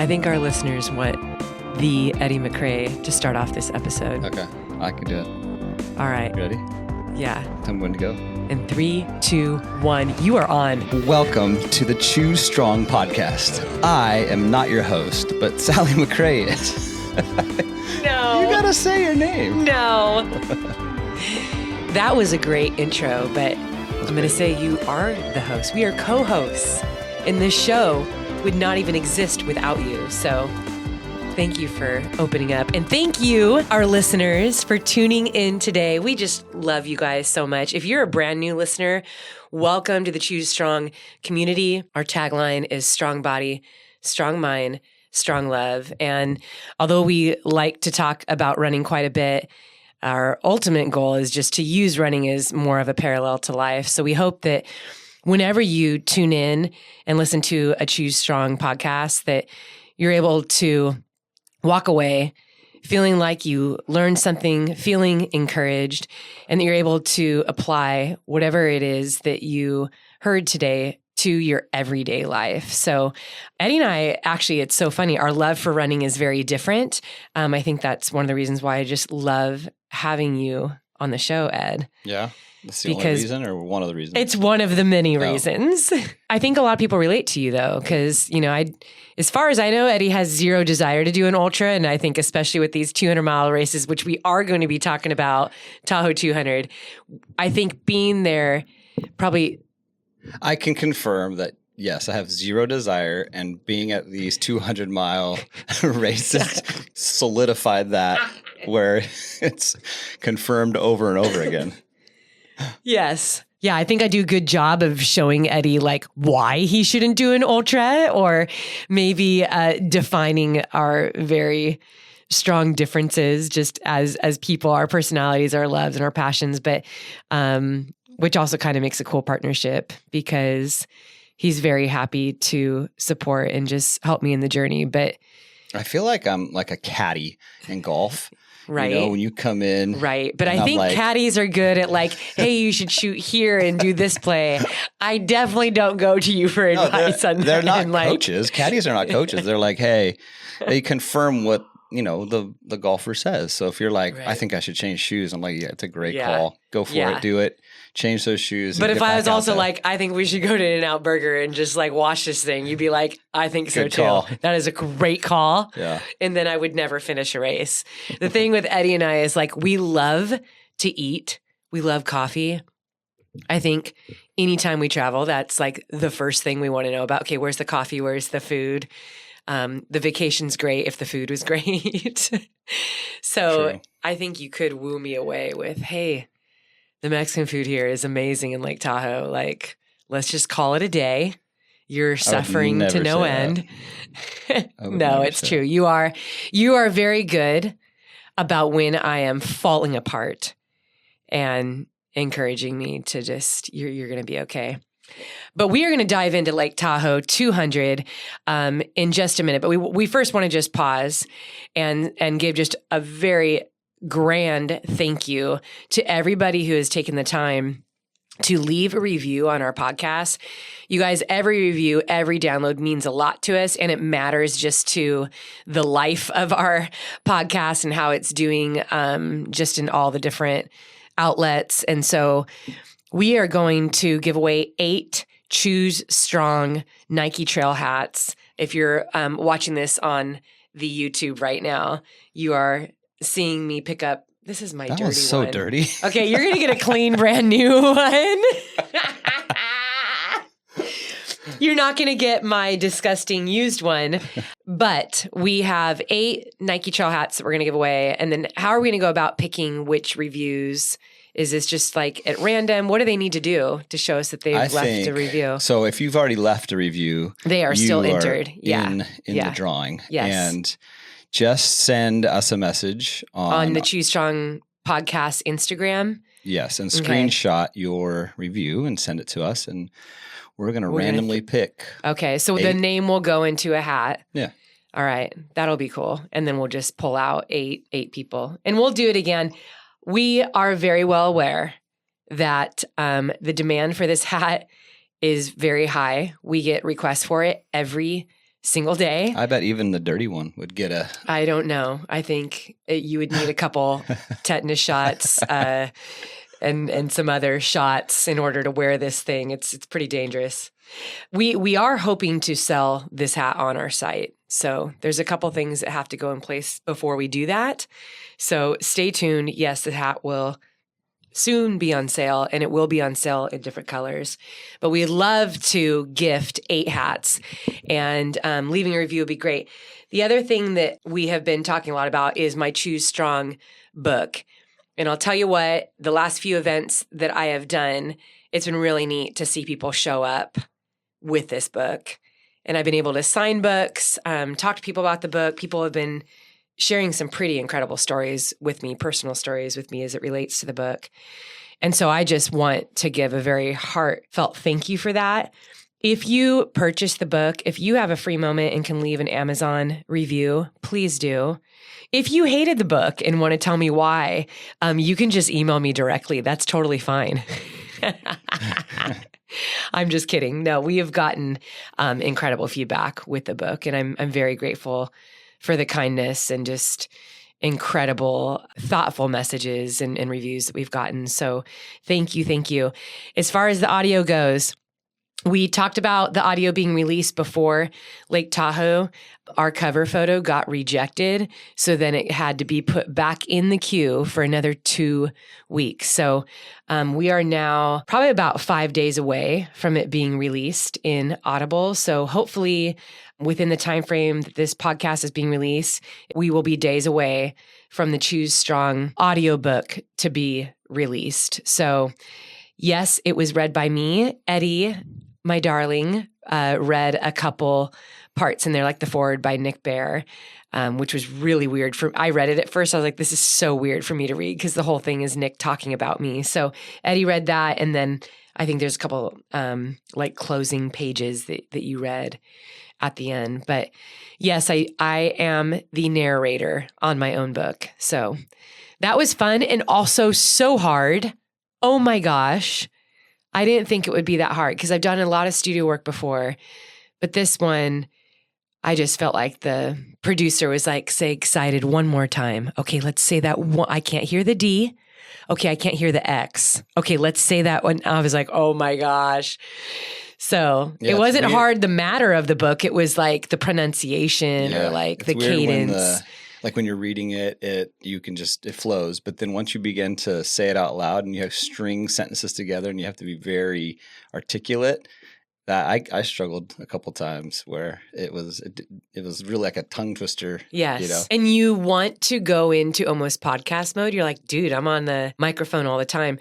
I think our listeners want the Eddie McRae to start off this episode. Okay, I can do it. All right. Ready? Yeah. I'm going to go. In 3, 2, 1, you are on. Welcome to the Choose Strong podcast. I am not your host, but Sally McRae is. No. You gotta say your name. No. That was a great intro, but I'm going to say you are the host. We are co-hosts, and this show would not even exist without you. So thank you for opening up. And thank you, our listeners, for tuning in today. We just love you guys so much. If you're a brand new listener, welcome to the Choose Strong community. Our tagline is strong body, strong mind, strong love. And although we like to talk about running quite a bit, our ultimate goal is just to use running as more of a parallel to life. So we hope that whenever you tune in and listen to a Choose Strong podcast, that you're able to walk away feeling like you learned something, feeling encouraged, and that you're able to apply whatever it is that you heard today to your everyday life. So Eddie and I, actually, it's so funny. Our love for running is very different. I think that's one of the reasons why I just love having you on the show, Ed. Yeah. That's the only reason or one of the reasons? It's one of the many reasons. I think a lot of people relate to you though, because, as far as I know, Eddie has zero desire to do an ultra. And I think especially with these 200-mile races, which we are going to be talking about, Tahoe 200, I think being there probably... I can confirm that, yes, I have zero desire, and being at these 200-mile races solidified that, where it's confirmed over and over again. Yes. Yeah, I think I do a good job of showing Eddie why he shouldn't do an ultra, or maybe defining our very strong differences just as people, our personalities, our loves, and our passions. But which also kind of makes a cool partnership because he's very happy to support and just help me in the journey. But I feel like I'm like a caddy in golf. Right. When you come in. Right. But I think caddies are good at hey, you should shoot here and do this play. I definitely don't go to you for advice on that. They're not coaches. Caddies are not coaches. They're hey, they confirm what, the golfer says. So if you're I think I should change shoes, I'm yeah, it's a great call. Go for it. Do it. Change those shoes. But if I was also I think we should go to In-N-Out Burger and just watch this thing, you'd be I think so too. Call. That is a great call. Yeah. And then I would never finish a race. The thing with Eddie and I is we love to eat. We love coffee. I think anytime we travel, that's the first thing we want to know about. Okay, where's the coffee? Where's the food? The vacation's great if the food was great. So True. I think you could woo me away with, hey, the Mexican food here is amazing in Lake Tahoe. Let's just call it a day. You're suffering to no end. No, it's true. You are very good about when I am falling apart and encouraging me to just, you're going to be okay. But we are going to dive into Lake Tahoe 200 in just a minute. But we first want to just pause and give just a very grand thank you to everybody who has taken the time to leave a review on our podcast. You guys, every review, every download means a lot to us, and it matters just to the life of our podcast and how it's doing just in all the different outlets. And so we are going to give away 8 Choose Strong Nike Trail hats. If you're watching this on the YouTube right now, you are seeing me pick up. This is my dirty one. That was so dirty. Okay, you're going to get a clean, brand new one. You're not going to get my disgusting used one. But we have 8 Nike Trail hats that we're going to give away. And then how are we going to go about picking which reviews? Is this just at random? What do they need to do to show us that they've left a review? So if you've already left a review, they are still entered. In the drawing. Yes. And just send us a message on the Choose Strong podcast Instagram. Yes, and screenshot your review and send it to us, and we're going to randomly pick. Okay, so 8. The name will go into a hat. Yeah. All right, that'll be cool. And then we'll just pull out eight people, and we'll do it again. We are very well aware that the demand for this hat is very high. We get requests for it every single day. I bet even the dirty one would get a... I don't know. I think you would need a couple tetanus shots and some other shots in order to wear this thing. It's pretty dangerous. We are hoping to sell this hat on our site. So there's a couple things that have to go in place before we do that. So stay tuned. Yes, the hat will soon be on sale, and it will be on sale in different colors. But we'd love to gift 8 hats, and leaving a review would be great. The other thing that we have been talking a lot about is my Choose Strong book. And I'll tell you what, the last few events that I have done, it's been really neat to see people show up with this book. And I've been able to sign books, talk to people about the book. People have been sharing some pretty incredible stories with me, personal stories with me as it relates to the book. And so I just want to give a very heartfelt thank you for that. If you purchase the book, if you have a free moment and can leave an Amazon review, please do. If you hated the book and want to tell me why, you can just email me directly. That's totally fine. I'm just kidding. No, we have gotten incredible feedback with the book, and I'm very grateful for the kindness and just incredible, thoughtful messages and reviews that we've gotten. So thank you, thank you. As far as the audio goes, we talked about the audio being released before Lake Tahoe. Our cover photo got rejected, so then it had to be put back in the queue for another 2 weeks. So we are now probably about 5 days away from it being released in Audible. So hopefully within the time frame that this podcast is being released, we will be days away from the Choose Strong audiobook to be released. So yes, it was read by me. Eddie, my darling, read a couple parts in there, like the foreword by Nick Bear, which was really weird. I read it at first. I was like, this is so weird for me to read because the whole thing is Nick talking about me. So Eddie read that. And then I think there's a couple like closing pages that you read at the end. But yes, I am the narrator on my own book. So that was fun and also so hard. Oh my gosh. I didn't think it would be that hard because I've done a lot of studio work before, but this one, I just felt like the producer was like, say excited one more time. Okay, let's say that one. I can't hear the D. Okay, I can't hear the X. Okay, let's say that one. I was like, oh my gosh. So it wasn't hard, the matter of the book. It was like the pronunciation or like the cadence. When you're reading it flows. But then once you begin to say it out loud and you have string sentences together and you have to be very articulate, that I struggled a couple times where it was really like a tongue twister. Yes. You know? And you want to go into almost podcast mode. You're like, dude, I'm on the microphone all the time.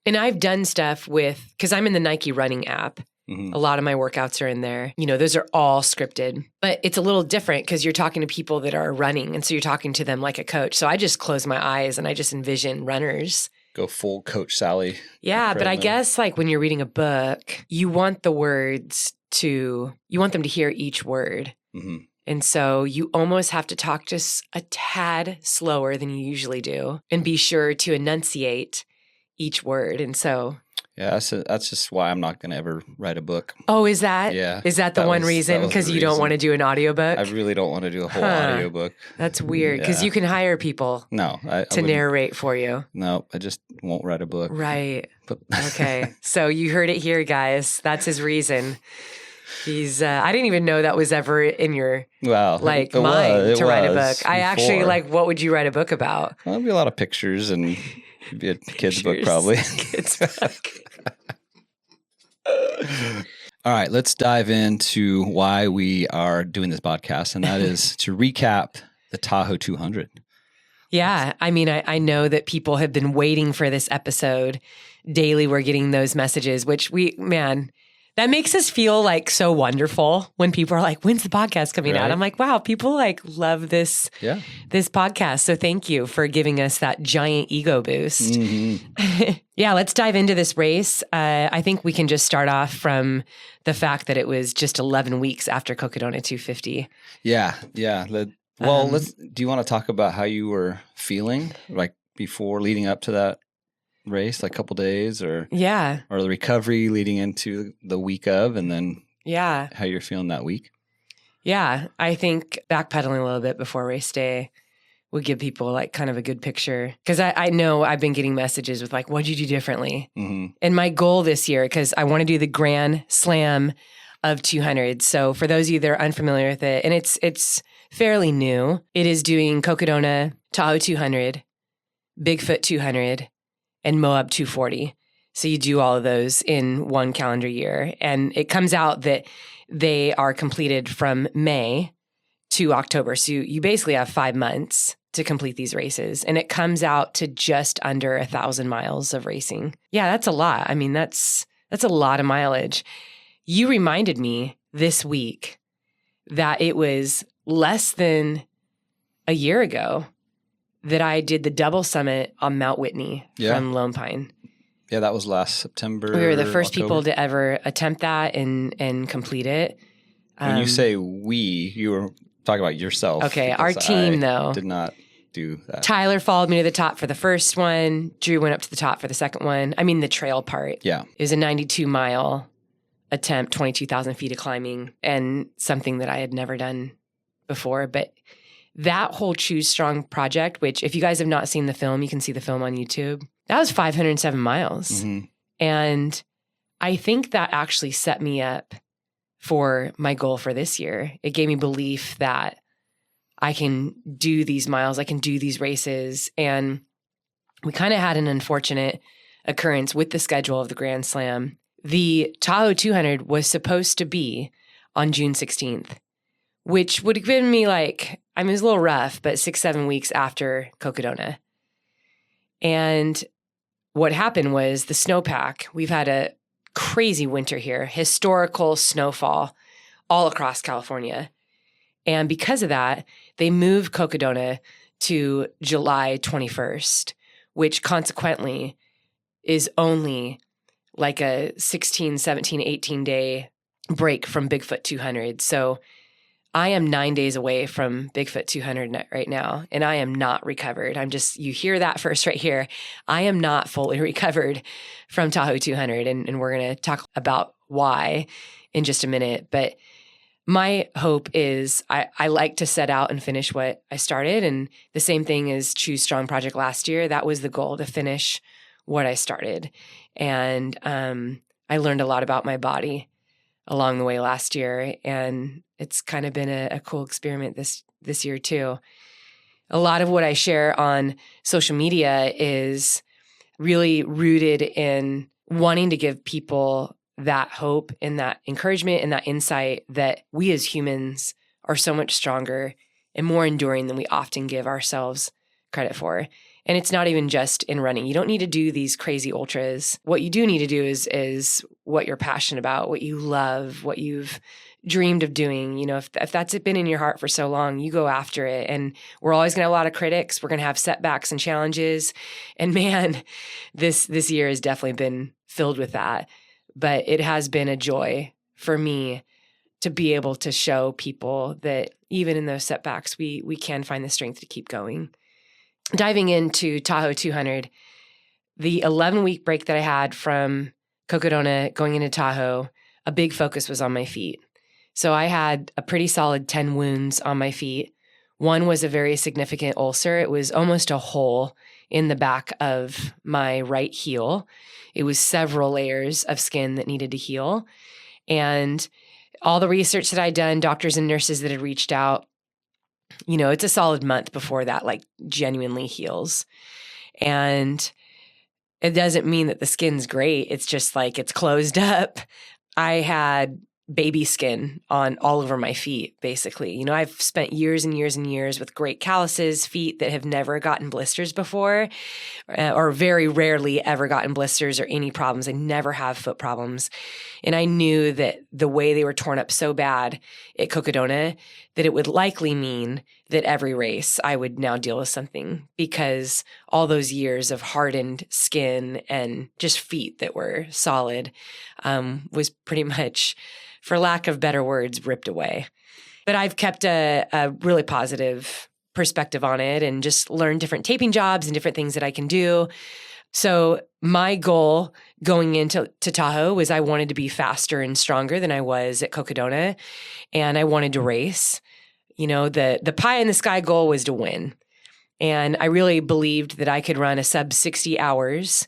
And I've done stuff because I'm in the Nike running app. Mm-hmm. A lot of my workouts are in there. You know, those are all scripted, but it's a little different because you're talking to people that are running. And so you're talking to them like a coach. So I just close my eyes and I just envision runners. Go full Coach Sally. Yeah. But I guess like when you're reading a book, you want them to hear each word. Mm-hmm. And so you almost have to talk just a tad slower than you usually do and be sure to enunciate each word. And so... Yeah, that's just why I'm not going to ever write a book. Oh, is that? Yeah. Is that the one reason? Because you don't want to do an audiobook? I really don't want to do a whole audiobook. That's weird because you can hire people to narrate for you. No, I just won't write a book. Right. Okay. So you heard it here, guys. That's his reason. He's I didn't even know that was ever in your mind to write a book. I actually what would you write a book about? Well, it'd be a lot of pictures and it'd be a kid's book probably. Kid's book. All right, let's dive into why we are doing this podcast, and that is to recap the Tahoe 200. Yeah, I mean, I know that people have been waiting for this episode. Daily, we're getting those messages, which that makes us feel like so wonderful when people are like, when's the podcast coming out? I'm like, wow, people like love this podcast. So thank you for giving us that giant ego boost. Mm-hmm. Yeah, let's dive into this race. I think we can just start off from the fact that it was just 11 weeks after Cocodona 250. Yeah. Do you want to talk about how you were feeling like before leading up to that race, like a couple days or the recovery leading into the week of, and then how you're feeling that week? Yeah, I think backpedaling a little bit before race day would give people like kind of a good picture. Because I know I've been getting messages with like, what'd you do differently? Mm-hmm. And my goal this year, because I want to do the Grand Slam of 200. So for those of you that are unfamiliar with it, and it's fairly new, it is doing Cocodona, Tahoe 200, Bigfoot 200, and Moab 240. So you do all of those in one calendar year. And it comes out that they are completed from May to October. So you basically have 5 months to complete these races. And it comes out to just under 1,000 miles of racing. Yeah, that's a lot. I mean, that's a lot of mileage. You reminded me this week that it was less than a year ago that I did the double summit on Mount Whitney from Lone Pine. Yeah, that was last September. We were the first October. people to ever attempt that and complete it. When you say we, you were talking about yourself. Okay, our team, though. Did not do that. Tyler followed me to the top for the first one. Drew went up to the top for the second one. I mean, the trail part. Yeah. It was a 92-mile attempt, 22,000 feet of climbing, and something that I had never done before. But that whole Choose Strong project, which if you guys have not seen the film, you can see the film on YouTube. That was 507 miles. Mm-hmm. And I think that actually set me up for my goal for this year. It gave me belief that I can do these miles, I can do these races. And we kind of had an unfortunate occurrence with the schedule of the Grand Slam. The Tahoe 200 was supposed to be on June 16th, which would have given me like, I mean, it was a little rough, but 6-7 weeks after Cocodona. And what happened was the snowpack, we've had a crazy winter here, historical snowfall all across California. And because of that, they moved Cocodona to July 21st, which consequently is only like a 16, 17, 18 day break from Bigfoot 200. So I am 9 days away from Bigfoot 200 right now, and I am not recovered. You hear that first right here. I am not fully recovered from Tahoe 200, and we're going to talk about why in just a minute. But my hope is I like to set out and finish what I started, and the same thing as Choose Strong Project last year. That was the goal, to finish what I started. And I learned a lot about my body along the way last year, and it's kind of been a cool experiment this year too. A lot of what I share on social media is really rooted in wanting to give people that hope and that encouragement and that insight that we as humans are so much stronger and more enduring than we often give ourselves credit for. And it's not even just in running. You don't need to do these crazy ultras. What you do need to do is what you're passionate about, what you love, what you've dreamed of doing. You know, if that's been in your heart for so long, you go after it. And we're always going to have a lot of critics. We're going to have setbacks and challenges. And man, this year has definitely been filled with that. But it has been a joy for me to be able to show people that even in those setbacks, we can find the strength to keep going. Diving into Tahoe 200, the 11-week break that I had from Cocodona going into Tahoe, a big focus was on my feet. So I had a pretty solid 10 wounds on my feet. One was a very significant ulcer. It was almost a hole in the back of my right heel. It was several layers of skin that needed to heal. And all the research that I'd done, doctors and nurses that had reached out, you know, it's a solid month before that like genuinely heals. And it doesn't mean that the skin's great. It's just like it's closed up. I had baby skin on all over my feet, basically. You know, I've spent years and years and years with great calluses, feet that have never gotten blisters before, or very rarely ever gotten blisters or any problems. I never have foot problems. And I knew that the way they were torn up so bad at Cocodona, that it would likely mean that every race I would now deal with something, because all those years of hardened skin and just feet that were solid was pretty much, for lack of better words, ripped away. But I've kept a really positive perspective on it and just learned different taping jobs and different things that I can do. So my goal going into Tahoe was I wanted to be faster and stronger than I was at Cocodona, and I wanted to race. The pie in the sky goal was to win. And I really believed that I could run a sub 60 hours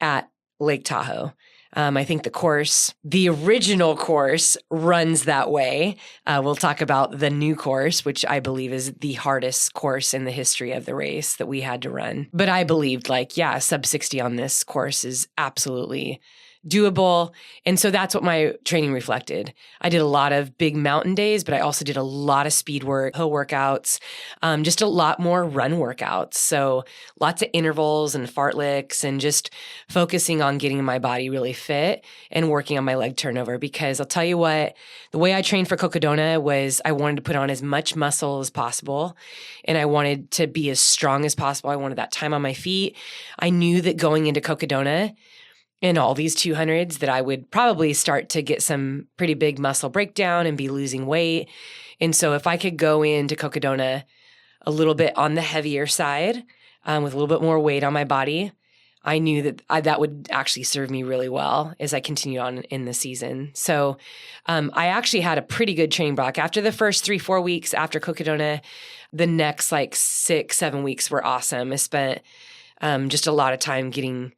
at Lake Tahoe. I think the original course runs that way. We'll talk about the new course, which I believe is the hardest course in the history of the race that we had to run. But I believed sub 60 on this course is absolutely doable. And so that's what my training reflected. I did a lot of big mountain days, but I also did a lot of speed work, hill workouts, just a lot more run workouts. So lots of intervals and fartleks and just focusing on getting my body really fit and working on my leg turnover. Because I'll tell you what, the way I trained for Cocodona was I wanted to put on as much muscle as possible and I wanted to be as strong as possible. I wanted that time on my feet. I knew that going into Cocodona in all these 200s that I would probably start to get some pretty big muscle breakdown and be losing weight. And so if I could go into Cocodona a little bit on the heavier side with a little bit more weight on my body, I knew that that would actually serve me really well as I continued on in the season. So I actually had a pretty good training block. After the first 3-4 weeks after Cocodona, the next 6-7 weeks were awesome. I spent just a lot of time getting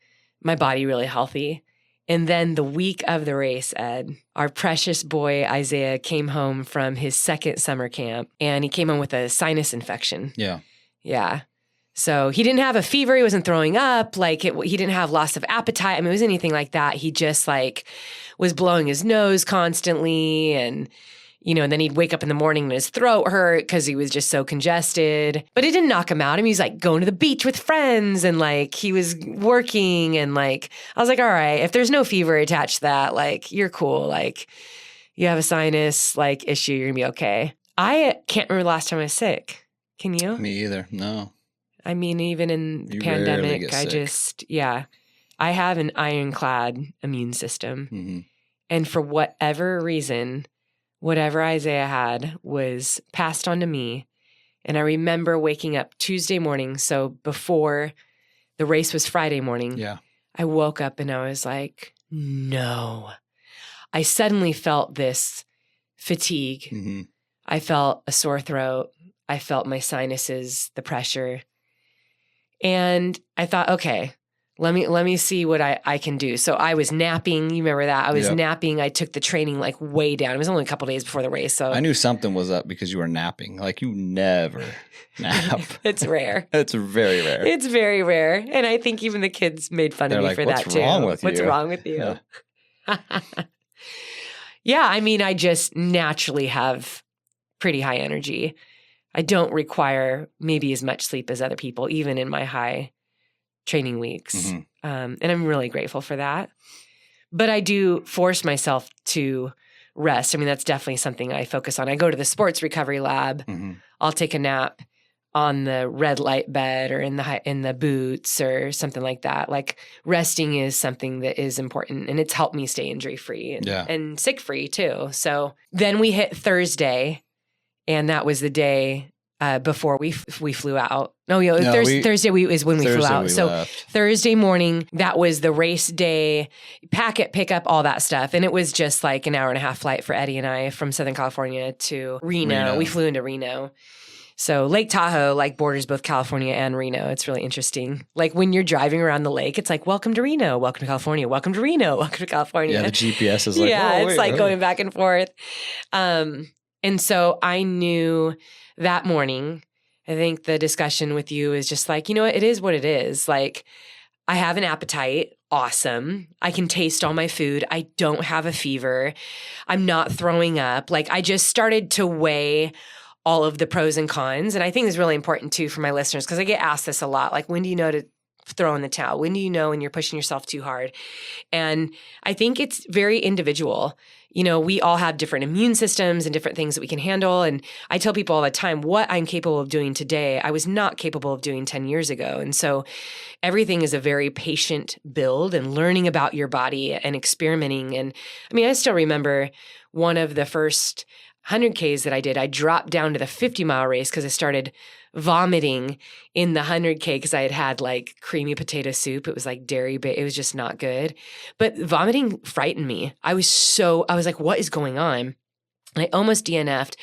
my body really healthy. And then the week of the race, Ed, our precious boy Isaiah came home from his second summer camp and he came home with a sinus infection. Yeah. Yeah. So he didn't have a fever. He wasn't throwing up. He didn't have loss of appetite. I mean, it was anything like that. He just was blowing his nose constantly and and then he'd wake up in the morning and his throat hurt because he was just so congested. But it didn't knock him out. I mean, he was going to the beach with friends and he was working and I was like, all right, if there's no fever attached to that, you're cool. You have a sinus issue, you're gonna be okay. I can't remember the last time I was sick. Can you? Me either. No. I mean, even in the You pandemic, rarely get sick. I have an ironclad immune system. Mm-hmm. And for whatever reason, whatever Isaiah had was passed on to me. And I remember waking up Tuesday morning. So before the race was Friday morning. Yeah. I woke up and I was like, no. I suddenly felt this fatigue. Mm-hmm. I felt a sore throat. I felt my sinuses, the pressure. And I thought, okay, let me see what I can do. So I was napping. You remember that? I was napping. I took the training way down. It was only a couple days before the race. So I knew something was up because you were napping. You never nap. It's rare. It's very rare. It's very rare. And I think even the kids made fun of me for that too. What's wrong with you? Yeah, I mean, I just naturally have pretty high energy. I don't require maybe as much sleep as other people, even in my high training weeks. Mm-hmm. And I'm really grateful for that. But I do force myself to rest. I mean, that's definitely something I focus on. I go to the sports recovery lab. Mm-hmm. I'll take a nap on the red light bed or in the boots or something like that. Resting is something that is important and it's helped me stay injury free and sick free too. So then we hit Thursday and that was the day before we flew out. Thursday is when we flew out. So left. Thursday morning, that was the race day, packet pickup, all that stuff. And it was just an hour and a half flight for Eddie and I from Southern California to Reno. We flew into Reno. So Lake Tahoe borders both California and Reno. It's really interesting. When you're driving around the lake, it's welcome to Reno, welcome to California, welcome to Reno, welcome to California. Yeah, the GPS is going back and forth. And so I knew that morning, I think the discussion with you is just it is what it is. I have an appetite. Awesome. I can taste all my food. I don't have a fever. I'm not throwing up. I just started to weigh all of the pros and cons. And I think it's really important too for my listeners because I get asked this a lot. When do you know to throw in the towel? When do you know when you're pushing yourself too hard? And I think it's very individual. We all have different immune systems and different things that we can handle. And I tell people all the time, what I'm capable of doing today, I was not capable of doing 10 years ago. And so everything is a very patient build and learning about your body and experimenting. And I mean, I still remember one of the first 100Ks that I did, I dropped down to the 50-mile race because I started vomiting in the 100K because I had had like creamy potato soup. It was like dairy, but it was just not good. But vomiting frightened me. I was like, what is going on? And I almost DNF'd.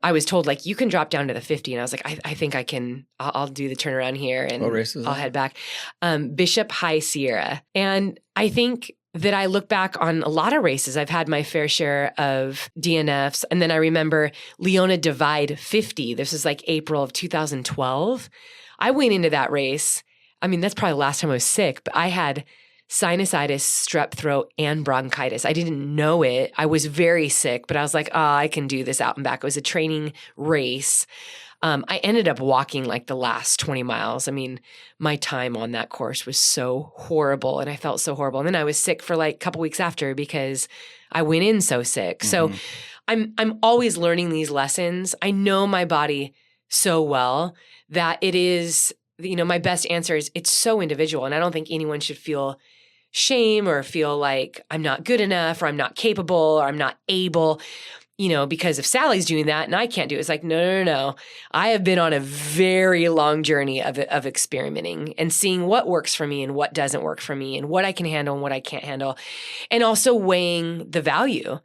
I was told like, you can drop down to the 50. And I was like, I think I can, I'll do the turnaround here and What race is I'll that? head back. Bishop High Sierra. And I think that I look back on a lot of races. I've had my fair share of DNFs. And then I remember Leona Divide 50. This is like April of 2012. I went into that race. I mean, that's probably the last time I was sick, but I had sinusitis, strep throat, and bronchitis. I didn't know it. I was very sick, but I was like, I can do this out and back. It was a training race. I ended up walking like the last 20 miles. I mean, my time on that course was so horrible and I felt so horrible. And then I was sick for like a couple weeks after because I went in so sick. So I'm always learning these lessons. I know my body so well that it is, my best answer is it's so individual. And I don't think anyone should feel shame or feel like I'm not good enough or I'm not capable or I'm not able, because if Sally's doing that and I can't do it, it's like, no. I have been on a very long journey of experimenting and seeing what works for me and what doesn't work for me and what I can handle and what I can't handle. And also weighing the value.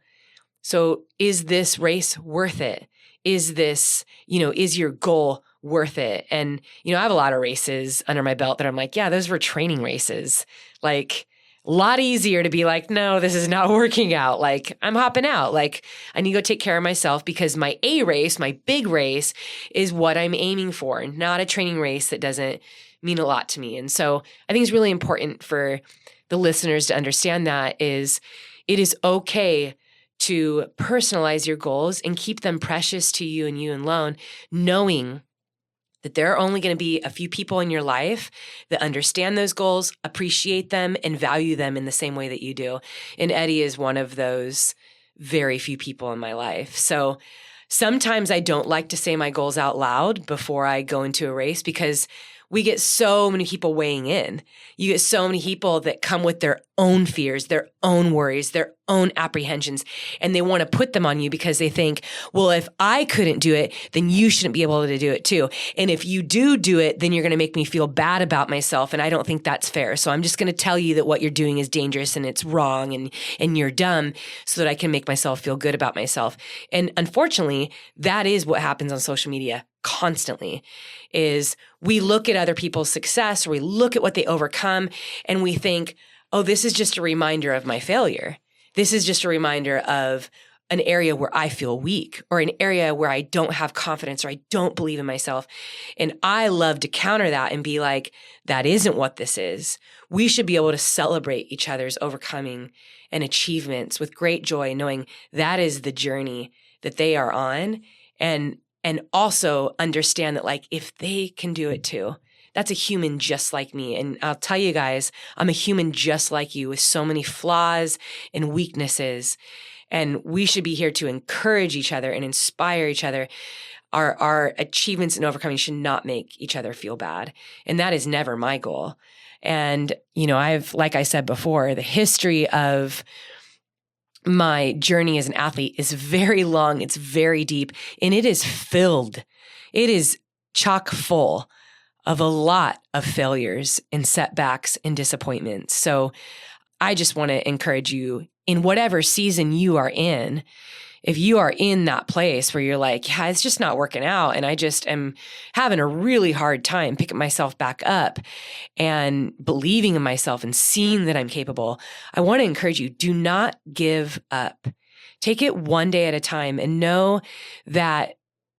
So is this race worth it? Is this, is your goal worth it? And, I have a lot of races under my belt that I'm like, yeah, those were training races. Like, a lot easier to be like, no, this is not working out. Like, I'm hopping out. Like, I need to go take care of myself because my A race, my big race, is what I'm aiming for, not a training race that doesn't mean a lot to me. And so I think it's really important for the listeners to understand that it is okay to personalize your goals and keep them precious to you and you alone, knowing that there are only going to be a few people in your life that understand those goals, appreciate them, and value them in the same way that you do. And Eddie is one of those very few people in my life. So sometimes I don't like to say my goals out loud before I go into a race because we get so many people weighing in. You get so many people that come with their own fears, their own worries, their own apprehensions, and they want to put them on you because they think, well, if I couldn't do it, then you shouldn't be able to do it too. And if you do it, then you're going to make me feel bad about myself. And I don't think that's fair. So I'm just going to tell you that what you're doing is dangerous and it's wrong and you're dumb so that I can make myself feel good about myself. And unfortunately, that is what happens on social media constantly. Is we look at other people's success or we look at what they overcome and we think, oh, this is just a reminder of my failure. This is just a reminder of an area where I feel weak or an area where I don't have confidence or I don't believe in myself. And I love to counter that and be like, that isn't what this is. We should be able to celebrate each other's overcoming and achievements with great joy, knowing that is the journey that they are on. And also understand that like, if they can do it too, that's a human just like me. And I'll tell you guys, I'm a human just like you with so many flaws and weaknesses. And we should be here to encourage each other and inspire each other. Our achievements and overcoming should not make each other feel bad. And that is never my goal. And, like I said before, the history of my journey as an athlete is very long. It's very deep and it is chock full of a lot of failures and setbacks and disappointments. So I just want to encourage you in whatever season you are in, if you are in that place where you're like, yeah, it's just not working out and I just am having a really hard time picking myself back up and believing in myself and seeing that I'm capable, I want to encourage you, do not give up. Take it one day at a time and know that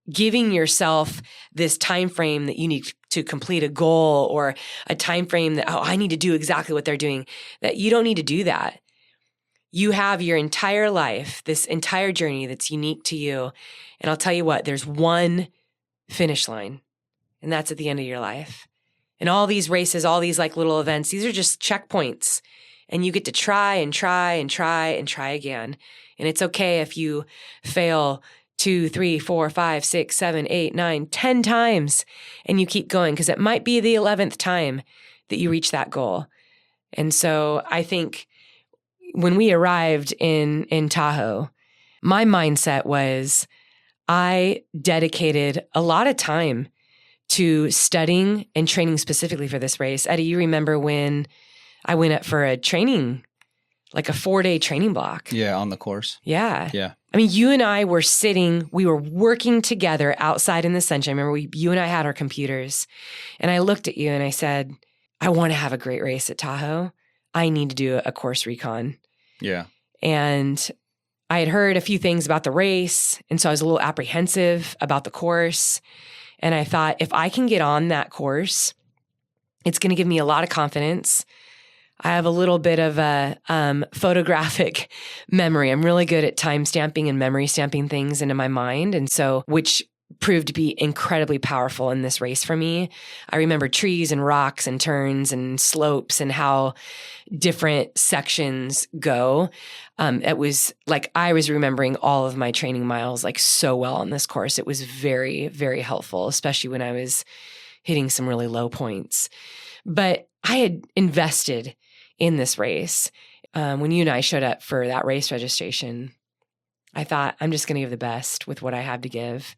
giving yourself this time frame that you need to complete a goal or a time frame that, I need to do exactly what they're doing, that you don't need to do that. You have your entire life, this entire journey that's unique to you. And I'll tell you what, there's one finish line, and that's at the end of your life. And all these races, all these like little events, these are just checkpoints. And you get to try and try and try and try again. And it's okay if you fail 2, 3, 4, 5, 6, 7, 8, 9, 10 times and you keep going because it might be the 11th time that you reach that goal. And so I think when we arrived in Tahoe, my mindset was I dedicated a lot of time to studying and training specifically for this race. Eddie, you remember when I went up for a training, like a 4-day training block? Yeah, on the course. Yeah. Yeah. I mean, you and I were we were working together outside in the sunshine. Remember, you and I had our computers. And I looked at you and I said, I want to have a great race at Tahoe. I need to do a course recon. Yeah. And I had heard a few things about the race. And so I was a little apprehensive about the course. And I thought, if I can get on that course, it's going to give me a lot of confidence. I have a little bit of a photographic memory. I'm really good at time stamping and memory stamping things into my mind. And so, which proved to be incredibly powerful in this race for me. I remember trees and rocks and turns and slopes and how different sections go. It was like I was remembering all of my training miles like so well on this course. It was very, very helpful, especially when I was hitting some really low points. But I had invested in this race. When you and I showed up for that race registration, I thought, I'm just going to give the best with what I have to give.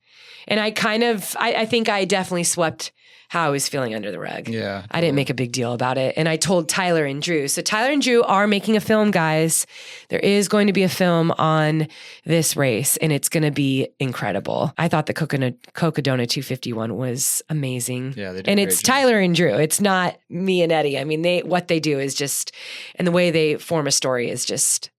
And I think I definitely swept how I was feeling under the rug. Yeah. I didn't make a big deal about it. And I told Tyler and Drew. So Tyler and Drew are making a film, guys. There is going to be a film on this race, and it's going to be incredible. I thought the Cocodona 251 was amazing. Yeah, they did. And it's Tyler and Drew. It's not me and Eddie. I mean, what they do is just, and the way they form a story is just,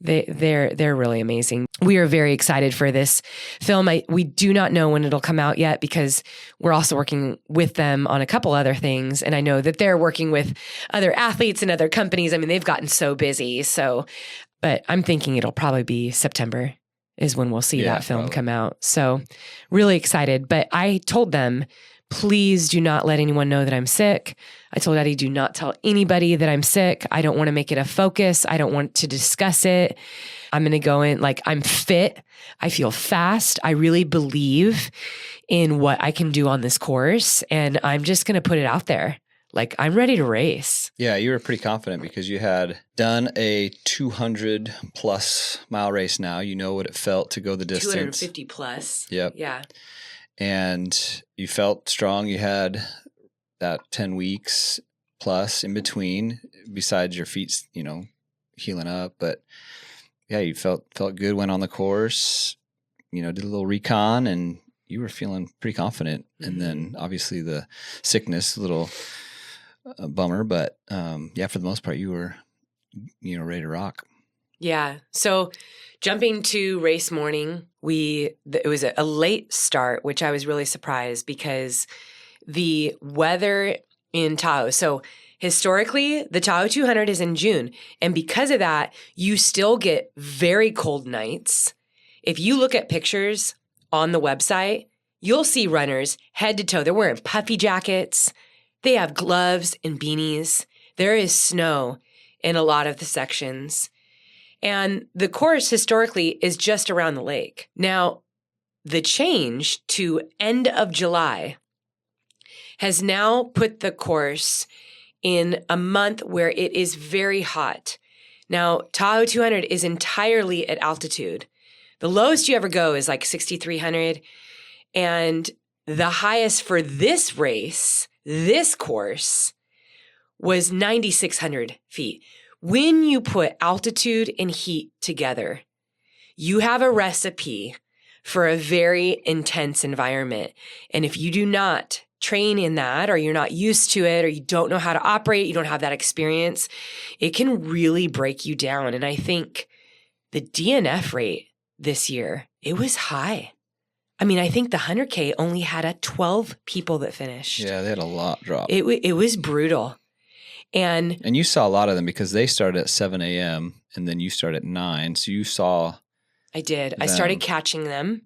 they're really amazing. We are very excited for this film. We do not know when it'll come out yet because we're also working with them on a couple other things. And I know that they're working with other athletes and other companies. I mean, they've gotten so busy. But I'm thinking it'll probably be September is when we'll see that film come out. So really excited. But I told them, please do not let anyone know that I'm sick. I told Eddie, do not tell anybody that I'm sick. I don't want to make it a focus. I don't want to discuss it. I'm going to go in like I'm fit. I feel fast. I really believe in what I can do on this course. And I'm just going to put it out there. Like I'm ready to race. Yeah, you were pretty confident because you had done a 200 plus mile race now. You know what it felt to go the distance. 250 plus. Yep. Yeah. And you felt strong. You had that 10 weeks plus in between, besides your feet, healing up. But yeah, you felt good, went on the course, did a little recon, and you were feeling pretty confident. Mm-hmm. And then obviously the sickness, a little bummer, but yeah, for the most part, you were, ready to rock. Yeah. So jumping to race morning, it was a late start, which I was really surprised because the weather in Tahoe. So historically, the Tahoe 200 is in June. And because of that, you still get very cold nights. If you look at pictures on the website, you'll see runners head to toe. They're wearing puffy jackets. They have gloves and beanies. There is snow in a lot of the sections. And the course historically is just around the lake. Now, the change to end of July has now put the course in a month where it is very hot. Now, Tahoe 200 is entirely at altitude. The lowest you ever go is like 6,300. And the highest for this race, this course, was 9,600 feet. When you put altitude and heat together, you have a recipe for a very intense environment. And if you do not train in that, or you're not used to it, or you don't know how to operate, you don't have that experience, it can really break you down. And I think the DNF rate this year, it was high. I mean, I think the 100K only had 12 people that finished. Yeah, they had a lot drop. It was brutal. And you saw a lot of them because they started at 7 a.m. and then you started at 9. So you saw. I did. I started catching them.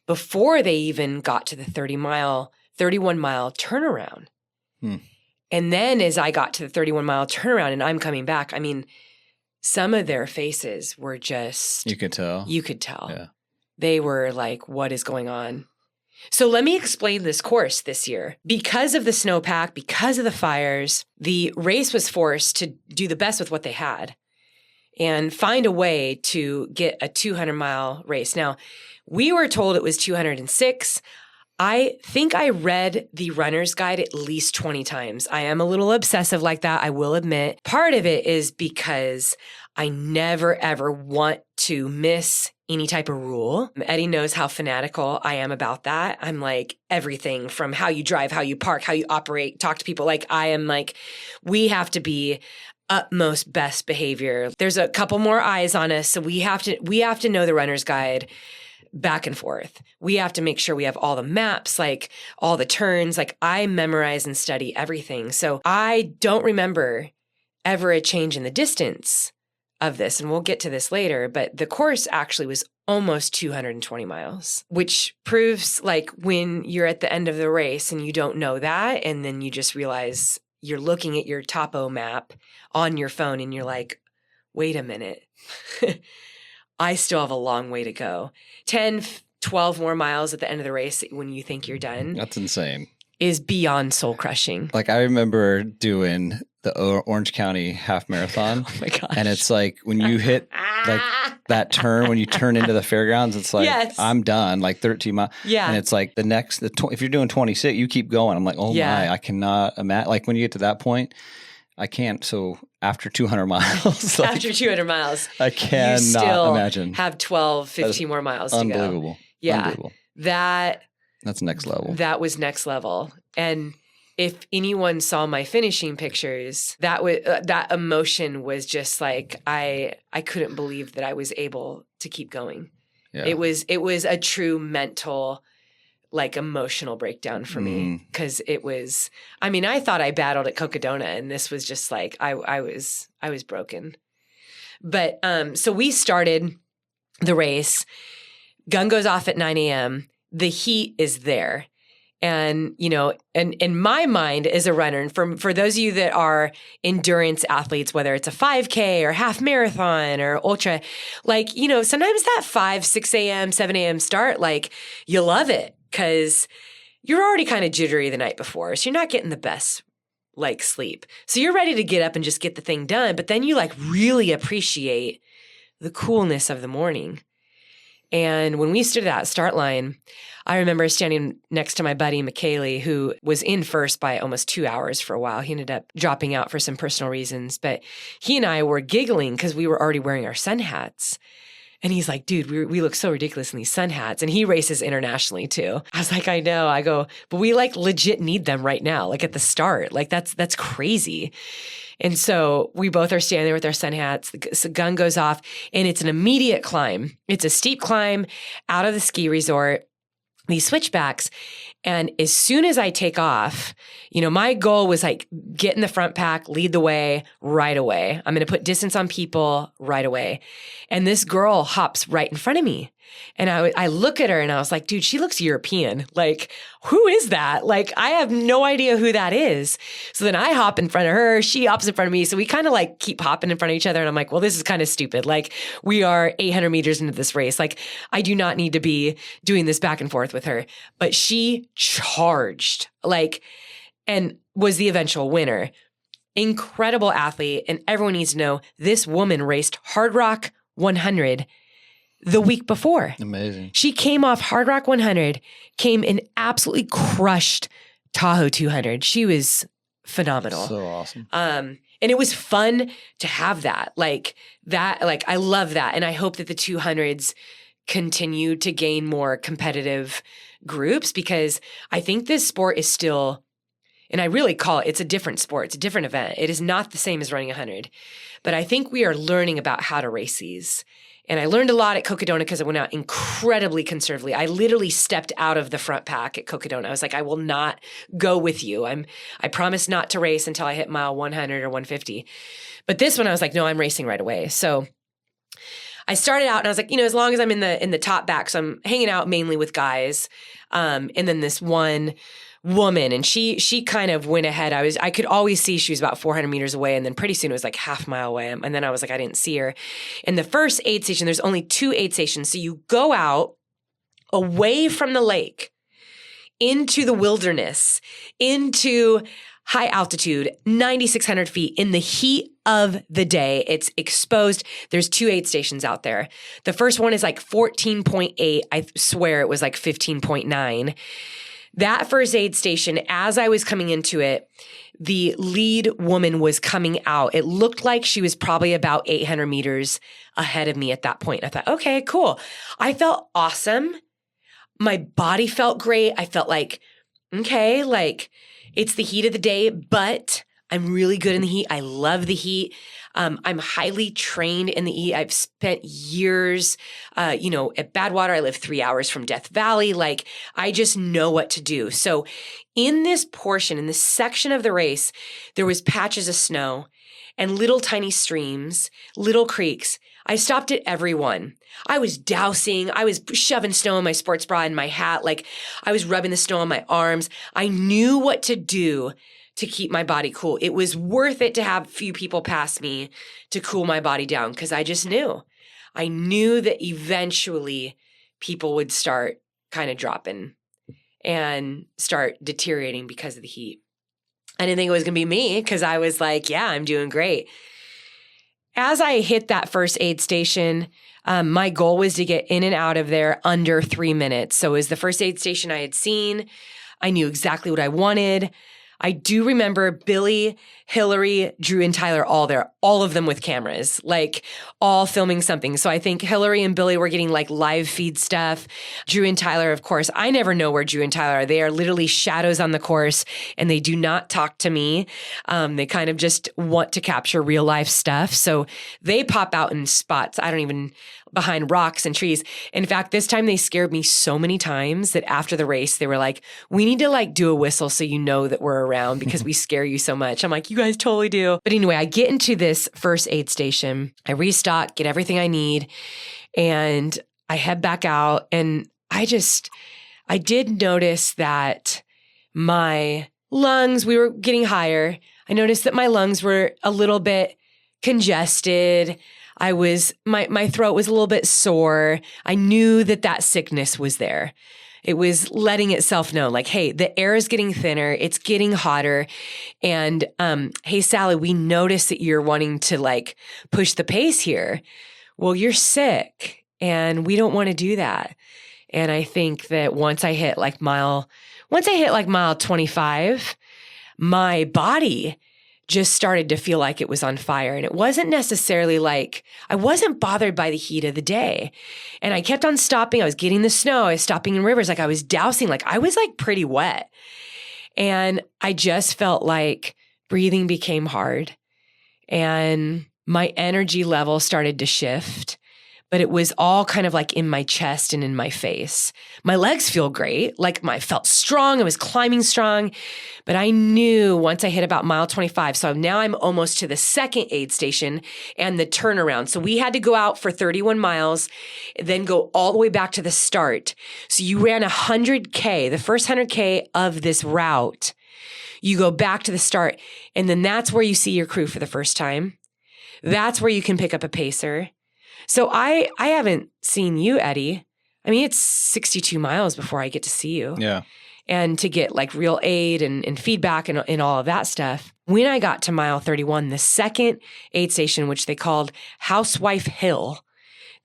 Before they even got to the 31 mile turnaround. And then as I got to the 31 mile turnaround and I'm coming back, I mean, some of their faces were just. You could tell. Yeah. They were like, what is going on? So let me explain this course this year. Because of the snowpack, because of the fires, the race was forced to do the best with what they had. and find a way to get a 200-mile race. Now, we were told it was 206. I think I read the runner's guide at least 20 times. I am a little obsessive like that, I will admit. Part of it is because I never, ever want to miss any type of rule. Eddie knows how fanatical I am about that. I'm like everything from how you drive, how you park, how you operate, talk to people. Like I am like, we have to be utmost best behavior. There's a couple more eyes on us, so we have to know the runner's guide back and forth. We have to make sure we have all the maps, like all the turns. Like I memorize and study everything. So I don't remember ever a change in the distance of this. And we'll get to this later, but the course actually was almost 220 miles, which proves like when you're at the end of the race and you don't know that, and then you just realize you're looking at your Tahoe map on your phone and you're like, wait a minute. I still have a long way to go. 10, 12 more miles at the end of the race when you think you're done. That's insane. Is beyond soul crushing. Like I remember doing the Orange County half marathon. Oh my gosh. And it's like when you hit like that turn, when you turn into the fairgrounds, it's like, yes. I'm done, like 13 miles. Yeah. And it's like if you're doing 26, you keep going. I'm like, oh my, I cannot imagine. Like when you get to that point, I can't. So after 200 miles, like, after 200 miles, I cannot imagine. Have 12, 15 more miles to go. Unbelievable. Yeah. Unbelievable. That's next level. That was next level. And if anyone saw my finishing pictures, that emotion was just like, I couldn't believe that I was able to keep going. Yeah. It was a true mental, like emotional breakdown for me. Cause it was, I mean, I thought I battled at Cocodona and this was just like, I was broken. But, so we started the race, gun goes off at 9 a.m. The heat is there. And, you know, and in my mind as a runner, and for those of you that are endurance athletes, whether it's a 5K or half marathon or ultra, like, you know, sometimes that 5, 6 a.m., 7 a.m. start, like you love it because you're already kind of jittery the night before. So you're not getting the best like sleep. So you're ready to get up and just get the thing done. But then you like really appreciate the coolness of the morning. And when we stood at that start line, I remember standing next to my buddy, McKaylee, who was in first by almost 2 hours for a while. He ended up dropping out for some personal reasons, but he and I were giggling because we were already wearing our sun hats. And he's like, dude, we look so ridiculous in these sun hats. And he races internationally too. I was like, I know. I go, but we like legit need them right now, like at the start. Like that's crazy. And so we both are standing there with our sun hats. The gun goes off and it's an immediate climb. It's a steep climb out of the ski resort, these switchbacks. And as soon as I take off, you know, my goal was like get in the front pack, lead the way right away. I'm going to put distance on people right away. And this girl hops right in front of me. And I look at her and I was like, dude, she looks European. Like, who is that? Like, I have no idea who that is. So then I hop in front of her. She hops in front of me. So we kind of like keep hopping in front of each other. And I'm like, well, this is kind of stupid. Like, we are 800 meters into this race. Like, I do not need to be doing this back and forth with her. But she charged, like, and was the eventual winner. Incredible athlete. And everyone needs to know this woman raced Hard Rock 100 the week before. Amazing. She came off Hard Rock 100, came and absolutely crushed Tahoe 200. She was phenomenal. So awesome. And it was fun to have that. Like I love that. And I hope that the 200s continue to gain more competitive groups because I think this sport is still, and I really call it's a different sport. It's a different event. It is not the same as running 100. But I think we are learning about how to race these. And I learned a lot at Cocodona because I went out incredibly conservatively. I literally stepped out of the front pack at Cocodona. I was like, I will not go with you. I promise not to race until I hit mile 100 or 150. But this one, I was like, no, I'm racing right away. So I started out and I was like, you know, as long as I'm in the top back, so I'm hanging out mainly with guys. And then this one woman, and she kind of went ahead. I could always see she was about 400 meters away, and then pretty soon it was like half mile away. And then I was like, I didn't see her. In the first aid station, there's only 2 aid stations. So you go out away from the lake into the wilderness, into high altitude, 9,600 feet in the heat of the day. It's exposed. There's 2 aid stations out there. The first one is like 14.8. I swear it was like 15.9. That first aid station, as I was coming into it, the lead woman was coming out. It looked like she was probably about 800 meters ahead of me at that point. I thought, okay, cool. I felt awesome. My body felt great. I felt like, okay, like it's the heat of the day, but I'm really good in the heat. I love the heat. I'm highly trained in the heat. I've spent years, at Badwater. I live 3 hours from Death Valley. Like, I just know what to do. So in this portion, in this section of the race, there was patches of snow and little tiny streams, little creeks. I stopped at every one. I was dousing. I was shoving snow in my sports bra and my hat. Like, I was rubbing the snow on my arms. I knew what to do to keep my body cool. It was worth it to have a few people pass me to cool my body down because I just knew. I knew that eventually people would start kind of dropping and start deteriorating because of the heat. I didn't think it was going to be me because I was like, yeah, I'm doing great. As I hit that first aid station, my goal was to get in and out of there under 3 minutes. So it was the first aid station I had seen. I knew exactly what I wanted. I do remember Billy, Hillary, Drew, and Tyler all there, all of them with cameras, like all filming something. So I think Hillary and Billy were getting like live feed stuff. Drew and Tyler, of course, I never know where Drew and Tyler are. They are literally shadows on the course and they do not talk to me. They kind of just want to capture real life stuff. So they pop out in spots. Behind rocks and trees. In fact, this time they scared me so many times that after the race, they were like, we need to like do a whistle so you know that we're around because we scare you so much. I'm like, you guys totally do. But anyway, I get into this first aid station. I restock, get everything I need, and I head back out. And I did notice that my lungs, we were getting higher. I noticed that my lungs were a little bit congested. My throat was a little bit sore. I knew that sickness was there. It was letting itself know, like, hey, the air is getting thinner. It's getting hotter. And, hey, Sally, we noticed that you're wanting to like push the pace here. Well, you're sick and we don't want to do that. And I think that once I hit like mile 25, my body just started to feel like it was on fire. And it wasn't necessarily like, I wasn't bothered by the heat of the day. And I kept on stopping. I was getting the snow. I was stopping in rivers. Like I was dousing, like I was like pretty wet. And I just felt like breathing became hard and my energy level started to shift. But it was all kind of like in my chest and in my face. My legs feel great. Like I felt strong. I was climbing strong. But I knew once I hit about mile 25. So now I'm almost to the second aid station and the turnaround. So we had to go out for 31 miles, then go all the way back to the start. So you ran 100K, the first 100K of this route. You go back to the start. And then that's where you see your crew for the first time. That's where you can pick up a pacer. So I haven't seen you, Eddie. I mean, it's 62 miles before I get to see you. Yeah. And to get like real aid and feedback and all of that stuff. When I got to mile 31, the second aid station, which they called Housewife Hill,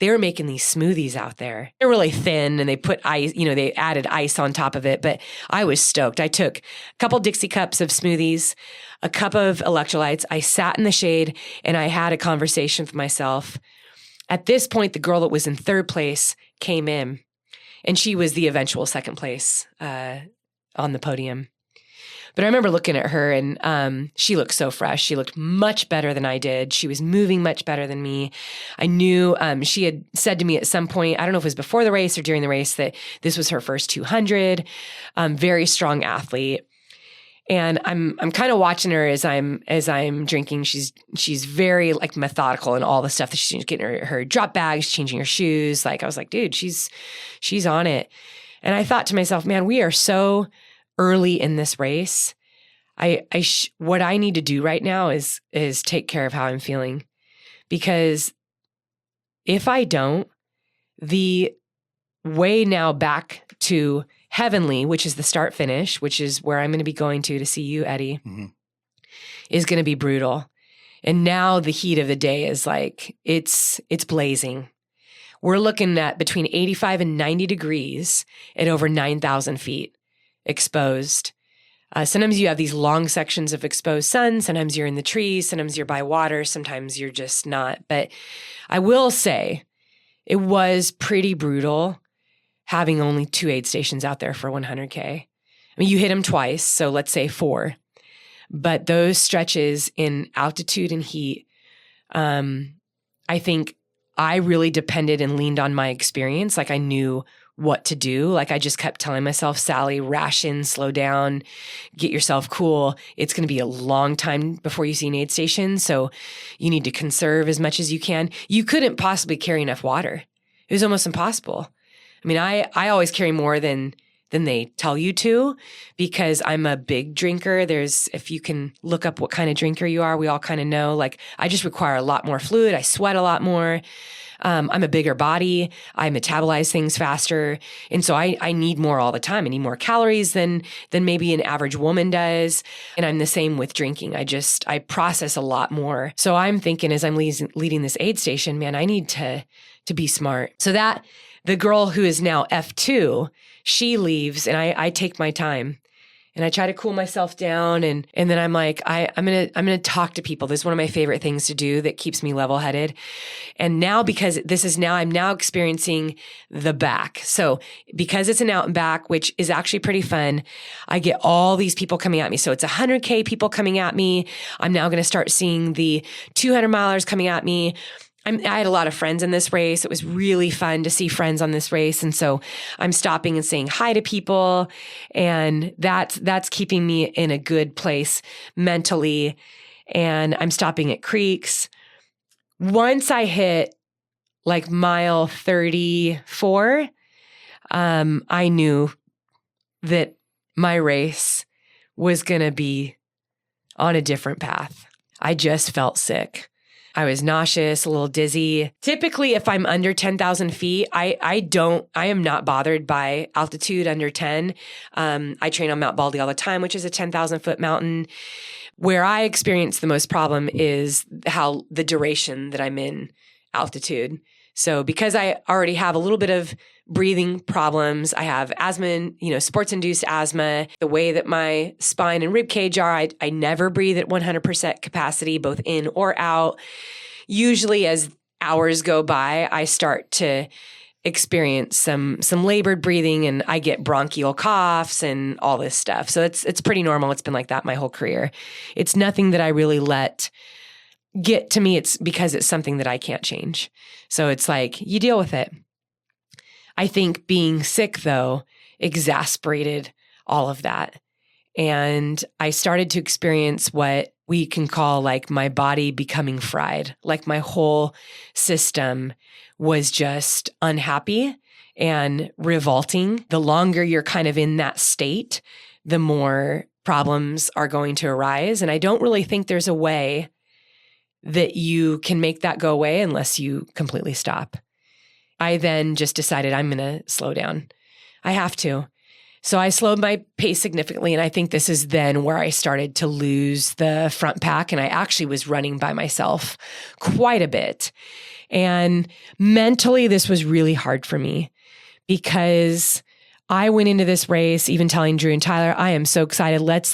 they were making these smoothies out there. They're really thin and they put ice, they added ice on top of it, but I was stoked. I took a couple Dixie cups of smoothies, a cup of electrolytes. I sat in the shade and I had a conversation with myself. At this point, the girl that was in third place came in, and she was the eventual second place on the podium. But I remember looking at her, and she looked so fresh. She looked much better than I did. She was moving much better than me. I knew she had said to me at some point, I don't know if it was before the race or during the race, that this was her first 200. Very strong athlete. And I'm kind of watching her as I'm drinking. She's very like methodical in all the stuff that she's getting her drop bags, changing her shoes. Like I was like, dude, she's on it. And I thought to myself, man, we are so early in this race. What I need to do right now is take care of how I'm feeling, because if I don't, the way now back to Heavenly, which is the start finish, which is where I'm going to be going to see you, Eddie, is going to be brutal. And now the heat of the day is like, it's blazing. We're looking at between 85 and 90 degrees at over 9,000 feet exposed. Sometimes you have these long sections of exposed sun. Sometimes you're in the trees. Sometimes you're by water. Sometimes you're just not. But I will say it was pretty brutal having only 2 aid stations out there for 100K. I mean, you hit them twice, so let's say 4. But those stretches in altitude and heat, I think I really depended and leaned on my experience. Like I knew what to do. Like I just kept telling myself, Sally, ration, slow down, get yourself cool. It's going to be a long time before you see an aid station. So you need to conserve as much as you can. You couldn't possibly carry enough water. It was almost impossible. I mean, I always carry more than they tell you to because I'm a big drinker. If you can look up what kind of drinker you are, we all kind of know, like I just require a lot more fluid. I sweat a lot more. I'm a bigger body. I metabolize things faster. And so I need more all the time. I need more calories than maybe an average woman does. And I'm the same with drinking. I process a lot more. So I'm thinking as I'm leading this aid station, man, I need to be smart. So that the girl who is now F2, she leaves and I take my time. And I try to cool myself down. And then I'm like, I'm going to talk to people. This is one of my favorite things to do that keeps me level headed. And now, because I'm now experiencing the back. So because it's an out and back, which is actually pretty fun, I get all these people coming at me. So it's 100K people coming at me. I'm now going to start seeing the 200 milers coming at me. I had a lot of friends in this race. It was really fun to see friends on this race. And so I'm stopping and saying hi to people. And that's keeping me in a good place mentally. And I'm stopping at creeks. Once I hit like mile 34, I knew that my race was going to be on a different path. I just felt sick. I was nauseous, a little dizzy. Typically, if I'm under 10,000 feet, I am not bothered by altitude under 10. I train on Mount Baldy all the time, which is a 10,000 foot mountain. Where I experience the most problem is how the duration that I'm in altitude. So because I already have a little bit of breathing problems, I have asthma, sports-induced asthma. The way that my spine and rib cage are, I never breathe at 100% capacity, both in or out. Usually as hours go by, I start to experience some labored breathing and I get bronchial coughs and all this stuff. So it's pretty normal. It's been like that my whole career. It's nothing that I really let get to me. It's because it's something that I can't change. So it's like, you deal with it. I think being sick, though, exasperated all of that. And I started to experience what we can call like my body becoming fried. Like my whole system was just unhappy and revolting. The longer you're kind of in that state, the more problems are going to arise. And I don't really think there's a way that you can make that go away unless you completely stop. I then just decided I'm going to slow down. I have to. So I slowed my pace significantly. And I think this is then where I started to lose the front pack. And I actually was running by myself quite a bit. And mentally, this was really hard for me because I went into this race, even telling Drew and Tyler, I am so excited. Let's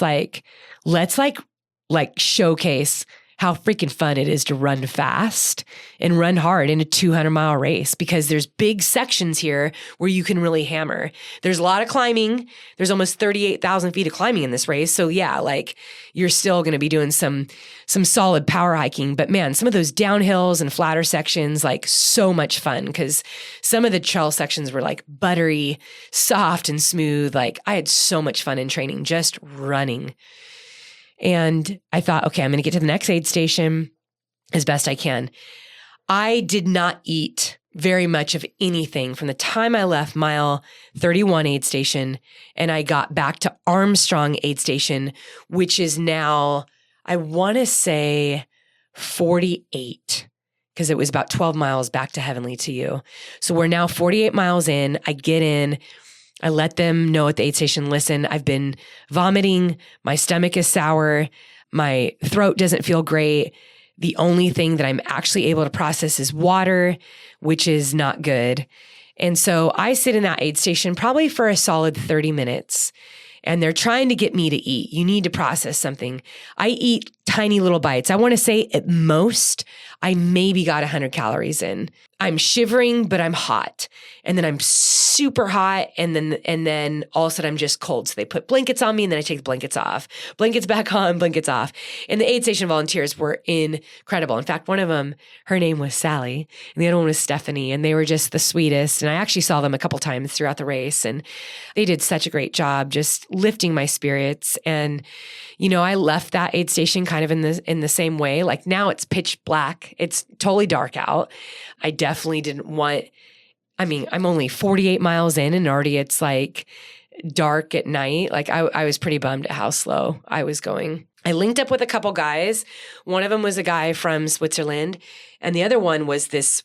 showcase how freaking fun it is to run fast and run hard in a 200-mile race because there's big sections here where you can really hammer. There's a lot of climbing. There's almost 38,000 feet of climbing in this race. So yeah, like you're still going to be doing some solid power hiking. But man, some of those downhills and flatter sections, like so much fun because some of the trail sections were like buttery, soft and smooth. Like I had so much fun in training, just running. And I thought, okay, I'm going to get to the next aid station as best I can. I did not eat very much of anything from the time I left mile 31 aid station and I got back to Armstrong aid station, which is now, I want to say 48 because it was about 12 miles back to Heavenly to You. So we're now 48 miles in. I get in. I let them know at the aid station, listen, I've been vomiting. My stomach is sour. My throat doesn't feel great. The only thing that I'm actually able to process is water, which is not good. And so I sit in that aid station probably for a solid 30 minutes. And they're trying to get me to eat. You need to process something. I eat tiny little bites. I want to say at most, I maybe got 100 calories in. I'm shivering, but I'm hot. And then I'm super hot. And then all of a sudden I'm just cold. So they put blankets on me and then I take the blankets off. Blankets back on, blankets off. And the aid station volunteers were incredible. In fact, one of them, her name was Sally, and the other one was Stephanie. And they were just the sweetest. And I actually saw them a couple times throughout the race. And they did such a great job just lifting my spirits. And, I left that aid station kind of in the same way. Like now it's pitch black. It's totally dark out. I definitely didn't want, I'm only 48 miles in and already it's like dark at night. Like I was pretty bummed at how slow I was going. I linked up with a couple guys. One of them was a guy from Switzerland, and the other one was this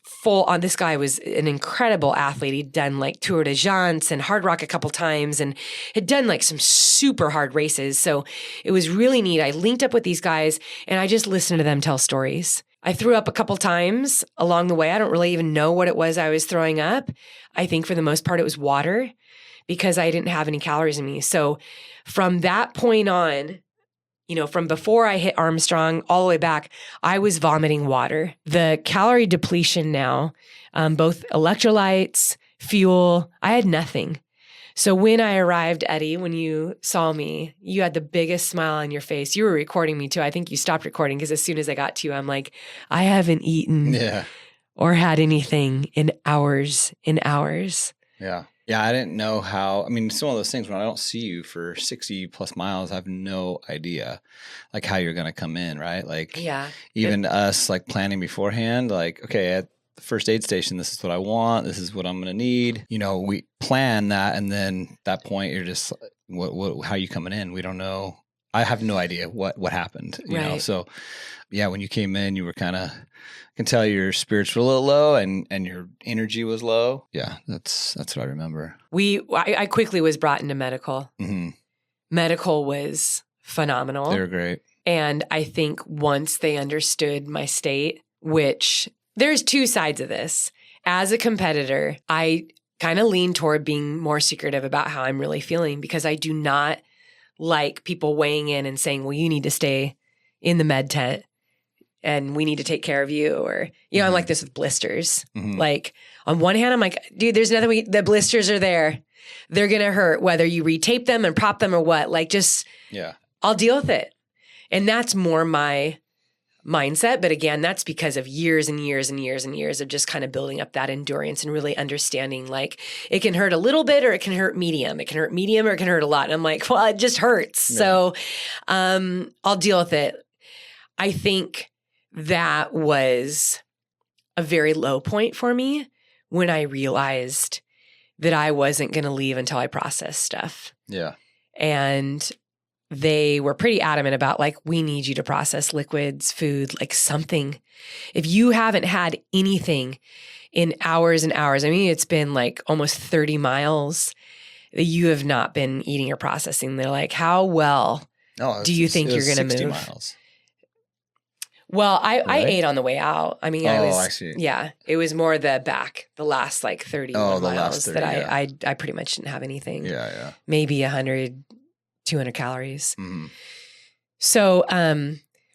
guy was an incredible athlete. He'd done like Tour de France and Hard Rock a couple times and had done like some super hard races. So it was really neat. I linked up with these guys and I just listened to them tell stories. I threw up a couple times along the way. I don't really even know what it was I was throwing up. I think for the most part it was water because I didn't have any calories in me. So from that point on, from before I hit Armstrong all the way back, I was vomiting water. The calorie depletion now, both electrolytes, fuel, I had nothing. So when I arrived, Eddie, when you saw me, you had the biggest smile on your face. You were recording me too. I think you stopped recording because as soon as I got to you, I'm like, I haven't eaten or had anything in hours. Yeah. Yeah, I didn't know how. It's one of those things when I don't see you for 60 plus miles, I have no idea like how you're going to come in, right? Like even us like planning beforehand, like, okay, at the first aid station, this is what I want. This is what I'm going to need. We plan that. And then at that point, you're just, how are you coming in? We don't know. I have no idea what happened, you know? So yeah, when you came in, you were kind of, I can tell your spirits were a little low and your energy was low. Yeah, that's what I remember. I quickly was brought into medical. Mm-hmm. Medical was phenomenal. They were great. And I think once they understood my state, which there's two sides of this. As a competitor, I kind of lean toward being more secretive about how I'm really feeling because I do not like people weighing in and saying, well, you need to stay in the med tent and we need to take care of you. Or, I'm like this with blisters. Mm-hmm. Like on one hand, I'm like, dude, there's nothing, the blisters are there. They're going to hurt whether you retape them and prop them or what, like just, I'll deal with it. And that's more my mindset. But again, that's because of years and years and years and years of just kind of building up that endurance and really understanding like it can hurt a little bit or it can hurt medium. It can hurt medium or it can hurt a lot. And I'm like, well, it just hurts. Yeah. So I'll deal with it. I think that was a very low point for me when I realized that I wasn't going to leave until I processed stuff. Yeah. And they were pretty adamant about like, we need you to process liquids, food, like something. If you haven't had anything in hours and hours, it's been like almost 30 miles that you have not been eating or processing. They're like, how well do you think you're going to move? 60 miles. Well, I ate on the way out. I see. Yeah, it was more the last like 30 miles 30, that I pretty much didn't have anything. Yeah. Maybe 100, 200 calories. Mm-hmm. So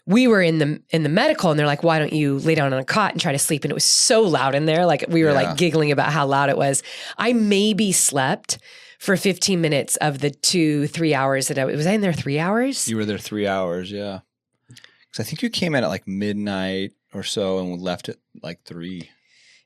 we were in the medical and they're like, why don't you lay down on a cot and try to sleep? And it was so loud in there. Like we were like giggling about how loud it was. I maybe slept for 15 minutes of the 2-3 hours that was I in there 3 hours? You were there 3 hours, yeah. Because I think you came in at like midnight or so and we left at like 3.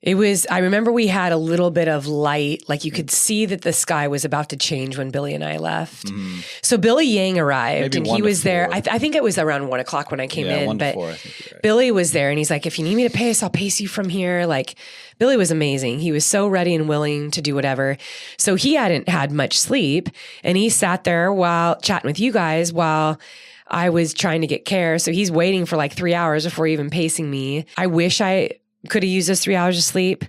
I remember we had a little bit of light, like you could see that the sky was about to change when Billy and I left. Mm-hmm. So Billy Yang arrived and he was 4. there. I think it was around 1 o'clock when I came in, 1 to but 4, I think you're right. Billy was there and he's like, if you need me to pace, I'll pace you from here. Like Billy was amazing. He was so ready and willing to do whatever. So he hadn't had much sleep and he sat there while chatting with you guys while I was trying to get care. So he's waiting for like 3 hours before even pacing me. I wish I could have used those 3 hours of sleep.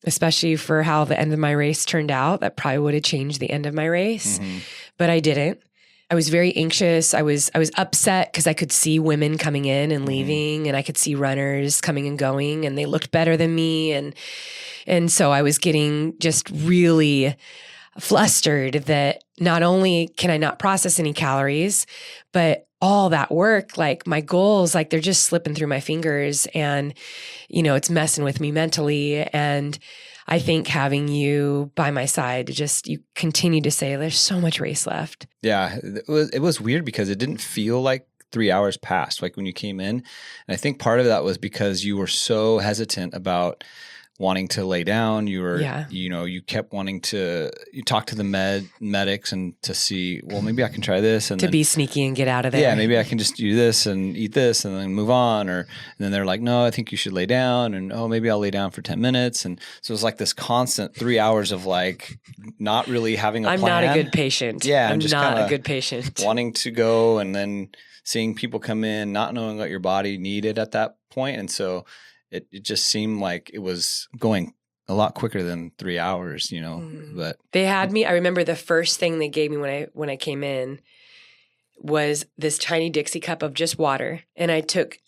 especially for how the end of my race turned out. That probably would have changed the end of my race, but I didn't. I was very anxious. I was upset because I could see women coming in and leaving, and I could see runners coming and going, and they looked better than me. And so I was getting just really flustered that not only can I not process any calories, but all that work, like my goals, like they're just slipping through my fingers, and, you know, it's messing with me mentally. And I think having you by my side, you continue to say there's so much race left. Yeah, it was weird because it didn't feel like 3 hours passed, like when you came in. And I think part of that was because you were so hesitant about wanting to lay down. You were, you kept wanting to, you talk to the medics and to see, well, maybe I can try this. And to be sneaky and get out of there. Yeah, maybe I can just do this and eat this and then move on. And then they're like, no, I think you should lay down. And, oh, maybe I'll lay down for 10 minutes. And so it was like this constant 3 hours of like not really having a plan. I'm not a good patient. Yeah. I'm just not a good patient. Wanting to go and then seeing people come in, not knowing what your body needed at that point. And so it just seemed like it was going a lot quicker than 3 hours, you know, but they had me. I remember the first thing they gave me when I came in was this tiny Dixie cup of just water. And I took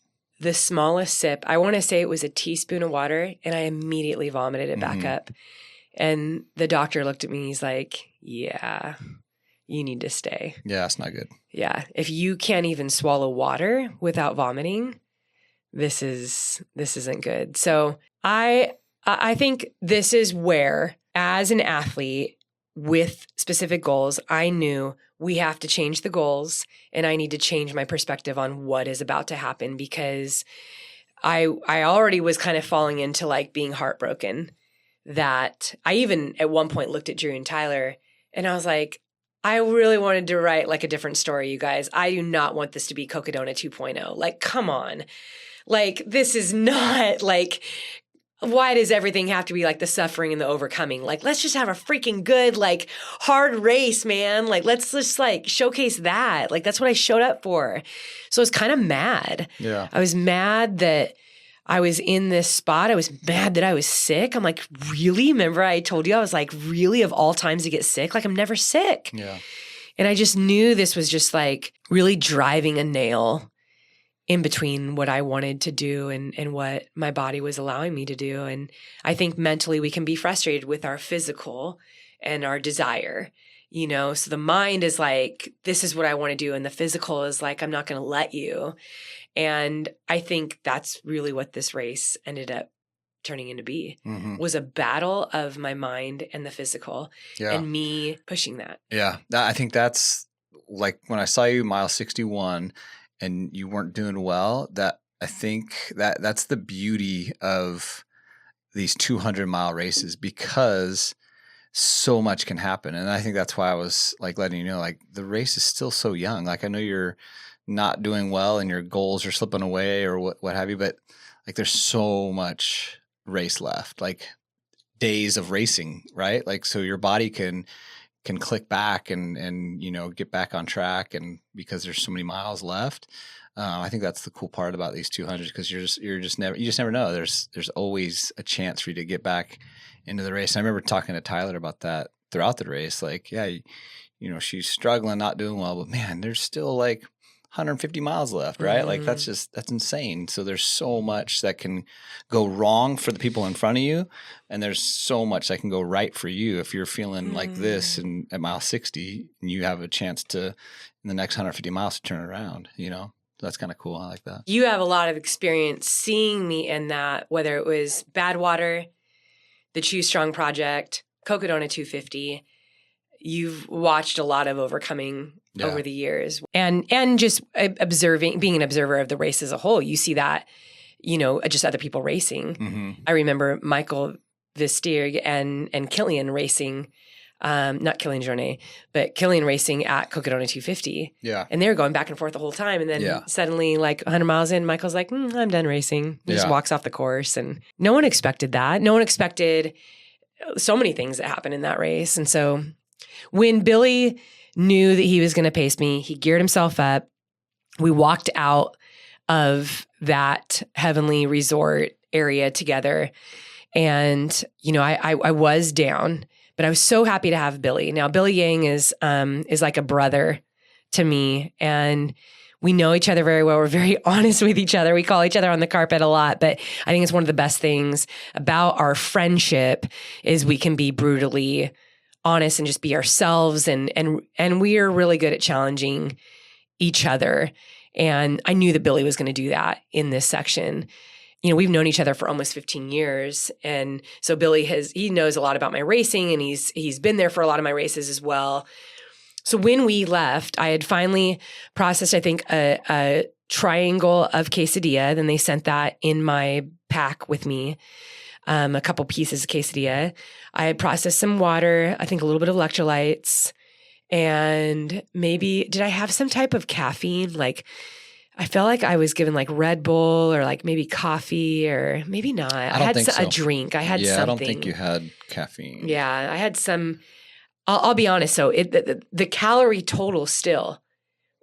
the smallest sip. I want to say it was a teaspoon of water, and I immediately vomited it back up. And the doctor looked at me and he's like, yeah, you need to stay. Yeah, that's not good. Yeah. If you can't even swallow water without vomiting, this isn't good. So I think this is where, as an athlete with specific goals, I knew we have to change the goals, and I need to change my perspective on what is about to happen, because I already was kind of falling into like being heartbroken. That I even at one point looked at Drew and Tyler and I was like, I really wanted to write like a different story, you guys. I do not want this to be Cocodona 2.0. Like, come on. Like, this is not like, why does everything have to be like the suffering and the overcoming? Like, let's just have a freaking good, like, hard race, man. Like, let's just like showcase that. Like, that's what I showed up for. So I was kind of mad. Yeah. I was mad that I was in this spot. I was mad that I was sick. I'm like, really? Remember I told you I was like, really, of all times to get sick? Like, I'm never sick. Yeah. And I just knew this was just like really driving a nail in between what I wanted to do and what my body was allowing me to do. And I think mentally we can be frustrated with our physical and our desire, you know? So the mind is like, this is what I want to do. And the physical is like, I'm not going to let you. And I think that's really what this race ended up turning into be, was a battle of my mind and the physical and me pushing that. Yeah. I think that's like when I saw you mile 61 and you weren't doing well, that I think that's the beauty of these 200-mile races, because so much can happen. And I think that's why I was like letting you know, like, the race is still so young. Like, I know you're not doing well and your goals are slipping away or what have you, but like, there's so much race left, like days of racing, right? Like, so your body can click back and you know, get back on track, and because there's so many miles left. I think that's the cool part about these 200s, because you just never know. There's always a chance for you to get back into the race. And I remember talking to Tyler about that throughout the race. Like, yeah, you know, she's struggling, not doing well, but man, there's still like 150 miles left, right? Like, that's insane. So there's so much that can go wrong for the people in front of you, and there's so much that can go right for you if you're feeling like this and at mile 60 and you have a chance to, in the next 150 miles, to turn around, you know? So that's kind of cool. I like that. You have a lot of experience seeing me in that, whether it was Badwater, the Choose Strong Project, Cocodona 250. You've watched a lot of overcoming over the years, and just observing, being an observer of the race as a whole. You see that, you know, just other people racing. I remember Michael Vistig and Killian racing, not Killian Jornet, but Killian racing at Cocodona 250. Yeah. And they were going back and forth the whole time. And then suddenly, like 100 miles in, Michael's like, I'm done racing. He just walks off the course. And no one expected that. No one expected so many things that happened in that race. And so when Billy knew that he was going to pace me, he geared himself up. We walked out of that heavenly resort area together. And, I was down, but I was so happy to have Billy. Now, Billy Yang is like a brother to me, and we know each other very well. We're very honest with each other. We call each other on the carpet a lot, but I think it's one of the best things about our friendship is we can be brutally honest and just be ourselves. And we are really good at challenging each other. And I knew that Billy was going to do that in this section. We've known each other for almost 15 years. And so Billy he knows a lot about my racing, and he's been there for a lot of my races as well. So when we left, I had finally processed, I think, a triangle of quesadilla. Then they sent that in my pack with me, a couple pieces of quesadilla. I had processed some water, I think a little bit of electrolytes, and maybe, did I have some type of caffeine? Like, I felt like I was given like Red Bull or like maybe coffee, or maybe not. I had a drink. I had something. I don't think you had caffeine. Yeah, I had some. I'll be honest. So the calorie total still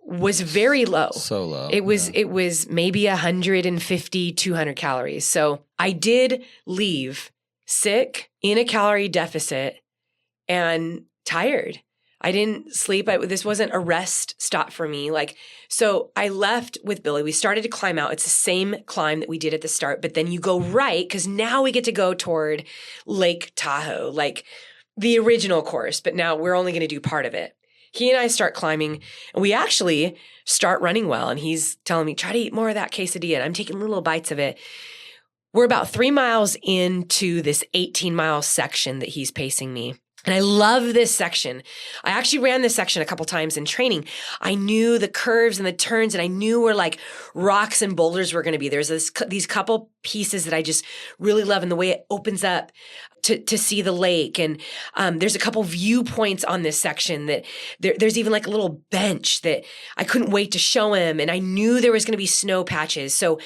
was very low. So low. It was maybe 150, 200 calories. So I did leave sick, in a calorie deficit, and tired. I didn't sleep. This wasn't a rest stop for me. So I left with Billy. We started to climb out. It's the same climb that we did at the start, but then you go right, because now we get to go toward Lake Tahoe, like the original course, but now we're only going to do part of it. He and I start climbing, and we actually start running well. And he's telling me, try to eat more of that quesadilla. And I'm taking little bites of it. We're about 3 miles into this 18-mile section that he's pacing me. And I love this section. I actually ran this section a couple times in training. I knew the curves and the turns, and I knew where like rocks and boulders were going to be. There's these couple pieces that I just really love, and the way it opens up to see the lake. And there's a couple viewpoints on this section that there's even like a little bench that I couldn't wait to show him. And I knew there was going to be snow patches. So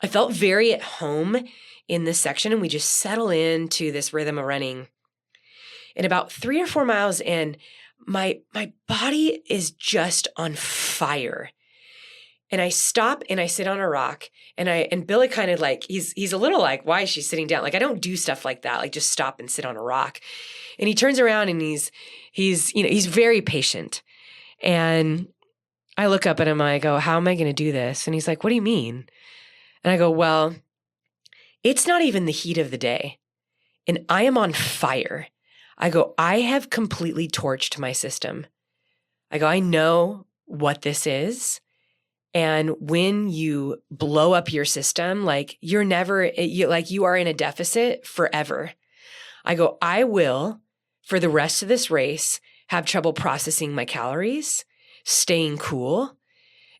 I felt very at home in this section, and we just settle into this rhythm of running. And about 3 or 4 miles in, my body is just on fire. And I stop and I sit on a rock, and Billy kind of like, he's a little like, why is she sitting down? Like, I don't do stuff like that. Like, just stop and sit on a rock. And he turns around, and he's very patient. And I look up at him and I go, how am I going to do this? And he's like, what do you mean? And I go, well, it's not even the heat of the day, and I am on fire. I go, I have completely torched my system. I go, I know what this is. And when you blow up your system, like you are in a deficit forever. I go, I will, for the rest of this race, have trouble processing my calories, staying cool,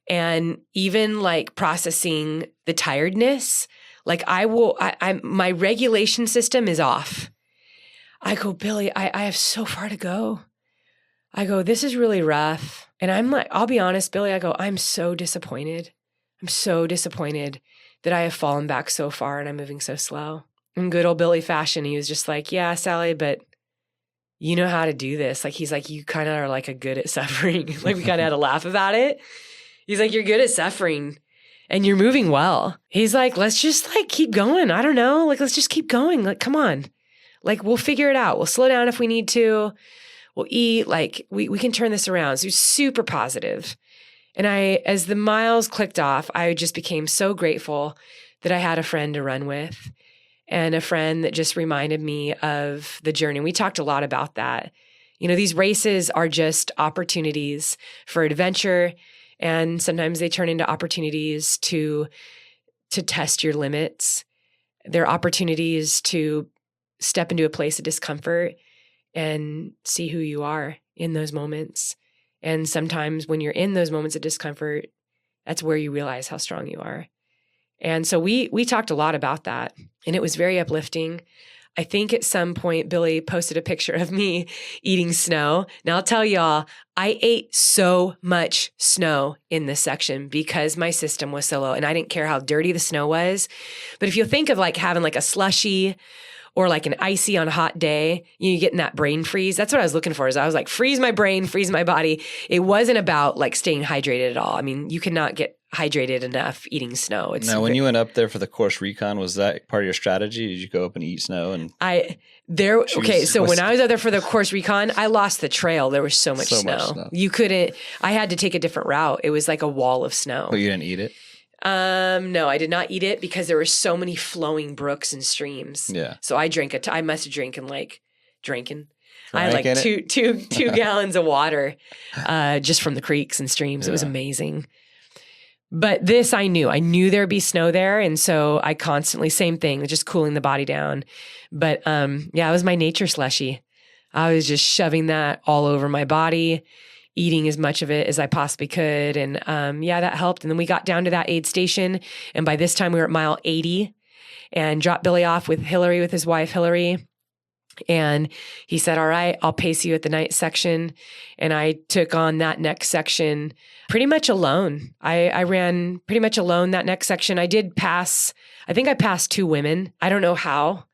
and even like processing the tiredness. Like my regulation system is off. I go, Billy, I have so far to go. I go, this is really rough. And I'm like, I'll be honest, Billy, I go, I'm so disappointed. I'm so disappointed that I have fallen back so far and I'm moving so slow. In good old Billy fashion, he was just like, yeah, Sally, but you know how to do this. Like, he's like, you kind of are like a good at suffering. Like, we kind of had a laugh about it. He's like, you're good at suffering and you're moving well. He's like, let's just like keep going. I don't know. Like, let's just keep going. Like, come on. Like, we'll figure it out. We'll slow down if we need to. We'll eat. Like, we can turn this around. So he's super positive. And as the miles clicked off, I just became so grateful that I had a friend to run with, and a friend that just reminded me of the journey. We talked a lot about that. You know, these races are just opportunities for adventure, and sometimes they turn into opportunities to test your limits. They're opportunities to step into a place of discomfort and see who you are in those moments. And sometimes when you're in those moments of discomfort, that's where you realize how strong you are. And so we talked a lot about that, and it was very uplifting. I think at some point, Billy posted a picture of me eating snow. Now I'll tell y'all, I ate so much snow in this section because my system was so low, and I didn't care how dirty the snow was. But if you think of like having like a slushie or like an icy on a hot day, you get in that brain freeze. That's what I was looking for. Is I was like, freeze my brain, freeze my body. It wasn't about like staying hydrated at all. I mean, you cannot get hydrated enough eating snow. Now, when you went up there for the course recon, was that part of your strategy? Did you go up and eat snow? And So when I was out there for the course recon, I lost the trail. There was so much snow. You couldn't. I had to take a different route. It was like a wall of snow. But you didn't eat it? No, I did not eat it because there were so many flowing brooks and streams. Yeah. So I I must have drinking. I had like two gallons of water, just from the creeks and streams. It was amazing. But this I knew there'd be snow there. And so I constantly, same thing, just cooling the body down. But it was my nature slushie. I was just shoving that all over my body, eating as much of it as I possibly could. And that helped. And then we got down to that aid station. And by this time we were at mile 80 and dropped Billy off with his wife, Hillary. And he said, all right, I'll pace you at the night section. And I took on that next section pretty much alone. I ran pretty much alone that next section. I think I passed 2 women. I don't know how.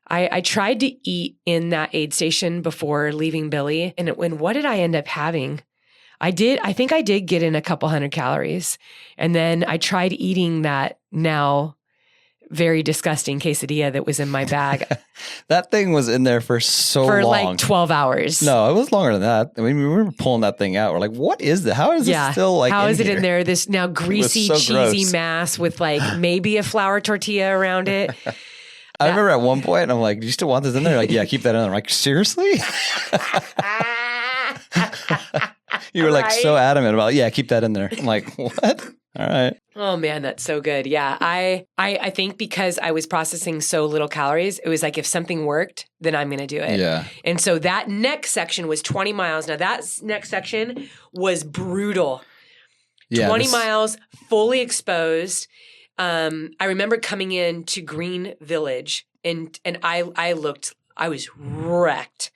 I tried to eat in that aid station before leaving Billy. And what did I end up having? I think I did get in a couple hundred calories. And then I tried eating that now very disgusting quesadilla that was in my bag. That thing was in there for long. Like 12 hours. No, it was longer than that. I mean, we were pulling that thing out. We're like, what is that? How is it still like How is it here? in there? This now greasy, cheesy gross. mass with like maybe a flour tortilla around it. I remember at one point, I'm like, do you still want this in there? Like, yeah, keep that in there. I'm like, seriously? You were like so adamant about, keep that in there. I'm like, what? All right. Oh man, that's so good. Yeah. I think because I was processing so little calories, it was like, if something worked, then I'm going to do it. Yeah. And so that next section was 20 miles. Now that next section was brutal. Yeah, 20 miles, fully exposed. I remember coming in to Green Village and I was wrecked.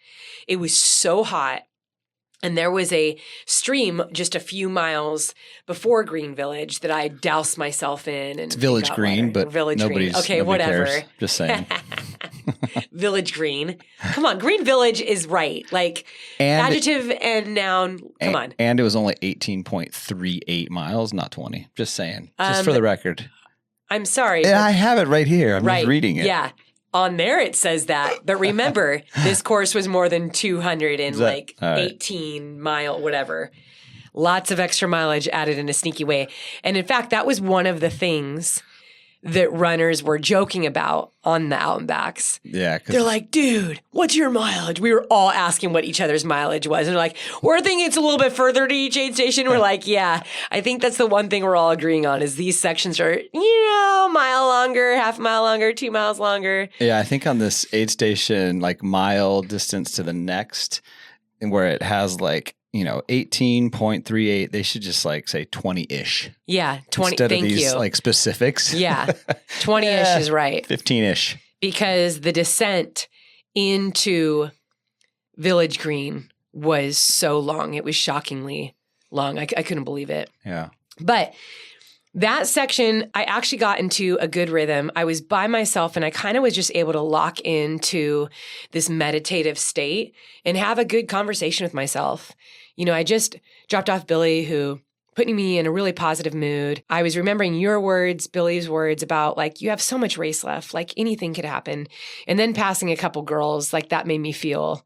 It was so hot. And there was a stream just a few miles before Green Village that I doused myself in. And it's Village Green, but Green. Okay, whatever. Cares. Just saying. Village Green. Come on, Green Village is right. Like adjective and noun. Come on. And it was only 18.38 miles, not 20. Just saying. Just for the record. I'm sorry. Yeah, I have it right here. I'm just reading it. Yeah. On there it says that. But remember, this course was more than 18 mile, whatever. Lots of extra mileage added in a sneaky way. And in fact, that was one of the things that runners were joking about on the out and backs. Yeah. They're like, dude, what's your mileage? We were all asking what each other's mileage was. And they're like, we're thinking it's a little bit further to each aid station. We're like, yeah, I think that's the one thing we're all agreeing on is these sections are, mile longer, half a mile longer, 2 miles longer. Yeah. I think on this aid station, like mile distance to the next, and where it has like, 18.38, they should just like say 20-ish. Yeah, 20. Instead thank of these you. like specifics. Yeah, 20-ish is right. 15-ish. Because the descent into Village Green was so long. It was shockingly long. I couldn't believe it. Yeah. But that section, I actually got into a good rhythm. I was by myself and I kind of was just able to lock into this meditative state and have a good conversation with myself. I just dropped off Billy, who put me in a really positive mood. I was remembering your words, Billy's words about like, you have so much race left, like anything could happen. And then passing a couple girls, like that made me feel,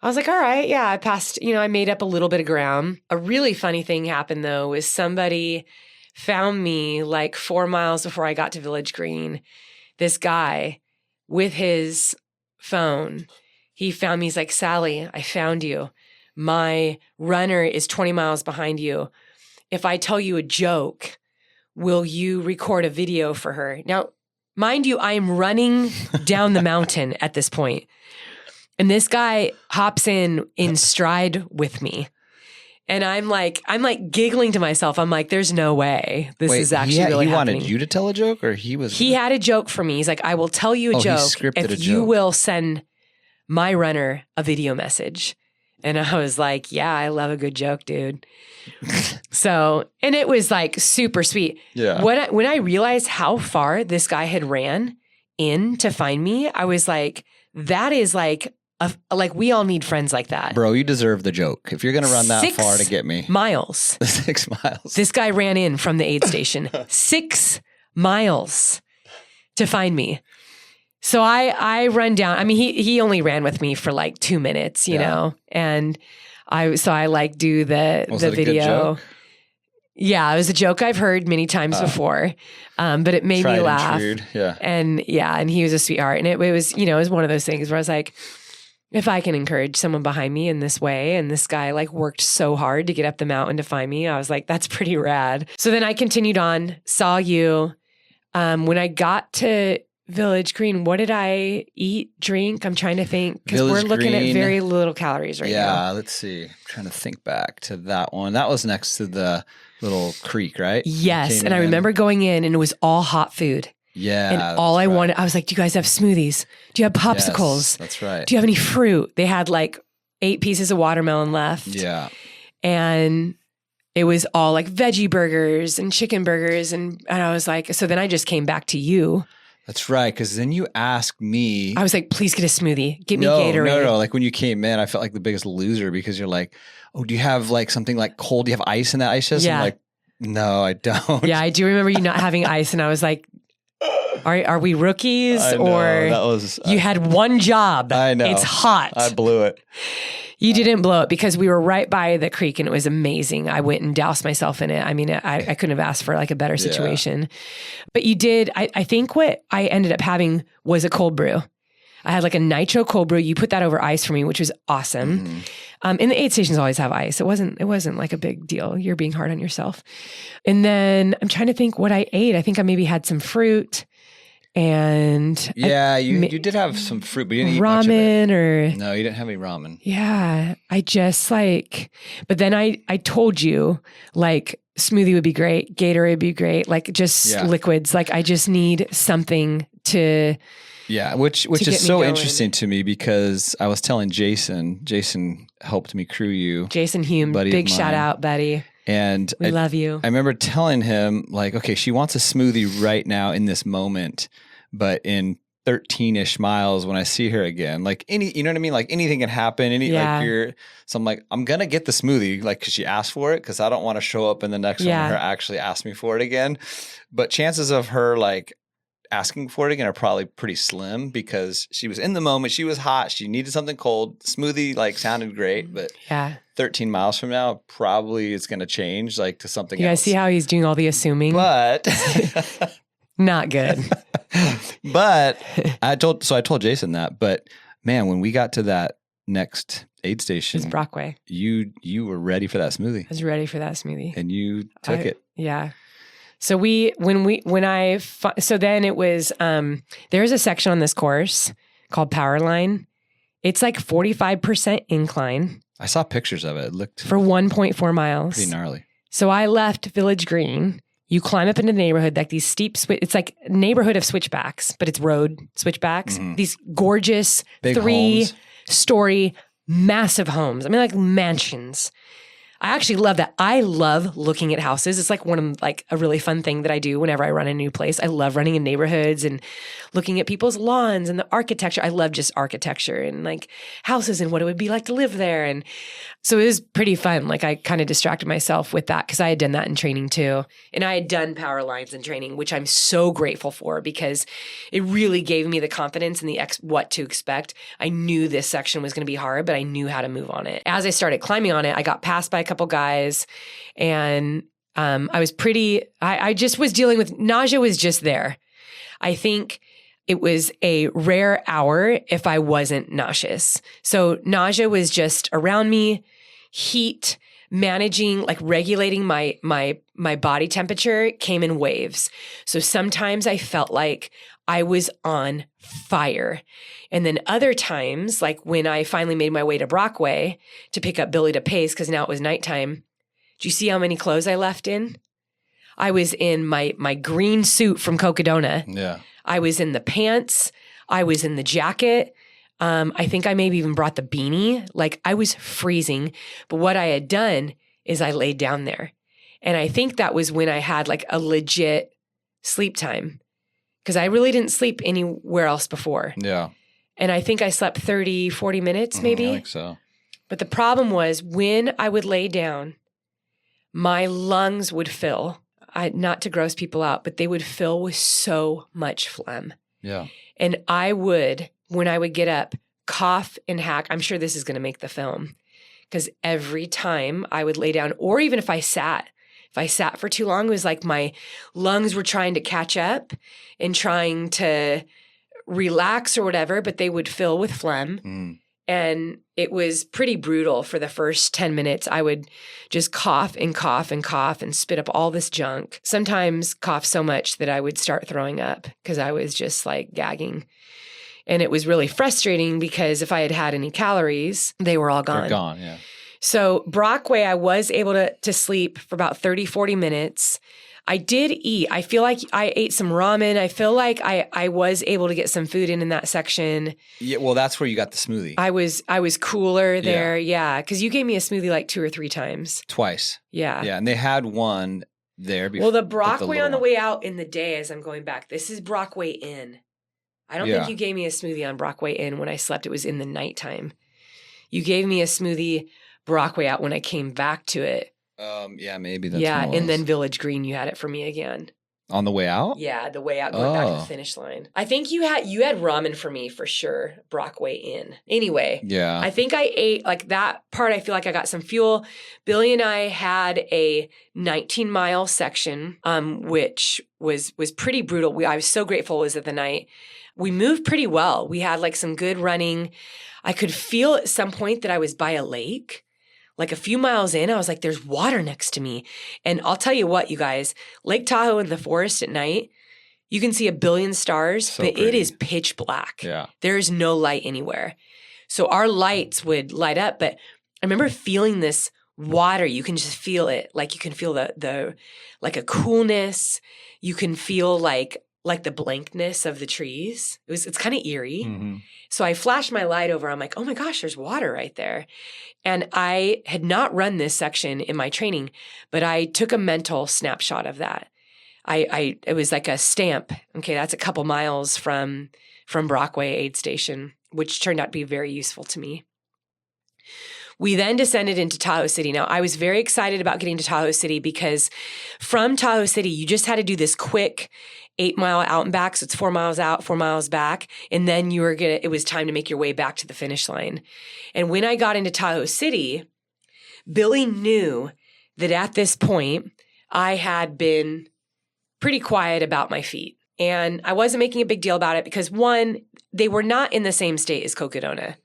I was like, all right, yeah, I passed, I made up a little bit of ground. A really funny thing happened though, was somebody found me like 4 miles before I got to Village Green. This guy with his phone, he found me. He's like, Sally, I found you. My runner is 20 miles behind you. If I tell you a joke, will you record a video for her? Now, mind you, I am running down the mountain at this point. And this guy hops in stride with me. And I'm like giggling to myself. I'm like, there's no way this is actually really happening. He wanted you to tell a joke, or he was? He had a joke for me. He's like, I will tell you a joke if you will send my runner a video message. And I was like, yeah, I love a good joke, dude. So, and it was like super sweet. Yeah. When I realized how far this guy had ran in to find me, I was like, that is like like we all need friends like that. Bro, you deserve the joke. If you're going to run that 6 far to get me. miles. 6 miles. This guy ran in from the aid station 6 miles to find me. So I run down. I mean, he only ran with me for like 2 minutes, you know, and I like do the Was it a video. good joke? Yeah, it was a joke I've heard many times before, but it made me laugh. And he was a sweetheart. And it was, you know, it was one of those things where I was like, if I can encourage someone behind me in this way, and this guy like worked so hard to get up the mountain to find me, I was like, that's pretty rad. So then I continued on, saw you. When I got to Village Green, what did I eat, drink? I'm trying to think because we're looking at very little calories right now. Yeah, let's see. I'm trying to think back to that one. That was next to the little creek, right? Yes. And I remember going in and it was all hot food. Yeah. And all I wanted, I was like, do you guys have smoothies? Do you have popsicles? Yes, that's right. Do you have any fruit? They had like 8 pieces of watermelon left. Yeah. And it was all like veggie burgers and chicken burgers. And I was like, so then I just came back to you. That's right. Because then you asked me. I was like, please get a smoothie. Get me Gatorade. No. Like when you came in, I felt like the biggest loser because you're like, oh, do you have like something like cold? Do you have ice in that ice chest? Yeah. I'm like, no, I don't. Yeah, I do remember you not having ice. And I was like, are we rookies? I know, or that was, you had one job. I know. It's hot. I blew it. You didn't blow it because we were right by the creek and it was amazing. I went and doused myself in it. I mean, I couldn't have asked for like a better situation. Yeah. But you did. I think what I ended up having was a cold brew. I had like a nitro cold brew. You put that over ice for me, which was awesome. Mm-hmm. And the aid stations always have ice. It wasn't like a big deal. You're being hard on yourself. And then I'm trying to think what I ate. I think I maybe had some fruit. And you did have some fruit, but you didn't eat ramen much of it. or no, you didn't have any ramen. Yeah, I just like, but then I told you like smoothie would be great, Gatorade would be great, like just liquids. Like I just need something to. Yeah, which is so interesting to me because I was telling Jason helped me crew you. Jason Hume, big shout out, buddy. And we love you. I remember telling him like, okay, she wants a smoothie right now in this moment, but in 13-ish miles when I see her again, like you know what I mean? Like anything can happen. So I'm like, I'm going to get the smoothie, like, cause she asked for it. Cause I don't want to show up in the next one and her actually ask me for it again. But chances of her like asking for it again are probably pretty slim because she was in the moment. She was hot. She needed something cold. Smoothie like sounded great, but 13 miles from now, probably it's going to change like to something else. You guys see how he's doing all the assuming? But not good. But I told Jason that, but man, when we got to that next aid station, it's Brockway. You were ready for that smoothie. I was ready for that smoothie. And you took it. Yeah. So then it was, there's a section on this course called Powerline. It's like 45% incline. I saw pictures of it. It looked for 1.4 miles. Pretty gnarly. So I left Village Green. You climb up into the neighborhood, like these steep, it's like a neighborhood of switchbacks, but it's road switchbacks. Mm-hmm. These gorgeous big 3-story massive homes. I mean, like mansions. I actually love that. I love looking at houses. It's like one of like a really fun thing that I do whenever I run a new place. I love running in neighborhoods and looking at people's lawns and the architecture. I love just architecture and like houses and what it would be like to live there. And so it was pretty fun. Like I kind of distracted myself with that because I had done that in training too. And I had done power lines in training, which I'm so grateful for because it really gave me the confidence and what to expect. I knew this section was going to be hard, but I knew how to move on it. As I started climbing on it, I got passed by a couple guys and I was I just was dealing with nausea was just there. I think it was a rare hour if I wasn't nauseous. So nausea was just around me, heat, managing, like regulating my body temperature came in waves. So sometimes I felt like I was on fire. And then other times, like when I finally made my way to Brockway to pick up Billy to Pace, because now it was nighttime. Do you see how many clothes I left in? I was in my green suit from Cocodona. Yeah. I was in the pants. I was in the jacket. I think I maybe even brought the beanie. Like I was freezing. But what I had done is I laid down there. And I think that was when I had like a legit sleep time because I really didn't sleep anywhere else before. Yeah. And I think I slept 30, 40 minutes maybe. I think so. But the problem was when I would lay down, my lungs would fill. Not to gross people out, but they would fill with so much phlegm. Yeah. And I would, when I would get up, cough and hack. I'm sure this is going to make the film. Because every time I would lay down, or even if I sat for too long, it was like my lungs were trying to catch up and trying to relax or whatever, but they would fill with phlegm. Mm. And it was pretty brutal for the first 10 minutes. I would just cough and cough and cough and spit up all this junk. Sometimes cough so much that I would start throwing up because I was just like gagging. And it was really frustrating because if I had had any calories, they were all gone. They're gone, yeah. So Brockway, I was able to sleep for about 30, 40 minutes. I did eat. I feel like I ate some ramen. I feel like I was able to get some food in that section. Yeah, well, that's where you got the smoothie. I was cooler there, yeah. Because you gave me a smoothie like 2 or 3 times. Twice. Yeah. Yeah, and they had one there before. Well, the Brockway on the way out in the day as I'm going back, this is Brockway Inn. I don't think you gave me a smoothie on Brockway Inn when I slept. It was in the nighttime. You gave me a smoothie Brockway out when I came back to it. Yeah, maybe that's yeah, and then Village Green, you had it for me again. On the way out? Yeah, the way out, going back to the finish line. I think you had ramen for me for sure, Brockway Inn. Anyway, yeah, I think I ate like that part. I feel like I got some fuel. Billy and I had a 19-mile section, which was pretty brutal. I was so grateful it was at the night. We moved pretty well. We had like some good running. I could feel at some point that I was by a lake. Like a few miles in, I was like, there's water next to me. And I'll tell you what, you guys, Lake Tahoe in the forest at night, you can see a billion stars, but pretty. It is pitch black. Yeah. There is no light anywhere. So our lights would light up, but I remember feeling this water. You can just feel it. Like you can feel the like a coolness. You can feel like the blankness of the trees. It's kind of eerie. Mm-hmm. So I flashed my light over. I'm like, oh my gosh, there's water right there. And I had not run this section in my training, but I took a mental snapshot of that. It was like a stamp. Okay, that's a couple miles from Brockway aid station, which turned out to be very useful to me. We then descended into Tahoe City. Now, I was very excited about getting to Tahoe City because from Tahoe City, you just had to do this quick 8-mile out and back. So it's 4 miles out, 4 miles back. And then it was time to make your way back to the finish line. And when I got into Tahoe City, Billy knew that at this point, I had been pretty quiet about my feet. And I wasn't making a big deal about it because, one, they were not in the same state as Cocodona.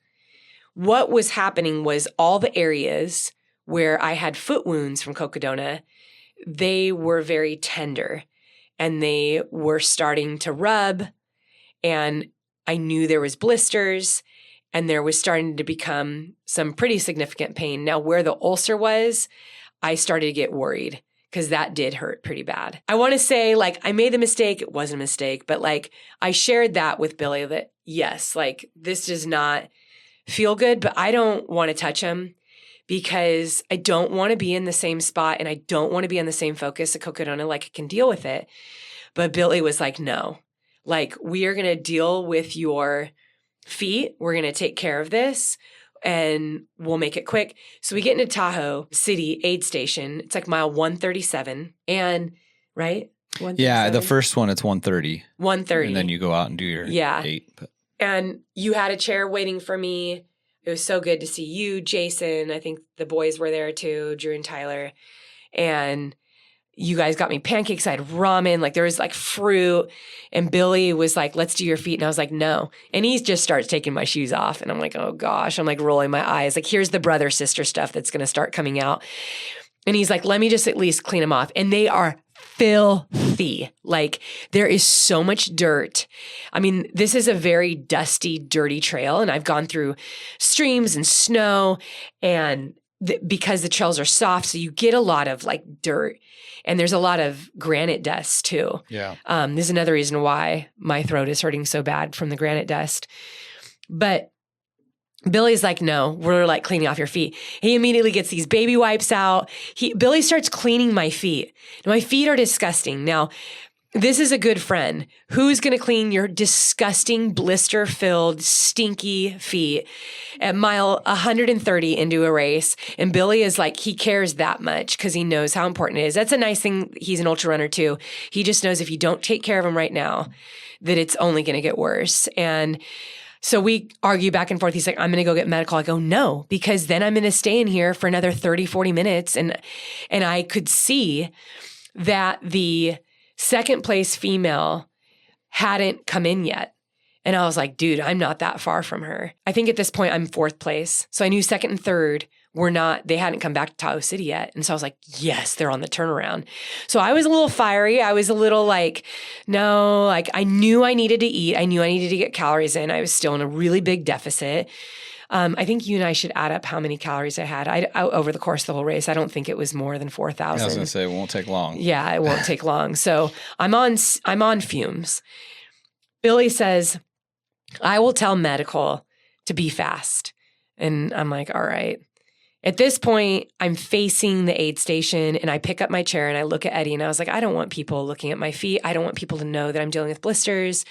What was happening was all the areas where I had foot wounds from Cocodona, they were very tender and they were starting to rub, and I knew there was blisters and there was starting to become some pretty significant pain. Now, where the ulcer was, I started to get worried because that did hurt pretty bad. I want to say, like, I made the mistake. It wasn't a mistake, but like I shared that with Billy that yes, like this does not feel good, but I don't want to touch him because I don't want to be in the same spot and I don't want to be on the same focus at Cocodona. Like I can deal with it. But Billy was like, no, like we are going to deal with your feet. We're going to take care of this and we'll make it quick. So we get into Tahoe City aid station. It's like mile 137 and right? Yeah, the first one, it's 130. 130. And then you go out and do your 8. But. And you had a chair waiting for me. It was so good to see you, Jason. I think the boys were there too, Drew and Tyler. And you guys got me pancakes. I had ramen. Like there was like fruit. And Billy was like, let's do your feet. And I was like, no. And he just starts taking my shoes off. And I'm like, oh gosh. I'm like rolling my eyes. Like here's the brother-sister stuff that's going to start coming out. And he's like, let me just at least clean them off. And they are filthy. Like there is so much dirt. I mean, this is a very dusty, dirty trail. And I've gone through streams and snow and because the trails are soft, so you get a lot of like dirt and there's a lot of granite dust too. Yeah. This is another reason why my throat is hurting so bad from the granite dust. But Billy's like, no, we're like cleaning off your feet. He immediately gets these baby wipes out. Billy starts cleaning my feet. Now, my feet are disgusting. Now, this is a good friend. Who's going to clean your disgusting, blister-filled, stinky feet at mile 130 into a race? And Billy is like, he cares that much because he knows how important it is. That's a nice thing. He's an ultra runner too. He just knows if you don't take care of him right now, that it's only going to get worse. And so we argue back and forth. He's like, I'm going to go get medical. I go, no, because then I'm going to stay in here for another 30, 40 minutes. And I could see that the second place female hadn't come in yet. And I was like, dude, I'm not that far from her. I think at this point I'm fourth place. So I knew second and third they hadn't come back to Tahoe City yet. And so I was like, yes, they're on the turnaround. So I was a little fiery. I was a little like, no, like I knew I needed to eat. I knew I needed to get calories in. I was still in a really big deficit. I think you and I should add up how many calories I had over the course of the whole race. I don't think it was more than 4,000. I was going to say, it won't take long. Yeah, it won't take long. So I'm on fumes. Billy says, I will tell medical to be fast. And I'm like, all right. At this point, I'm facing the aid station and I pick up my chair and I look at Eddie and I was like, I don't want people looking at my feet. I don't want people to know that I'm dealing with blisters.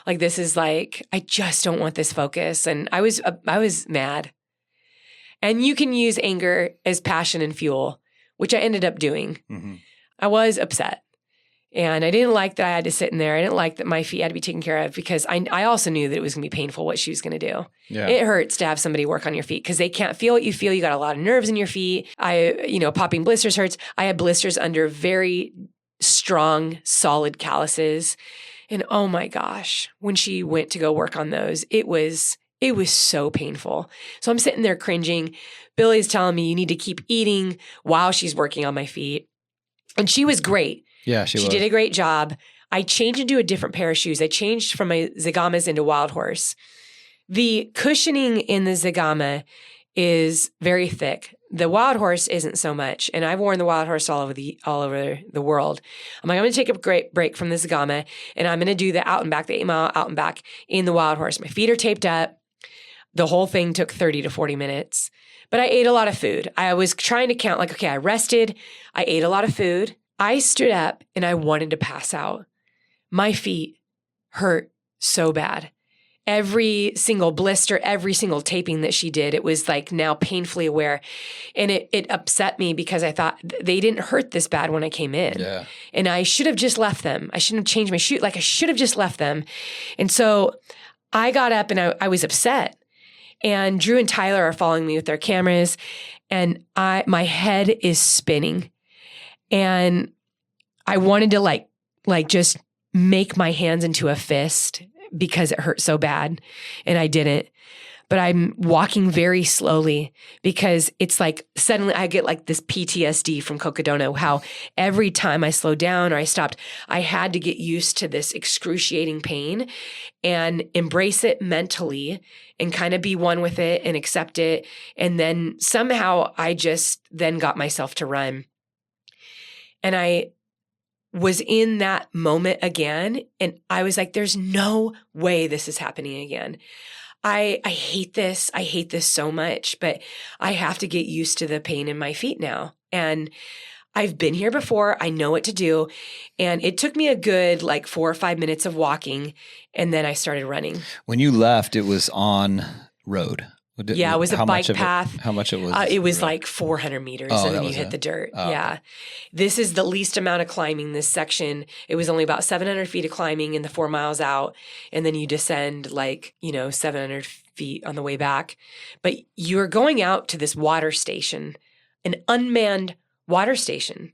Like, this is like, I just don't want this focus. And I was mad. And you can use anger as passion and fuel, which I ended up doing. Mm-hmm. I was upset. And I didn't like that I had to sit in there. I didn't like that my feet had to be taken care of because I also knew that it was going to be painful what she was going to do. Yeah. It hurts to have somebody work on your feet because they can't feel what you feel. You got a lot of nerves in your feet. Popping blisters hurts. I had blisters under very strong, solid calluses. And oh my gosh, when she went to go work on those, it was so painful. So I'm sitting there cringing. Billy's telling me you need to keep eating while she's working on my feet. And she was great. Yeah, she did a great job. I changed into a different pair of shoes. I changed from my Zagamas into Wild Horse. The cushioning in the Zagama is very thick. The Wild Horse isn't so much. And I've worn the Wild Horse all over the world. I'm like, I'm going to take a great break from the Zagama and I'm going to do the out and back, the 8-mile out and back in the Wild Horse. My feet are taped up. The whole thing took 30 to 40 minutes. But I ate a lot of food. I was trying to count like, okay, I rested. I ate a lot of food. I stood up and I wanted to pass out. My feet hurt so bad. Every single blister, every single taping that she did, it was like now painfully aware. And it upset me because I thought they didn't hurt this bad when I came in. Yeah. And I should have just left them. I shouldn't have changed my shoe. Like I should have just left them. And so I got up and I was upset. And Drew and Tyler are following me with their cameras. And my head is spinning. And I wanted to like just make my hands into a fist because it hurt so bad. And I didn't. But I'm walking very slowly because it's like suddenly I get like this PTSD from Cocodona, how every time I slowed down or I stopped, I had to get used to this excruciating pain and embrace it mentally and kind of be one with it and accept it. And then somehow I just then got myself to run. And I was in that moment again. And I was like, there's no way this is happening again. I hate this. I hate this so much, but I have to get used to the pain in my feet now. And I've been here before. I know what to do. And it took me a good 4 or 5 minutes of walking. And then I started running. When you left, it was on road. Yeah, it was a bike path. How much it was? It was like 400 meters, and then you hit the dirt. Oh, yeah. Okay. This is the least amount of climbing this section. It was only about 700 feet of climbing in the 4 miles out, and then you descend 700 feet on the way back. But you're going out to this water station, an unmanned water station.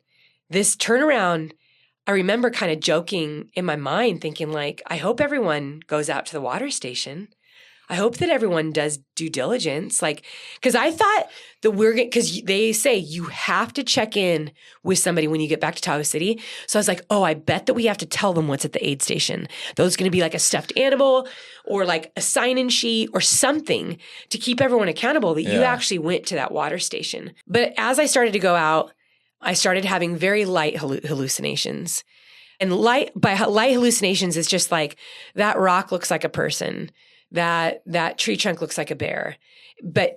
This turnaround, I remember kind of joking in my mind, thinking I hope everyone goes out to the water station. I hope that everyone does due diligence, because I thought that because they say you have to check in with somebody when you get back to Tahoe City. So I was like, oh, I bet that we have to tell them what's at the aid station. There's going to be a stuffed animal or a sign-in sheet or something to keep everyone accountable that you actually went to that water station. But as I started to go out, I started having very light hallucinations. And by light hallucinations, it's just that rock looks like a person. That tree trunk looks like a bear, but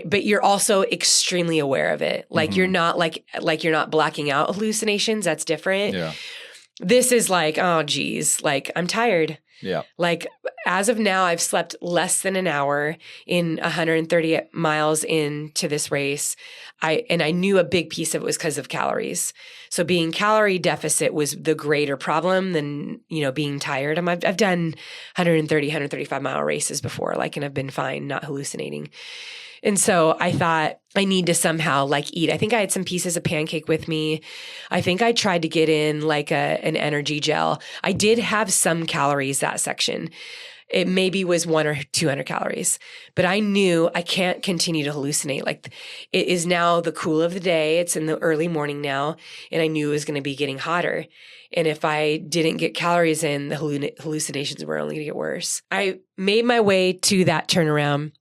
but you're also extremely aware of it. Mm-hmm. You're not you're not blacking out hallucinations. That's different. Yeah. This is like, oh, geez, like I'm tired. Yeah. Like as of now, I've slept less than an hour in 130 miles into this race. I knew a big piece of it was because of calories. So being calorie deficit was the greater problem than, being tired. I've done 130, 135 mile races before, and I've been fine, not hallucinating. And so I thought I need to somehow eat. I think I had some pieces of pancake with me. I think I tried to get in an energy gel. I did have some calories that section. It maybe was 100 or 200 calories, but I knew I can't continue to hallucinate. It is now the cool of the day. It's in the early morning now. And I knew it was going to be getting hotter. And if I didn't get calories in, the hallucinations were only going to get worse. I made my way to that turnaround.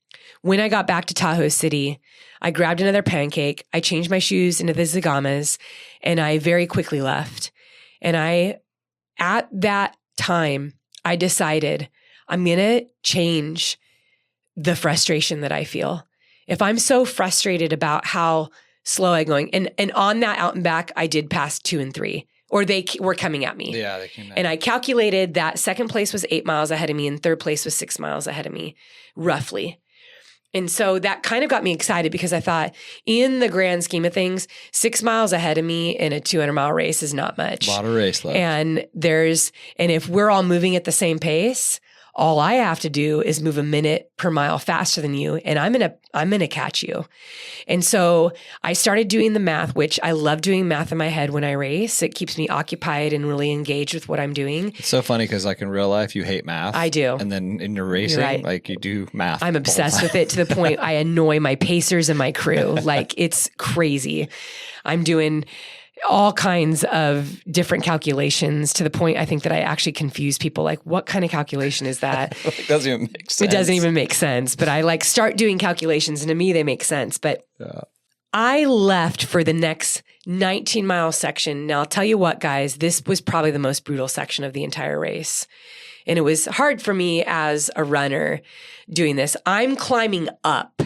When I got back to Tahoe City, I grabbed another pancake. I changed my shoes into the Zagamas, and I very quickly left. And at that time, I decided I'm going to change the frustration that I feel. If I'm so frustrated about how slow I'm going, and on that out and back, I did pass 2 and 3, or they were coming at me. Yeah, they came at And I calculated that second place was 8 miles ahead of me and third place was 6 miles ahead of me, roughly. And so that kind of got me excited because I thought, in the grand scheme of things, 6 miles ahead of me in a 200-mile race is not much. A lot of race left. And if we're all moving at the same pace, all I have to do is move a minute per mile faster than you, and I'm gonna catch you. And so I started doing the math, which I love doing math in my head when I race. It keeps me occupied and really engaged with what I'm doing. It's so funny because in real life you hate math. I do. And then in your racing, right. You do math. I'm obsessed with it to the point I annoy my pacers and my crew. It's crazy. I'm doing all kinds of different calculations to the point I think that I actually confuse people. What kind of calculation is that? It doesn't even make sense. It doesn't even make sense. But I start doing calculations, and to me they make sense. But yeah. I left for the next 19-mile section. Now I'll tell you what, guys, this was probably the most brutal section of the entire race. And it was hard for me as a runner doing this. I'm climbing up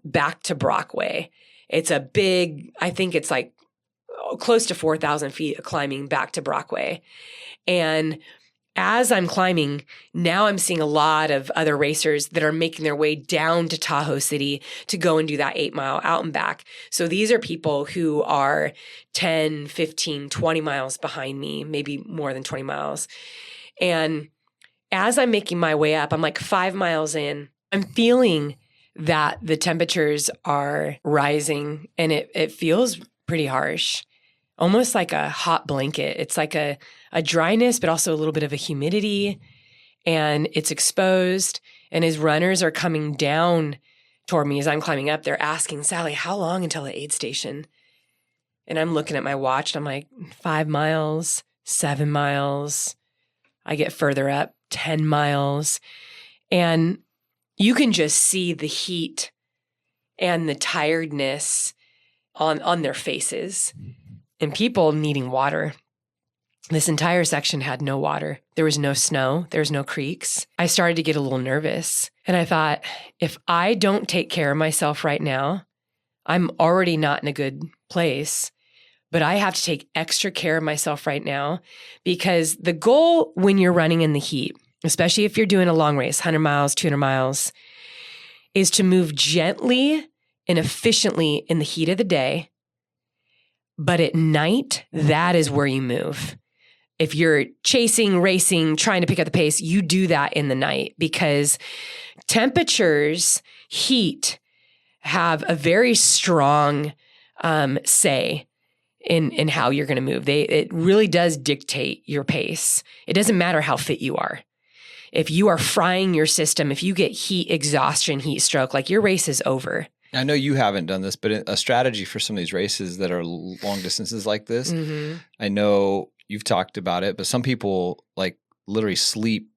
back to Brockway. It's a big, I think it's close to 4,000 feet of climbing back to Brockway. And as I'm climbing, now I'm seeing a lot of other racers that are making their way down to Tahoe City to go and do that 8-mile out and back. So these are people who are 10, 15, 20 miles behind me, maybe more than 20 miles. And as I'm making my way up, I'm 5 miles in, I'm feeling that the temperatures are rising, and it feels pretty harsh, almost like a hot blanket. It's like a dryness, but also a little bit of a humidity, and it's exposed. And as runners are coming down toward me as I'm climbing up, they're asking, Sally, how long until the aid station? And I'm looking at my watch, and I'm 5 miles, 7 miles. I get further up, 10 miles. And you can just see the heat and the tiredness on their faces, and people needing water. This entire section had no water. There was no snow. There was no creeks. I started to get a little nervous, and I thought, if I don't take care of myself right now, I'm already not in a good place, but I have to take extra care of myself right now, because the goal when you're running in the heat, especially if you're doing a long race, 100 miles, 200 miles, is to move gently and efficiently in the heat of the day. But at night, that is where you move. If you're chasing, racing, trying to pick up the pace, you do that in the night, because temperatures, heat have a very strong say in how you're going to move. It really does dictate your pace. It doesn't matter how fit you are. If you are frying your system, if you get heat exhaustion, heat stroke, your race is over. I know you haven't done this, but a strategy for some of these races that are long distances like this, Mm-hmm. I know you've talked about it, but some people literally sleep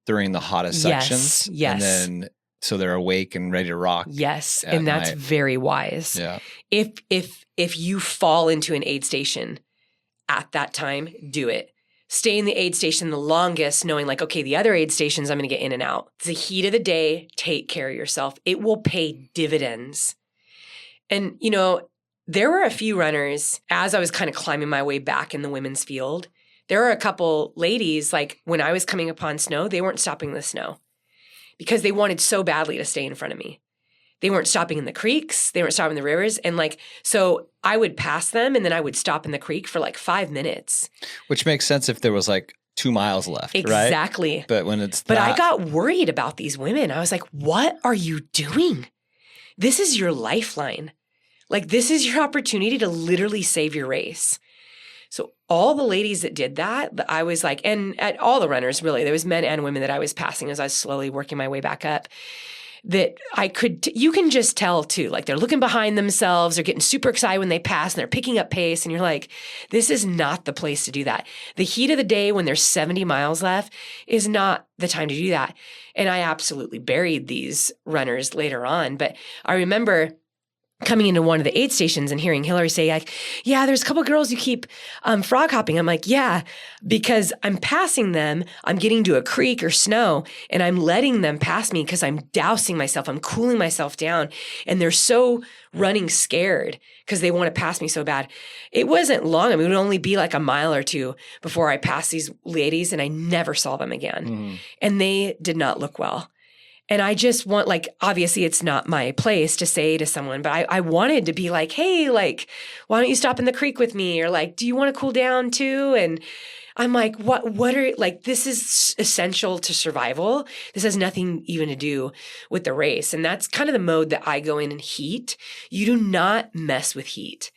during the hottest sections. Yes. And then so they're awake and ready to rock. Yes. And that's night. very wise. Yeah. If you fall into an aid station at that time, do it. Stay in the aid station the longest, knowing okay, the other aid stations I'm going to get in and out. It's the heat of the day. Take care of yourself. It will pay dividends. And, there were a few runners as I was kind of climbing my way back in the women's field. There were a couple ladies, like when I was coming upon snow, they weren't stopping the snow because they wanted so badly to stay in front of me. They weren't stopping in the creeks. They weren't stopping in the rivers. And like, so I would pass them and then I would stop in the creek for like 5 minutes. Which makes sense if there was like 2 miles left, right? Exactly. But when it's But I got worried about these women. I was like, what are you doing? This is your lifeline. Like, this is your opportunity to literally save your race. So all the ladies that did that, I was like, and at all the runners, really, there was men and women that I was passing as I was slowly working my way back up, that I could, you can just tell too, like they're looking behind themselves, they're getting super excited when they pass and they're picking up pace. And you're like, this is not the place to do that. The heat of the day when there's 70 miles left is not the time to do that. And I absolutely buried these runners later on. But I remember coming into one of the aid stations and hearing Hillary say, like, yeah, there's a couple girls who keep frog hopping. I'm like, yeah, because I'm passing them. I'm getting to a creek or snow and I'm letting them pass me because I'm dousing myself. I'm cooling myself down. And they're so running scared because they want to pass me so bad. It wasn't long. I mean, it would only be like a mile or two before I passed these ladies and I never saw them again. Mm-hmm. And they did not look well. And I just want, like, obviously it's not my place to say to someone, but I wanted to be like, hey, like, why don't you stop in the creek with me? Or like, do you want to cool down too? And I'm like, what are, like, this is essential to survival. This has nothing even to do with the race. And that's kind of the mode that I go in heat. You do not mess with heat,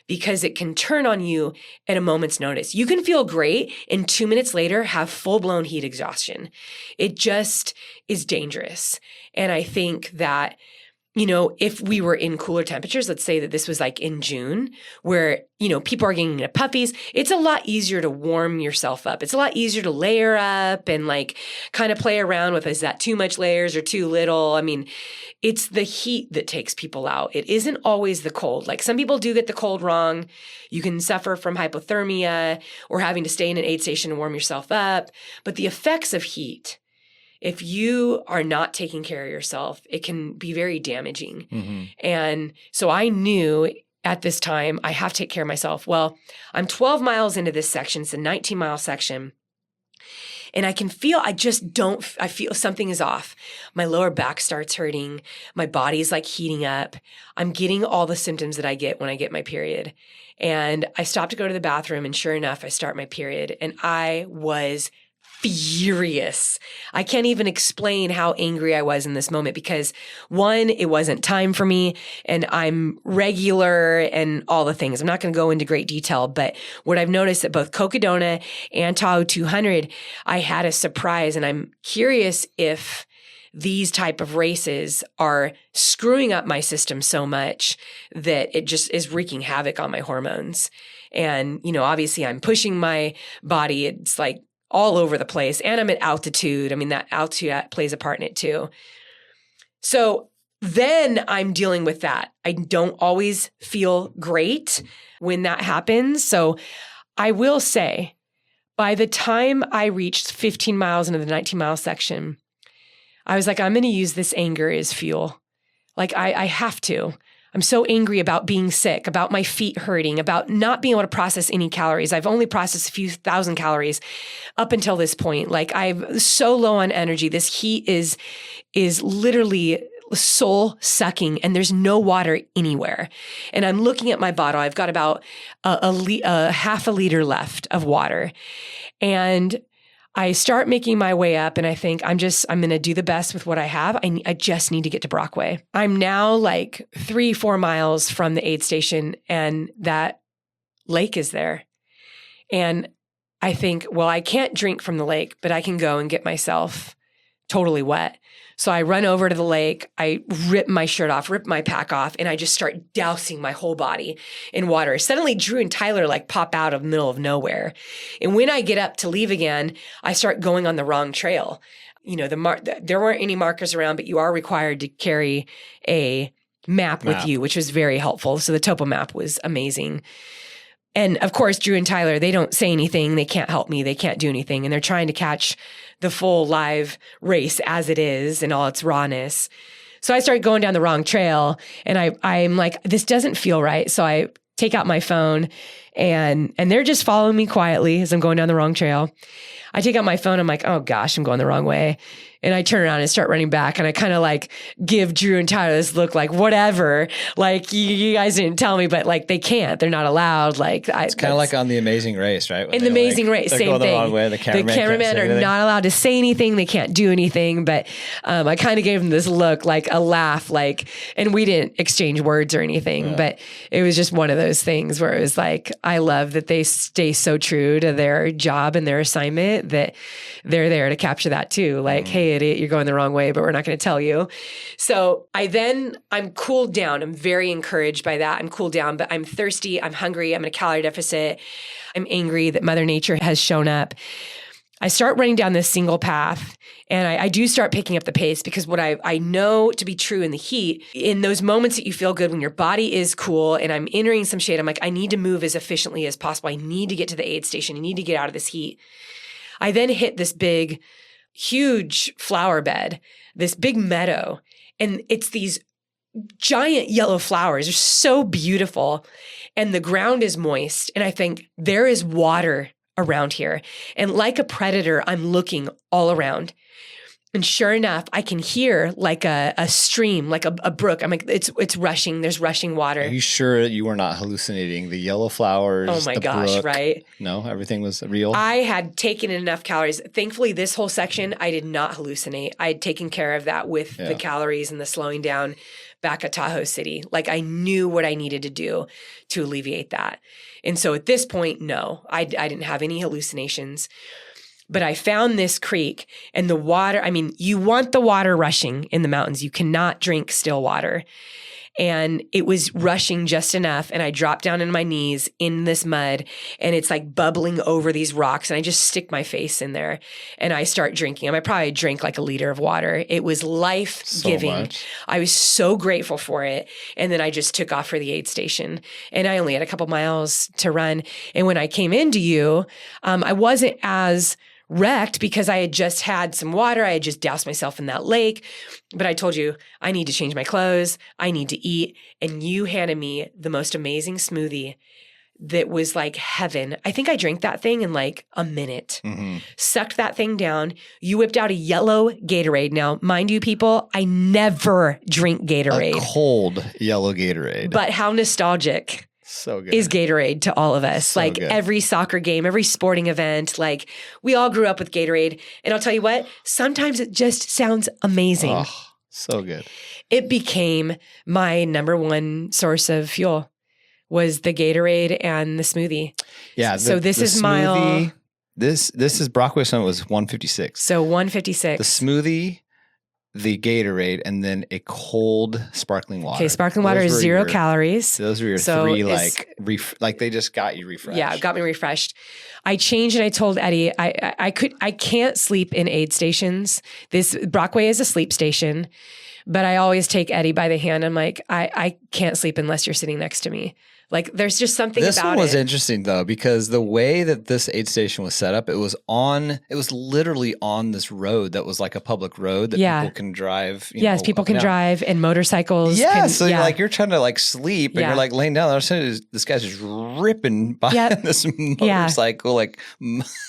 because it can turn on you at a moment's notice. You can feel great and 2 minutes later have full-blown heat exhaustion. It just is dangerous. And I think that, you know, if we were in cooler temperatures, let's say that this was like in June, where, you know, people are getting into puffies, it's a lot easier to warm yourself up. It's a lot easier to layer up and like kind of play around with, is that too much layers or too little? I mean, it's the heat that takes people out. It isn't always the cold. Like, some people do get the cold wrong. You can suffer from hypothermia or having to stay in an aid station and warm yourself up. But the effects of heat, if you are not taking care of yourself, it can be very damaging. Mm-hmm. And so I knew at this time, I have to take care of myself. Well, I'm 12 miles into this section. It's a 19-mile section. And I can feel, I feel something is off. My lower back starts hurting. My body's like heating up. I'm getting all the symptoms that I get when I get my period. And I stop to go to the bathroom, and sure enough, I start my period. And I was furious. I can't even explain how angry I was in this moment, because one, it wasn't time for me, and I'm regular and all the things. I'm not going to go into great detail, but what I've noticed at both Cocodona and Tahoe 200, I had a surprise, and I'm curious if these type of races are screwing up my system so much that it just is wreaking havoc on my hormones. And, you know, obviously I'm pushing my body. It's like all over the place. And I'm at altitude. I mean, that altitude plays a part in it too. So then I'm dealing with that. I don't always feel great when that happens. So I will say, by the time I reached 15 miles into the 19-mile section, I was like, I'm going to use this anger as fuel. Like, I have to. I'm so angry about being sick, about my feet hurting, about not being able to process any calories. I've only processed a few thousand calories up until this point. Like, I'm so low on energy. This heat is literally soul sucking, and there's no water anywhere. And I'm looking at my bottle. I've got about a half a liter left of water. And I start making my way up, and I think I'm going to do the best with what I have. I just need to get to Brockway. I'm now like 3-4 miles from the aid station, and that lake is there. And I think, well, I can't drink from the lake, but I can go and get myself totally wet. So I run over to the lake, I rip my shirt off, rip my pack off, and I just start dousing my whole body in water. Suddenly Drew and Tyler like pop out of the middle of nowhere. And when I get up to leave again, I start going on the wrong trail. You know, there weren't any markers around, but you are required to carry a map with you, which was very helpful. So the topo map was amazing. And of course, Drew and Tyler, they don't say anything. They can't help me. They can't do anything. And they're trying to catch the full live race as it is in all its rawness. So I start going down the wrong trail, and I'm like, this doesn't feel right. So I take out my phone, and they're just following me quietly as I'm going down the wrong trail. I take out my phone. I'm like, oh gosh, I'm going the wrong way. And I turn around and start running back. And I kind of like give Drew and Tyler this look like, whatever, like you guys didn't tell me, but like they can't, they're not allowed. Like it's kind of like on The Amazing Race, right? In The Amazing Race, they're same going thing. The wrong way. The cameramen are not allowed to say anything. They can't do anything. But I kind of gave them this look, like a laugh, like, and we didn't exchange words or anything, but it was just one of those things where it was like, I love that they stay so true to their job and their assignment that they're there to capture that too. Like, hey, idiot, you're going the wrong way, but we're not going to tell you. So I'm cooled down. I'm very encouraged by that. I'm cooled down, but I'm thirsty. I'm hungry. I'm in a calorie deficit. I'm angry that Mother Nature has shown up. I start running down this single path, and I do start picking up the pace, because what I know to be true in the heat, in those moments that you feel good when your body is cool and I'm entering some shade, I'm like, I need to move as efficiently as possible. I need to get to the aid station. I need to get out of this heat. I then hit this big, huge flower bed, this big meadow, and it's these giant yellow flowers. They're so beautiful, and the ground is moist, and I think there is water around here. And like a predator, I'm looking all around. And sure enough, I can hear like a stream, like a brook. I'm like, it's rushing. There's rushing water. Are you sure you were not hallucinating? The yellow flowers, oh my the gosh, brook. right? No, everything was real? I had taken enough calories. Thankfully, this whole section, I did not hallucinate. I had taken care of that with the calories and the slowing down back at Tahoe City. Like I knew what I needed to do to alleviate that. And so at this point, no, I didn't have any hallucinations. But I found this creek, and the water, I mean, you want the water rushing in the mountains. You cannot drink still water. And it was rushing just enough. And I dropped down on my knees in this mud, and it's like bubbling over these rocks. And I just stick my face in there and I start drinking. I probably drank like a liter of water. It was life-giving. So I was so grateful for it. And then I just took off for the aid station, and I only had a couple miles to run. And when I came into you, I wasn't as wrecked because I had just had some water. I had just doused myself in that lake. But I told you, I need to change my clothes. I need to eat. And you handed me the most amazing smoothie that was like heaven. I think I drank that thing in like a minute. Sucked that thing down. You whipped out a yellow Gatorade. Now, mind you, people, I never drink Gatorade. A cold yellow Gatorade. But how nostalgic. So good. Is Gatorade to all of us. So like good. Every soccer game, every sporting event, like we all grew up with Gatorade. And I'll tell you what, sometimes it just sounds amazing. Oh, so good. It became my number one source of fuel was the Gatorade and the smoothie. Yeah. So this is smoothie, This is Brockway Summit was 156. So 156. The smoothie, the Gatorade, and then a cold sparkling water. Okay, sparkling water is 0 calories. Those were your three, like they just got you refreshed. Yeah, it got me refreshed. I changed and I told Eddie, I can't sleep in aid stations. This Brockway is a sleep station, but I always take Eddie by the hand. I'm like, I can't sleep unless you're sitting next to me. Like there's just something about it. This one was interesting though, because the way that this aid station was set up, it was literally on this road that was like a public road that people can drive. Yes, people can drive, and motorcycles. Yeah, so you're trying to like sleep, and you're like laying down. All of a sudden, this guy's just ripping by this motorcycle. Like,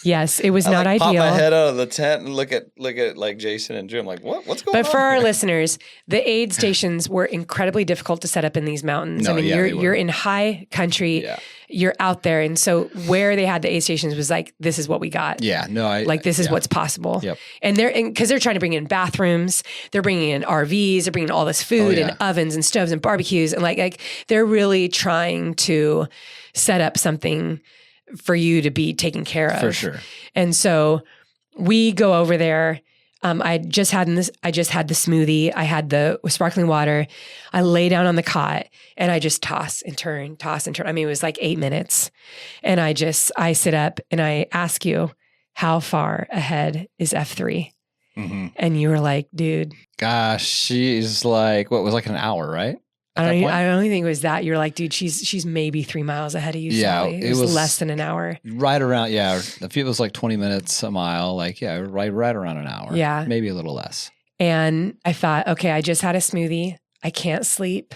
yes, it was not ideal. Pop my head out of the tent and look at like Jason and Drew. I'm like, what's going on? But for our listeners, the aid stations were incredibly difficult to set up in these mountains. No, I mean, you're in high country, you're out there, and so where they had the aid stations was like, this is what we got. This is what's possible. Yep. And because they're trying to bring in bathrooms, they're bringing in RVs, they're bringing all this food and ovens and stoves and barbecues, and like they're really trying to set up something for you to be taken care of. For sure. And so we go over there. I just had the smoothie. I had the sparkling water. I lay down on the cot and I just toss and turn. I mean, it was like 8 minutes. And I sit up and I ask you, how far ahead is F3? Mm-hmm. And you were like, dude. Gosh, she's like, what was like an hour, right? I don't even think it was that. You're like, dude, she's maybe 3 miles ahead of you. Yeah, Sally. It was less than an hour. Right around, if it was like 20 minutes a mile, like, right around an hour. Yeah. Maybe a little less. And I thought, okay, I just had a smoothie. I can't sleep.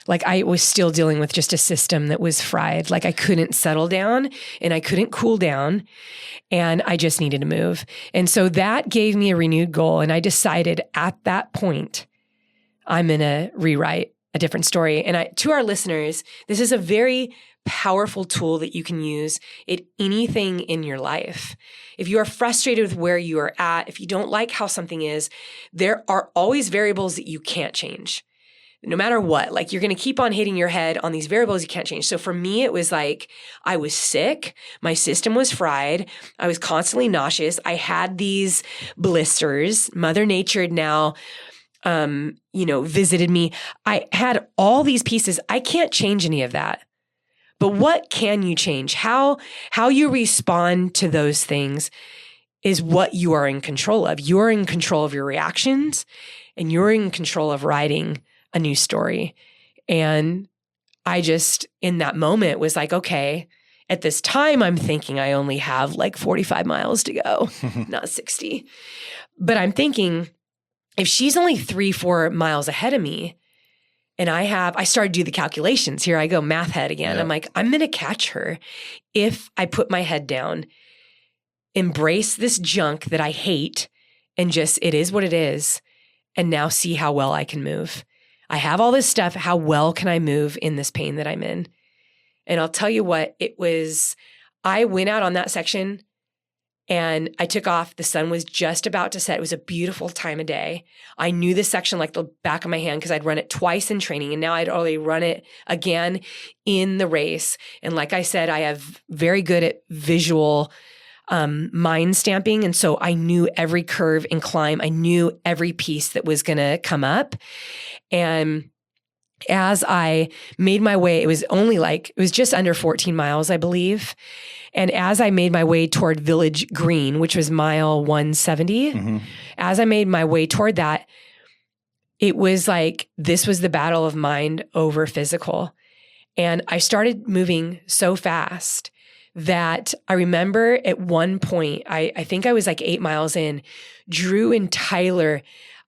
Like I was still dealing with just a system that was fried. Like I couldn't settle down and I couldn't cool down and I just needed to move. And so that gave me a renewed goal. And I decided at that point, I'm going to rewrite a different story. And to our listeners, this is a very powerful tool that you can use at anything in your life. If you are frustrated with where you are at, if you don't like how something is, there are always variables that you can't change. No matter what, like you're going to keep on hitting your head on these variables you can't change. So for me, it was like I was sick. My system was fried. I was constantly nauseous. I had these blisters. Mother Nature had now visited me. I had all these pieces. I can't change any of that. But what can you change? How you respond to those things is what you are in control of. You're in control of your reactions and you're in control of writing a new story. And I just, in that moment was like, okay, at this time, I'm thinking I only have like 45 miles to go, not 60. But I'm thinking if she's only 3-4 miles ahead of me, and I started to do the calculations. Here I go, math head again. Yeah. I'm like, I'm going to catch her if I put my head down, embrace this junk that I hate, and just, it is what it is. And now see how well I can move. I have all this stuff. How well can I move in this pain that I'm in? And I'll tell you what, I went out on that section and I took off. The sun was just about to set. It was a beautiful time of day. I knew this section like the back of my hand because I'd run it twice in training and now I'd already run it again in the race. And like I said, I have very good at visual mind stamping. And so I knew every curve and climb. I knew every piece that was going to come up. And as I made my way, it was just under 14 miles, I believe. And as I made my way toward Village Green, which was mile 170, as I made my way toward that, it was like, this was the battle of mind over physical. And I started moving so fast that I remember at one point, I think I was like 8 miles in, Drew and Tyler,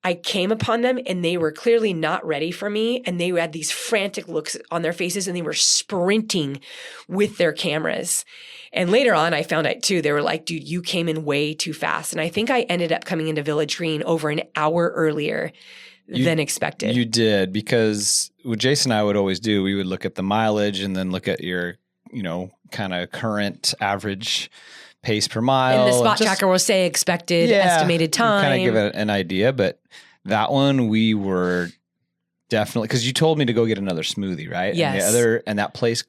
I came upon them and they were clearly not ready for me. And they had these frantic looks on their faces and they were sprinting with their cameras. And later on, I found out too, they were like, dude, you came in way too fast. And I think I ended up coming into Village Green over an hour earlier than expected. You did, because what Jason and I would always do, we would look at the mileage and then look at your, kind of current average pace per mile. And the spot tracker will say expected estimated time. Kind of give it an idea. But that one we were definitely, because you told me to go get another smoothie, right? Yes. And that place,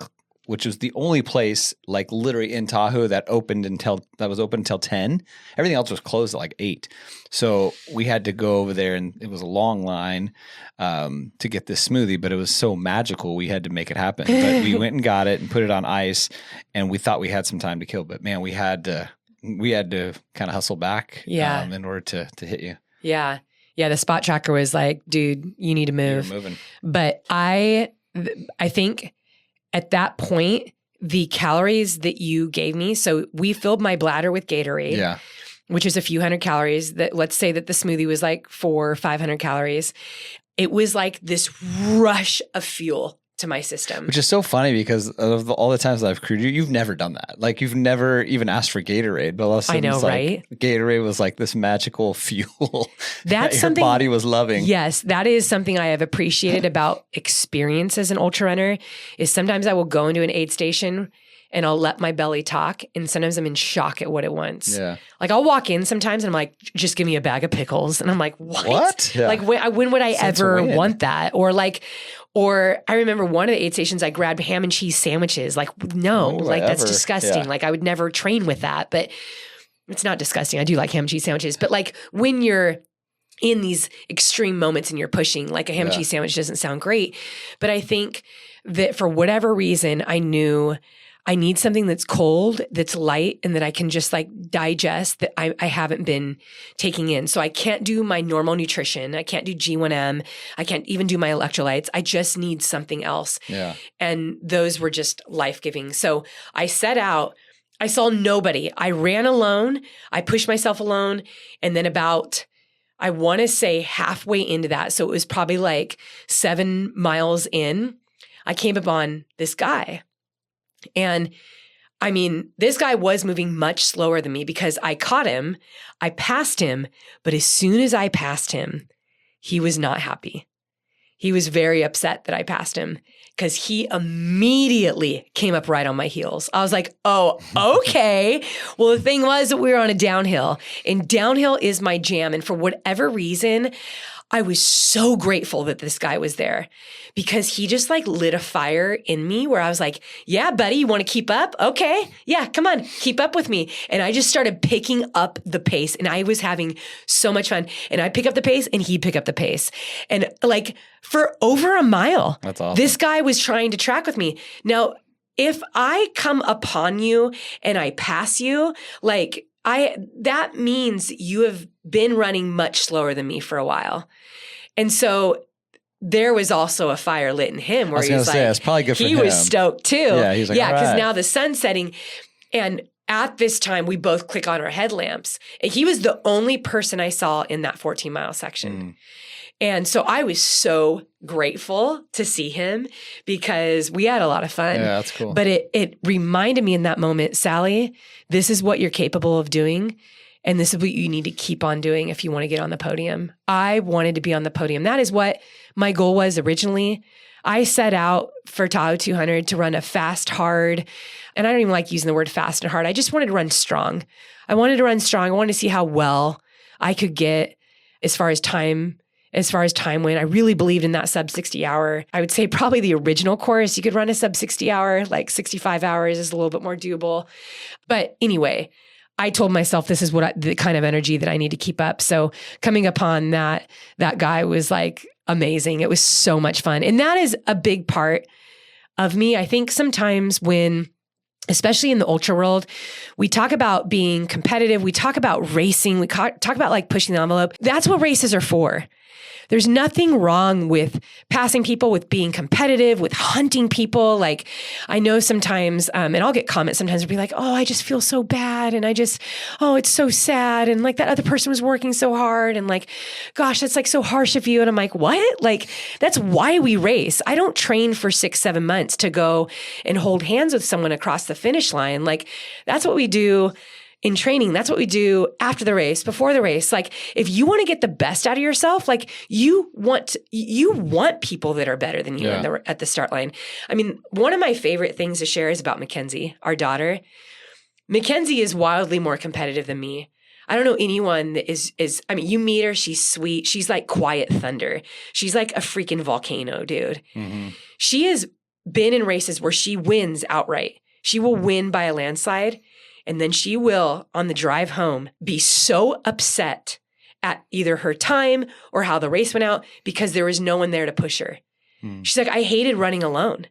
which was the only place like literally in Tahoe that was open until 10. Everything else was closed at like 8. So we had to go over there and it was a long line to get this smoothie, but it was so magical. We had to make it happen. But we went and got it and put it on ice and we thought we had some time to kill, but man, we had to kind of hustle back in order to hit you. Yeah. Yeah. The spot tracker was like, dude, you need to move. You're moving. But I think at that point, the calories that you gave me, so we filled my bladder with Gatorade, which is a few hundred calories. That let's say that the smoothie was like 400 or 500 calories. It was like this rush of fuel to my system. Which is so funny because of all the times that I've crewed you, you've never done that. Like you've never even asked for Gatorade, but all of a sudden it's like Gatorade was like this magical fuel that's that your body was loving. Yes, that is something I have appreciated about experience as an ultra runner is sometimes I will go into an aid station and I'll let my belly talk. And sometimes I'm in shock at what it wants. Yeah. Like I'll walk in sometimes and I'm like, just give me a bag of pickles. And I'm like, what? Yeah. Like when would I ever want that? Or I remember one of the aid stations, I grabbed ham and cheese sandwiches. Like, no, like that's disgusting. Yeah. Like I would never train with that, but it's not disgusting. I do like ham and cheese sandwiches. But like when you're in these extreme moments and you're pushing, like a ham and cheese sandwich doesn't sound great. But I think that for whatever reason, I knew I need something that's cold, that's light, and that I can just like digest that I haven't been taking in. So I can't do my normal nutrition. I can't do G1M. I can't even do my electrolytes. I just need something else. Yeah. And those were just life-giving. So I set out. I saw nobody. I ran alone. I pushed myself alone. And then about I want to say halfway into that. So it was probably like 7 miles in. I came upon this guy. And I mean, this guy was moving much slower than me because I caught him. I passed him. But as soon as I passed him, he was not happy. He was very upset that I passed him because he immediately came up right on my heels. I was like, oh, okay. Well, the thing was that we were on a downhill, and downhill is my jam. And for whatever reason, I was so grateful that this guy was there because he just like lit a fire in me where I was like, yeah, buddy, you want to keep up? Okay. Yeah, come on, keep up with me. And I just started picking up the pace, and I was having so much fun. And I'd pick up the pace and he'd pick up the pace. And like for over a mile, That's awesome. This guy was trying to track with me. Now, if I come upon you and I pass you, like that means you have been running much slower than me for a while. And so there was also a fire lit in him where he was like, it's probably good for him. He was stoked too. Yeah, he's like, yeah, because right. now the sun's setting. And at this time, we both click on our headlamps. And he was the only person I saw in that 14-mile section. And so I was so grateful to see him because we had a lot of fun. Yeah, that's cool. But it reminded me in that moment, Sally, this is what you're capable of doing. And this is what you need to keep on doing if you want to get on the podium. I wanted to be on the podium. That is what my goal was originally. I set out for Tahoe 200 to run a fast, hard, and I don't even like using the word fast and hard. I just wanted to run strong. I wanted to run strong. I wanted to see how well I could get as far as time went. I really believed in that sub 60 hour. I would say probably the original course, you could run a sub 60 hour, like 65 hours is a little bit more doable. But anyway, I told myself this is the kind of energy that I need to keep up. So coming upon that guy was like amazing. It was so much fun. And that is a big part of me. I think sometimes when, especially in the ultra world, we talk about being competitive. We talk about racing. We talk about like pushing the envelope. That's what races are for. There's nothing wrong with passing people, with being competitive, with hunting people. Like I know sometimes, and I'll get comments sometimes and be like, oh, I just feel so bad. And it's so sad. And like that other person was working so hard. And like, gosh, that's like so harsh of you. And I'm like, what? Like, that's why we race. I don't train for 6-7 months to go and hold hands with someone across the finish line. Like that's what we do in training. That's what we do after the race, before the race. Like if you want to get the best out of yourself, like you want people that are better than you at the start line. I mean, one of my favorite things to share is about Mackenzie, our daughter. Mackenzie is wildly more competitive than me. I don't know anyone that is, I mean, you meet her, she's sweet. She's like quiet thunder. She's like a freaking volcano, dude. Mm-hmm. She has been in races where she wins outright. She will win by a landslide. And then she will, on the drive home, be so upset at either her time or how the race went out because there was no one there to push her. She's like, I hated running alone.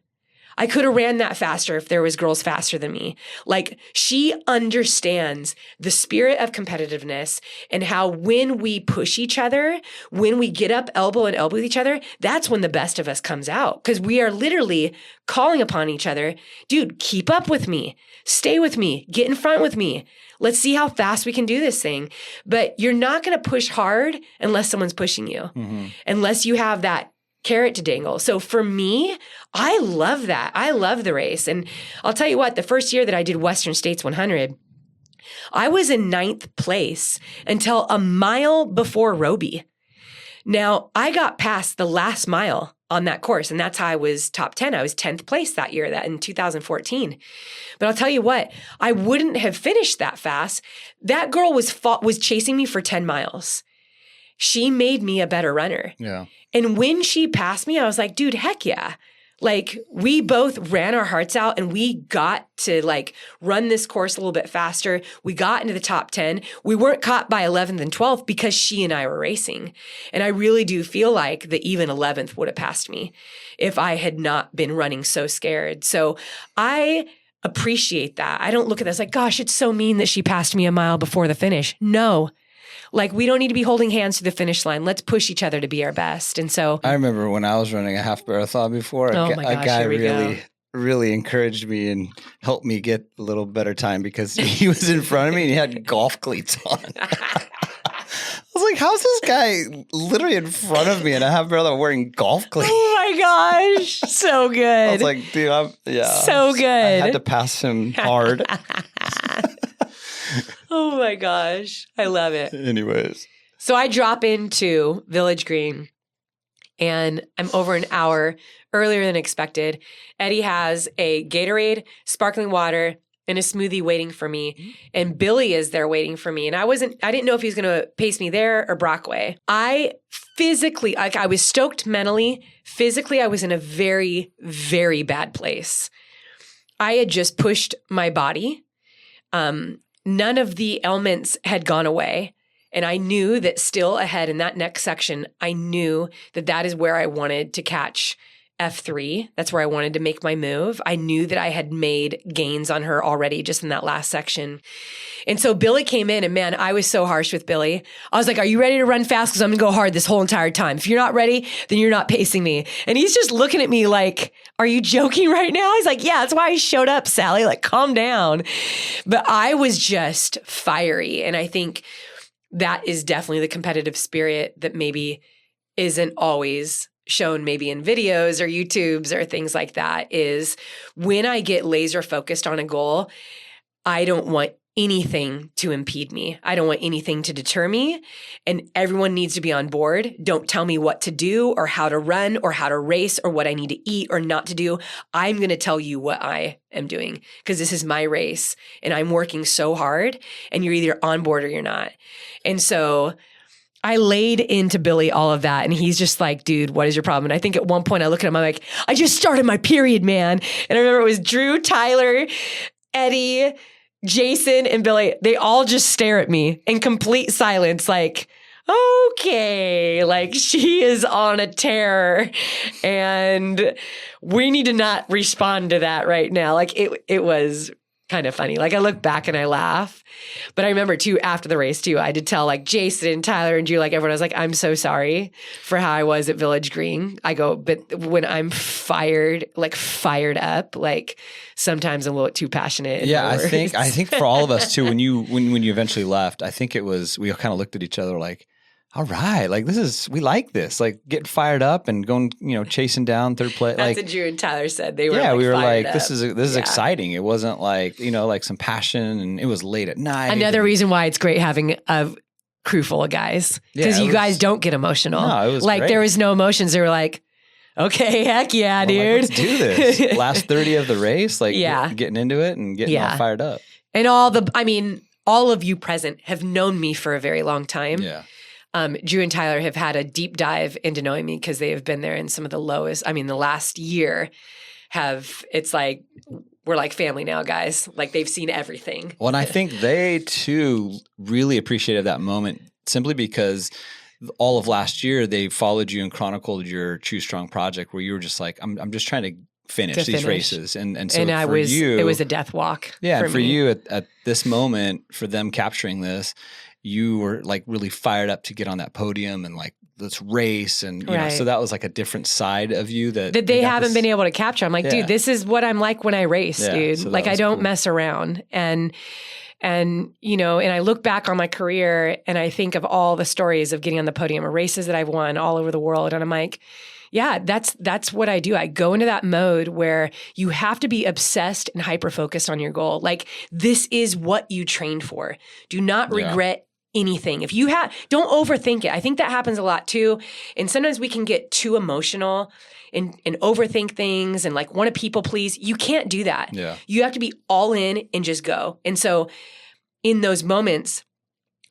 I could have ran that faster if there was girls faster than me. Like she understands the spirit of competitiveness and how when we push each other, when we get up elbow and elbow with each other, that's when the best of us comes out. Because we are literally calling upon each other. Dude, keep up with me. Stay with me. Get in front with me. Let's see how fast we can do this thing. But you're not going to push hard unless someone's pushing you. Mm-hmm. Unless you have that carrot to dangle. So for me, I love that. I love the race. And I'll tell you what, the first year that I did Western States 100, I was in 9th place until a mile before Roby. Now, I got past the last mile on that course, and that's how I was top 10. I was 10th place that year, that in 2014. But I'll tell you what, I wouldn't have finished that fast. That girl was chasing me for 10 miles. She made me a better runner. Yeah. And when she passed me, I was like, dude, heck yeah. Like we both ran our hearts out and we got to like run this course a little bit faster. We got into the top 10. We weren't caught by 11th and 12th because she and I were racing. And I really do feel like the even 11th would have passed me if I had not been running so scared. So I appreciate that. I don't look at this like, gosh, it's so mean that she passed me a mile before the finish. No. Like, we don't need to be holding hands to the finish line. Let's push each other to be our best. And so I remember when I was running a half marathon before, a guy really encouraged me and helped me get a little better time because he was in front of me and he had golf cleats on. I was like, how's this guy literally in front of me and I have brother wearing golf cleats? Oh my gosh. So good. I was like, dude, So good. I had to pass him hard. Oh my gosh. I love it. Anyways. So I drop into Village Green and I'm over an hour earlier than expected. Eddie has a Gatorade, sparkling water, and a smoothie waiting for me. And Billy is there waiting for me. And I didn't know if he was going to pace me there or Brockway. I was stoked mentally. Physically, I was in a very, very bad place. I had just pushed my body. None of the ailments had gone away. And I knew that still ahead in that next section, I knew that is where I wanted to catch F3. That's where I wanted to make my move. I knew that I had made gains on her already just in that last section. And so Billy came in and man, I was so harsh with Billy. I was like, are you ready to run fast? Because I'm going to go hard this whole entire time. If you're not ready, then you're not pacing me. And he's just looking at me like, are you joking right now? He's like, yeah, that's why I showed up, Sally. Like, calm down. But I was just fiery. And I think that is definitely the competitive spirit that maybe isn't always shown maybe in videos or YouTubes or things like that. Is when I get laser focused on a goal, I don't want anything to impede me. I don't want anything to deter me. And everyone needs to be on board. Don't tell me what to do or how to run or how to race or what I need to eat or not to do. I'm going to tell you what I am doing because this is my race and I'm working so hard and you're either on board or you're not. And so I laid into Billy all of that. And he's just like, dude, what is your problem? And I think at one point I look at him, I'm like, I just started my period, man. And I remember it was Drew, Tyler, Eddie, Jason, and Billy. They all just stare at me in complete silence, like, okay, like she is on a tear and we need to not respond to that right now. Like it was kind of funny. Like I look back and I laugh, but I remember too, after the race too, I did tell like Jason and Tyler and Drew, like everyone, I was like, I'm so sorry for how I was at Village Green. I go, but when I'm fired up, like sometimes I'm a little too passionate. Yeah. I think for all of us too, when you eventually left, I think it was, we kind of looked at each other like, all right, like we like this, like getting fired up and going, chasing down third place. That's like, what Drew and Tyler said. They were we were like, up. this is exciting. It wasn't like, like some passion and it was late at night. Another reason why it's great having a crew full of guys because you guys don't get emotional. No, it was like great. There was no emotions. They were like, okay, heck yeah, dude. Like, let's do this. Last 30 of the race, like getting into it and getting all fired up. And all of you present have known me for a very long time. Yeah. Drew and Tyler have had a deep dive into knowing me because they have been there in some of the lowest. The last year it's like, we're like family now, guys. Like they've seen everything. Well, and I think they too really appreciated that moment simply because all of last year they followed you and chronicled your Choose Strong project where you were just like, I'm just trying to finish these races. And so it was a death walk. Yeah. For you at this moment, for them capturing this, you were like really fired up to get on that podium and like, let's race. And, you know, so that was like a different side of you that they haven't been able to capture. I'm like, dude, this is what I'm like when I race, dude. So like I don't mess around. And, you know, and I look back on my career and I think of all the stories of getting on the podium or races that I've won all over the world. And I'm like, yeah, that's what I do. I go into that mode where you have to be obsessed and hyper-focused on your goal. Like this is what you trained for. Do not regret anything. If you don't overthink it. I think that happens a lot too. And sometimes we can get too emotional and overthink things and like want to people please. You can't do that. Yeah. You have to be all in and just go. And so in those moments,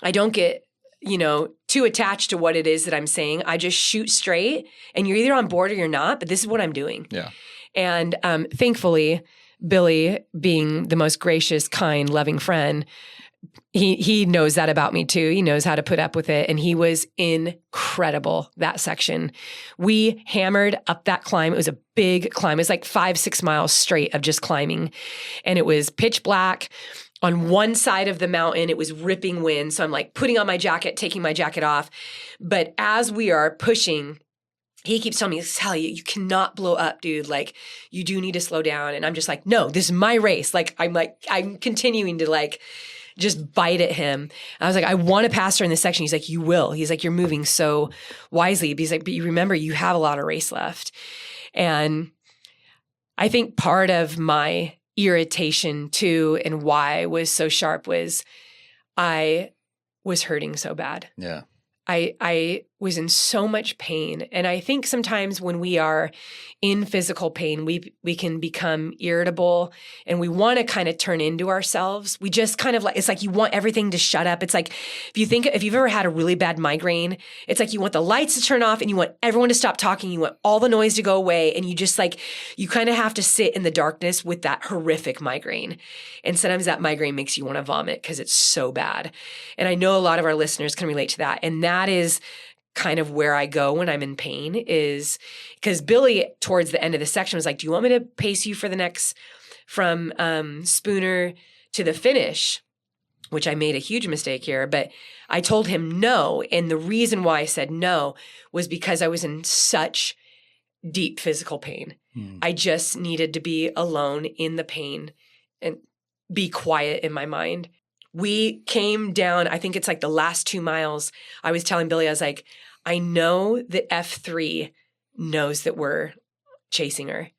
I don't get, you know, too attached to what it is that I'm saying. I just shoot straight and you're either on board or you're not, but this is what I'm doing. Yeah. And thankfully, Billy being the most gracious, kind, loving friend, he knows that about me too. He knows how to put up with it. And he was incredible that section. We hammered up that climb. It was a big climb. It was like 5-6 miles straight of just climbing. And it was pitch black. On one side of the mountain, it was ripping wind. So I'm like putting on my jacket, taking my jacket off. But as we are pushing, he keeps telling me, Sally, you cannot blow up, dude. Like, you do need to slow down. And I'm just like, no, this is my race. Like, I'm continuing to like just bite at him. I was like, I want to pass her in this section. He's like, you will. He's like, you're moving so wisely. But he's like, but you remember, you have a lot of race left. And I think part of my irritation too, and why I was so sharp, was I was hurting so bad. Yeah. I was in so much pain. And I think sometimes when we are in physical pain, we can become irritable and we want to kind of turn into ourselves. We just kind of like, it's like you want everything to shut up. It's like, if you've ever had a really bad migraine, it's like you want the lights to turn off and you want everyone to stop talking. You want all the noise to go away. And you just like, you kind of have to sit in the darkness with that horrific migraine. And sometimes that migraine makes you want to vomit because it's so bad. And I know a lot of our listeners can relate to that. And that is kind of where I go when I'm in pain, is because Billy towards the end of the section was like, do you want me to pace you for the next, from Spooner to the finish? Which I made a huge mistake here, but I told him no. And the reason why I said no was because I was in such deep physical pain. I just needed to be alone in the pain and be quiet in my mind. We came down, I think it's like the last 2 miles. I was telling Billy, I was like, I know that F3 knows that we're chasing her.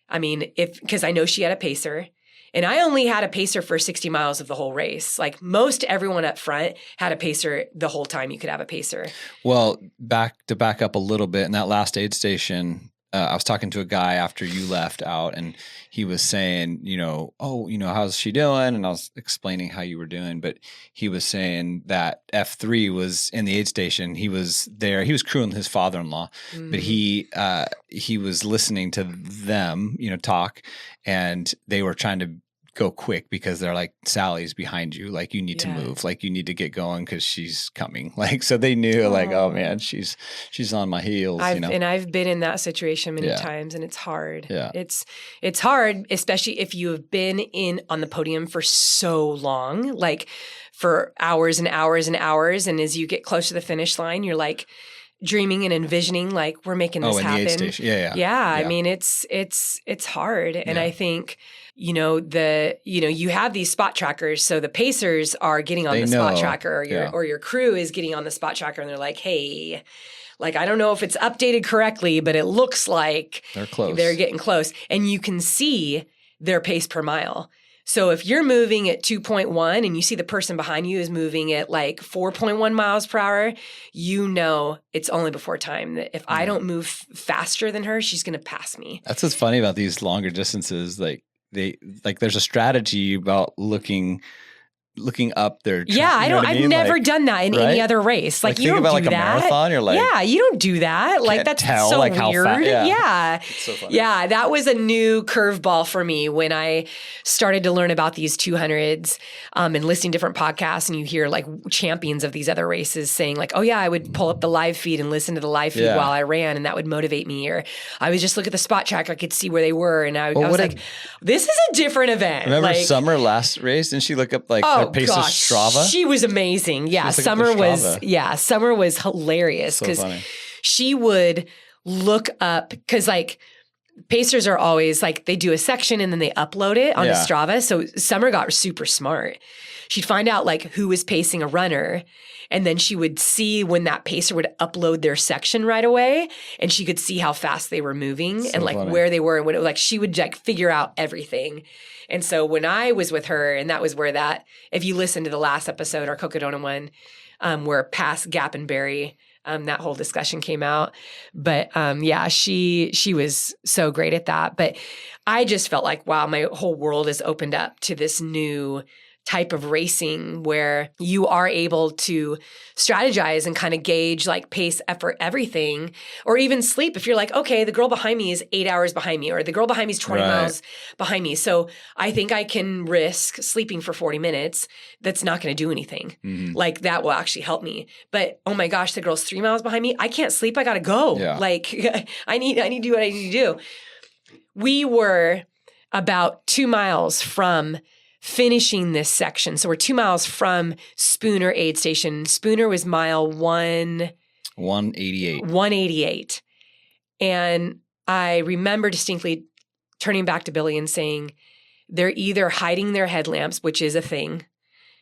I mean, because I know she had a pacer, and I only had a pacer for 60 miles of the whole race. Like most everyone up front had a pacer the whole time you could have a pacer. Well, back up a little bit, in that last aid station, I was talking to a guy after you left out, and he was saying, how's she doing? And I was explaining how you were doing, but he was saying that F3 was in the aid station. He was there. He was crewing his father-in-law, but he was listening to them, talk, and they were trying to go quick because they're like, Sally's behind you. Like, you need to move. Like, you need to get going because she's coming. Like, so they knew, like, oh man, she's on my heels. And I've been in that situation many times, and it's hard. Yeah. It's hard, especially if you have been on the podium for so long, like for hours and hours and hours. And as you get close to the finish line, you're like dreaming and envisioning, like, we're making this happen. The aid station. Yeah. I mean, it's hard. And I think, you have these spot trackers. So the pacers are getting on the spot tracker, or your crew is getting on the spot tracker, and they're like, hey, like, I don't know if it's updated correctly, but it looks like they're close. They're getting close. And you can see their pace per mile. So if you're moving at 2.1 and you see the person behind you is moving at like 4.1 miles per hour, it's only before time. That if I don't move faster than her, she's going to pass me. That's what's funny about these longer distances. There's a strategy about looking up their I've never done that in any other race. Like, you don't about do like that. A marathon, you're like, you don't do that. Like, that's tell, so like, weird. how Yeah. It's so funny. Yeah, that was a new curveball for me when I started to learn about these 200s and listening to different podcasts, and you hear like champions of these other races saying like, oh yeah, I would pull up the live feed and listen to the live feed while I ran, and that would motivate me. Or I would just look at the spot tracker, I could see where they were, and I was like, this is a different event. Remember Summer last race? Didn't she look up like her pace's Strava? She was amazing. Yeah, Summer was hilarious because she would look up, because like pacers are always like, they do a section and then they upload it on the Strava. So Summer got super smart. She'd find out like who was pacing a runner, and then she would see when that pacer would upload their section right away, and she could see how fast they were moving and like where they were, and when like she would like figure out everything. And so when I was with her, and that was where that, if you listen to the last episode, our Cocodona one, where past Gap and Berry, that whole discussion came out. But she was so great at that. But I just felt like, wow, my whole world is opened up to this new type of racing where you are able to strategize and kind of gauge like pace, effort, everything, or even sleep. If you're like, okay, the girl behind me is 8 hours behind me, or the girl behind me is 20 miles behind me. So I think I can risk sleeping for 40 minutes. That's not going to do anything. Like, that will actually help me. But oh my gosh, the girl's 3 miles behind me. I can't sleep. I got to go. Yeah. Like I need to do what I need to do. We were about 2 miles from finishing this section. So we're 2 miles from Spooner aid station. Spooner was mile 188. And I remember distinctly turning back to Billy and saying, they're either hiding their headlamps, which is a thing,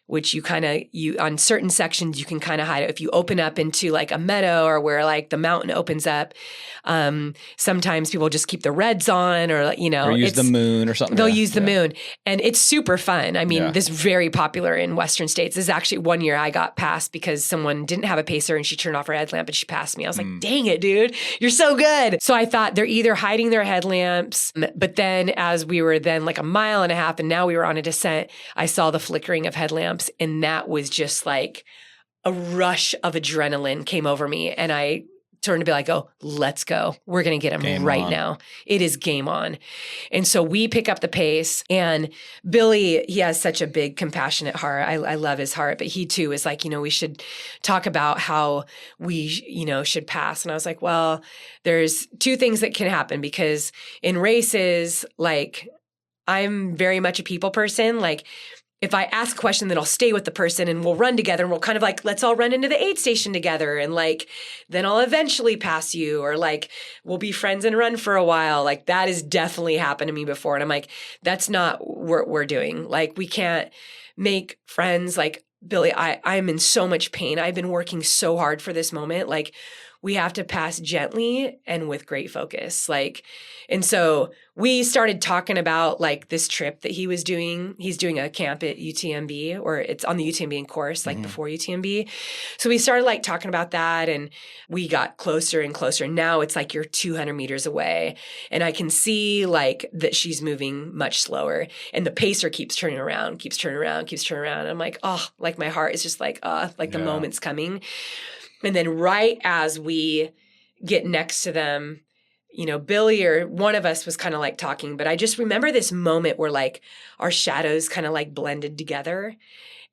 which you on certain sections, you can kind of hide it. If you open up into like a meadow or where like the mountain opens up, sometimes people just keep the reds on or use the moon or something. They'll use the moon, and it's super fun. I mean, this is very popular in Western states. This is actually one year I got passed because someone didn't have a pacer and she turned off her headlamp and she passed me. I was like, dang it, dude, you're so good. So I thought they're either hiding their headlamps, but then as we were then like a mile and a half and now we were on a descent, I saw the flickering of headlamps, and that was just like a rush of adrenaline came over me, and I turned to be like, oh, let's go. We're going to get him game right on. now. It is game on. And so we pick up the pace, and Billy, he has such a big, compassionate heart. I love his heart, but he too is like, we should talk about how we, should pass. And I was like, well, there's two things that can happen, because in races, like, I'm very much a people person. Like, if I ask a question, then I'll stay with the person and we'll run together, and we'll kind of like, let's all run into the aid station together. And like, then I'll eventually pass you, or like, we'll be friends and run for a while. Like, that has definitely happened to me before. And I'm like, that's not what we're doing. Like, we can't make friends. Like, Billy, I'm in so much pain. I've been working so hard for this moment. Like, we have to pass gently and with great focus. Like, and so we started talking about like this trip that he was doing. He's doing a camp at UTMB, or it's on the UTMB course, like before UTMB. So we started like talking about that, and we got closer and closer. Now it's like you're 200 meters away, and I can see like that she's moving much slower, and the pacer keeps turning around. I'm like, oh, like my heart is just like, the moment's coming. And then right as we get next to them, Billy or one of us was kind of like talking, but I just remember this moment where like our shadows kind of like blended together,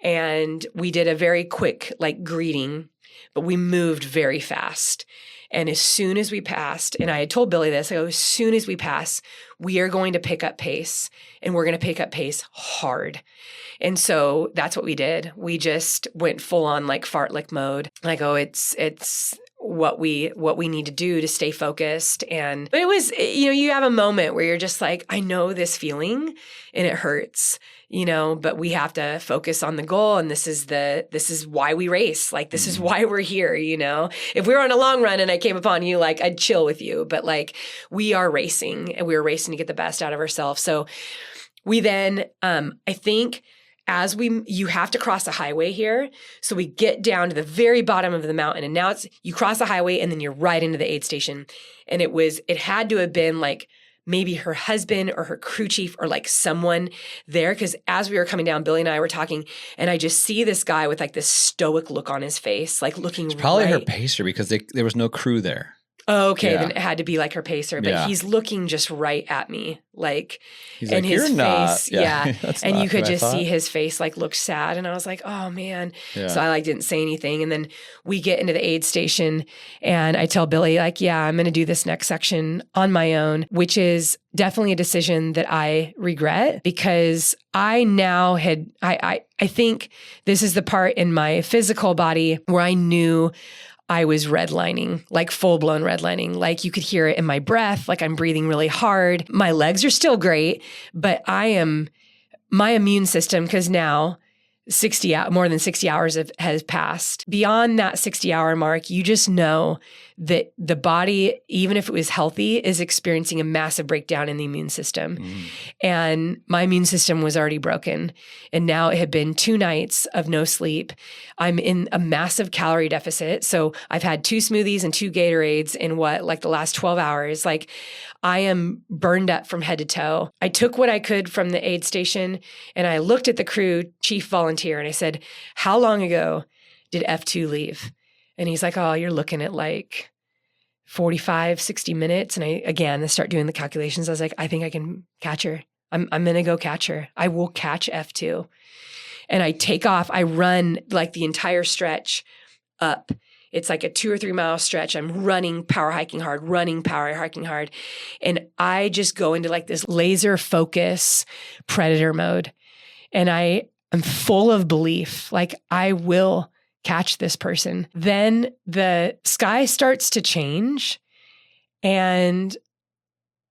and we did a very quick like greeting, but we moved very fast. And as soon as we passed, and I had told Billy this, as soon as we pass, we are going to pick up pace, and we're going to pick up pace hard. And so that's what we did. We just went full on like fartlek mode. Like, it's what we need to do to stay focused. But it was, you have a moment where you're just like, I know this feeling and it hurts, but we have to focus on the goal. And this is why we race. Like, this is why we're here. If we were on a long run and I came upon you, like, I'd chill with you, but like, we are racing, and we're racing to get the best out of ourselves. So we then, I think, you have to cross a highway here. So we get down to the very bottom of the mountain, and now you cross a highway and then you're right into the aid station. And it had to have been like maybe her husband or her crew chief or like someone there. Cause as we were coming down, Billy and I were talking, and I just see this guy with like this stoic look on his face, like looking It's probably her pacer, because there was no crew there. Oh, okay. Yeah. Then it had to be like her pacer, but he's looking just right at me. Like, he's and like, his you're face, not. yeah. And you could just see his face like look sad. And I was like, oh man. Yeah. So I like didn't say anything. And then we get into the aid station, and I tell Billy like, yeah, I'm going to do this next section on my own, which is definitely a decision that I regret, because I now I think this is the part in my physical body where I knew I was redlining, like full-blown redlining. Like, you could hear it in my breath, like I'm breathing really hard. My legs are still great, but my immune system, because now more than 60 hours has passed. Beyond that 60-hour mark, you just know that the body, even if it was healthy, is experiencing a massive breakdown in the immune system. And my immune system was already broken. And now it had been 2 nights of no sleep. I'm in a massive calorie deficit. So I've had 2 smoothies and 2 Gatorades in the last 12 hours. Like, I am burned up from head to toe. I took what I could from the aid station, and I looked at the crew chief volunteer, and I said, how long ago did F2 leave? And he's like, oh, you're looking at like 45, 60 minutes. And I start doing the calculations. I was like, I think I can catch her. I'm going to go catch her. I will catch F2. And I take off. I run like the entire stretch up. It's like a 2 or 3 mile stretch. I'm running, power hiking hard. And I just go into like this laser focus predator mode. And I am full of belief. Like, I will catch this person. Then the sky starts to change. And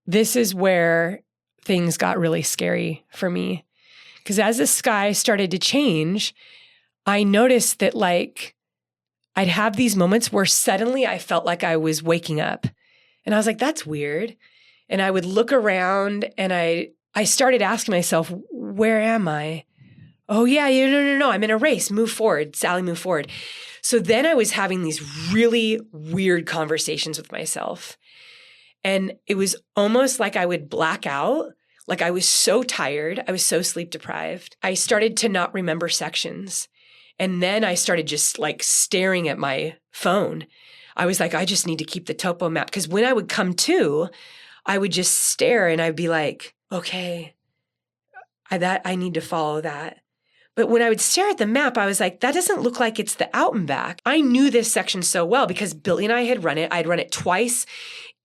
this is where things got really scary for me. Because as the sky started to change, I noticed that like I'd have these moments where suddenly I felt like I was waking up. And I was like, that's weird. And I would look around and I started asking myself, where am I? Oh, yeah, no. I'm in a race. Move forward. Sally, move forward. So then I was having these really weird conversations with myself. And it was almost like I would black out. Like I was so tired. I was so sleep deprived. I started to not remember sections. And then I started just like staring at my phone. I was like, I just need to keep the topo map. Because when I would come to, I would just stare and I'd be like, okay, I need to follow that. But when I would stare at the map, I was like, that doesn't look like it's the out and back. I knew this section so well because Billy and I had run it. I'd run it twice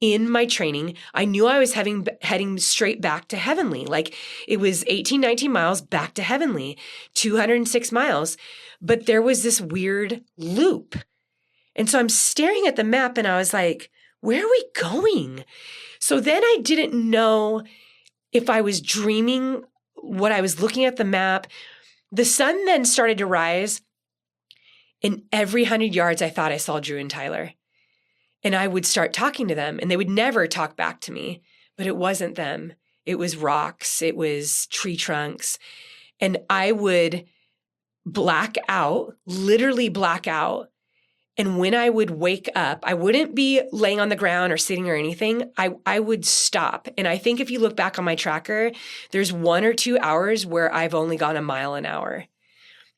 in my training. I knew I was heading straight back to Heavenly. Like it was 18, 19 miles back to Heavenly, 206 miles. But there was this weird loop. And so I'm staring at the map and I was like, where are we going? So then I didn't know if I was dreaming what I was looking at the map. The sun then started to rise. And every 100 yards, I thought I saw Drew and Tyler. And I would start talking to them and they would never talk back to me, but it wasn't them. It was rocks. It was tree trunks. And I would black out, literally black out. And when I would wake up, I wouldn't be laying on the ground or sitting or anything. I would stop. And I think if you look back on my tracker, there's 1 or 2 hours where I've only gone a mile an hour.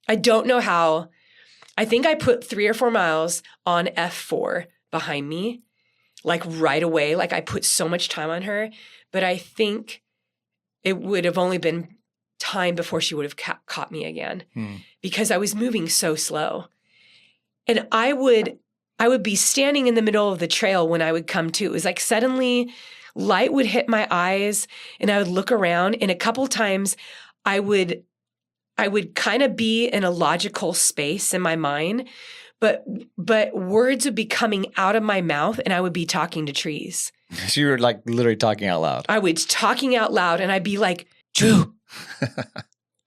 I don't know how. I think I put 3 or 4 miles on F4 behind me, like right away. Like I put so much time on her, but I think it would have only been time before she would have caught me again because I was moving so slow. And I would be standing in the middle of the trail when I would come to. It was like suddenly light would hit my eyes and I would look around, and a couple times I would kind of be in a logical space in my mind, but words would be coming out of my mouth and I would be talking to trees. So you were like literally talking out loud. I was talking out loud and I'd be like, Drew,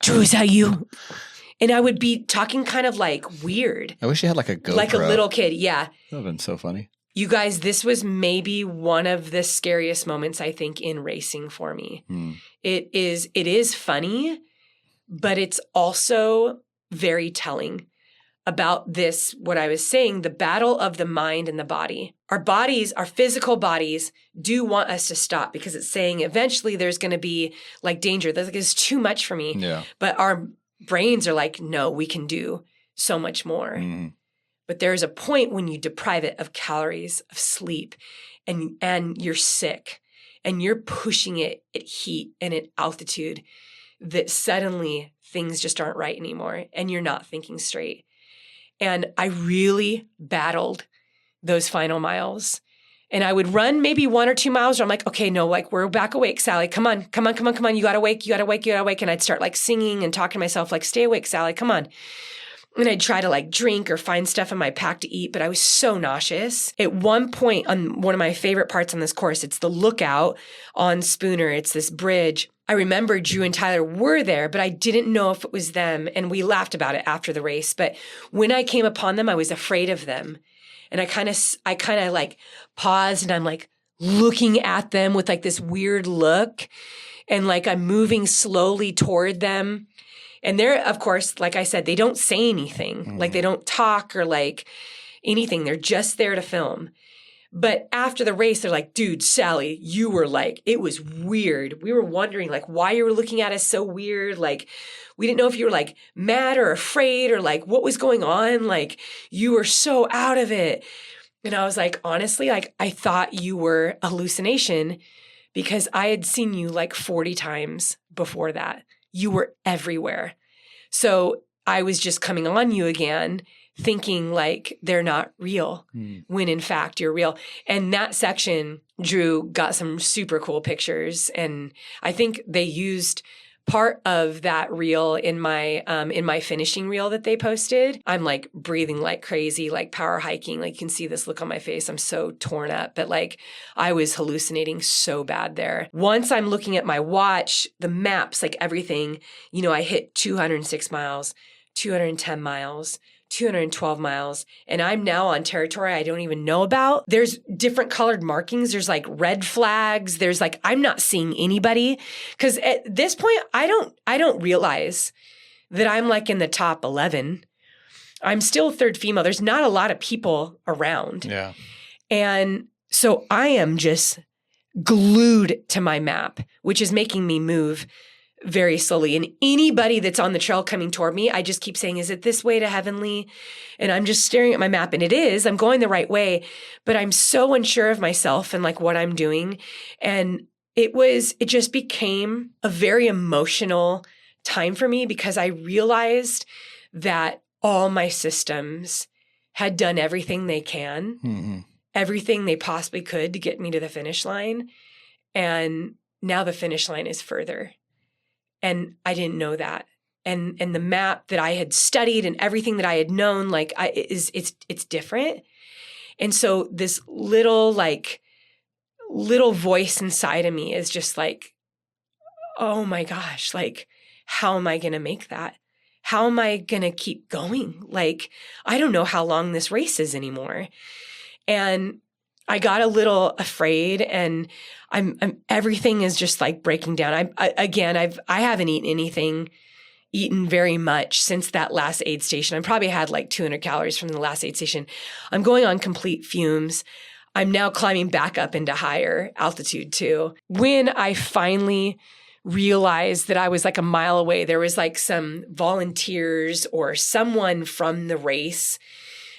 is that you? And I would be talking kind of like weird. I wish you had like a GoPro. Like a little kid, yeah. That would have been so funny. You guys, this was maybe one of the scariest moments, I think, in racing for me. It is funny, but it's also very telling about this, what I was saying, the battle of the mind and the body. Our bodies, our physical bodies do want us to stop because it's saying eventually there's going to be like danger. This is too much for me. Yeah. But our brains are like, no, we can do so much more. But there's a point when you deprive it of calories, of sleep, and you're sick and you're pushing it at heat and at altitude that suddenly things just aren't right anymore and you're not thinking straight. And I really battled those final miles. And I would run maybe 1 or 2 miles where I'm like, okay, no, like we're back awake, Sally. Come on. You gotta wake. And I'd start like singing and talking to myself like, stay awake, Sally, come on. And I'd try to like drink or find stuff in my pack to eat, but I was so nauseous. At one point on one of my favorite parts on this course, it's the lookout on Spooner. It's this bridge. I remember Drew and Tyler were there, but I didn't know if it was them. And we laughed about it after the race. But when I came upon them, I was afraid of them. And I kind of like paused and I'm like looking at them with like this weird look. And like I'm moving slowly toward them. And they're, of course, like I said, they don't say anything. Like they don't talk or like anything. They're just there to film. But after the race, they're like, dude, Sally, you were like, it was weird. We were wondering like why you were looking at us so weird. Like we didn't know if you were like mad or afraid or like what was going on. Like you were so out of it. And I was like, honestly, like I thought you were a hallucination because I had seen you like 40 times before that. You were everywhere. So I was just coming on you again, thinking like they're not real when in fact you're real. And that section, Drew got some super cool pictures. And I think they used part of that reel in my finishing reel that they posted, I'm like breathing like crazy, like power hiking. Like you can see this look on my face. I'm so torn up, but like I was hallucinating so bad there. Once I'm looking at my watch, the maps, like everything, you know, I hit 206 miles, 210 miles, 212 miles, and I'm now on territory I don't even know about. There's different colored markings. There's like red flags. There's like, I'm not seeing anybody. Cause at this point, I don't realize that I'm like in the top 11. I'm still third female. There's not a lot of people around. Yeah. And so I am just glued to my map, which is making me move very slowly. And anybody that's on the trail coming toward me, I just keep saying, is it this way to Heavenly? And I'm just staring at my map, and it is, I'm going the right way, but I'm so unsure of myself and like what I'm doing. And it just became a very emotional time for me because I realized that all my systems had done everything they can, everything they possibly could to get me to the finish line. And now the finish line is further. And I didn't know that. And the map that I had studied and everything that I had known, like it's different. And so this little voice inside of me is just like, oh my gosh, like, how am I going to make that? How am I going to keep going? Like, I don't know how long this race is anymore. And I got a little afraid, and I'm everything is just like breaking down. I haven't eaten very much since that last aid station. I probably had like 200 calories from the last aid station. I'm going on complete fumes. I'm now climbing back up into higher altitude too. When I finally realized that I was like a mile away, there was like some volunteers or someone from the race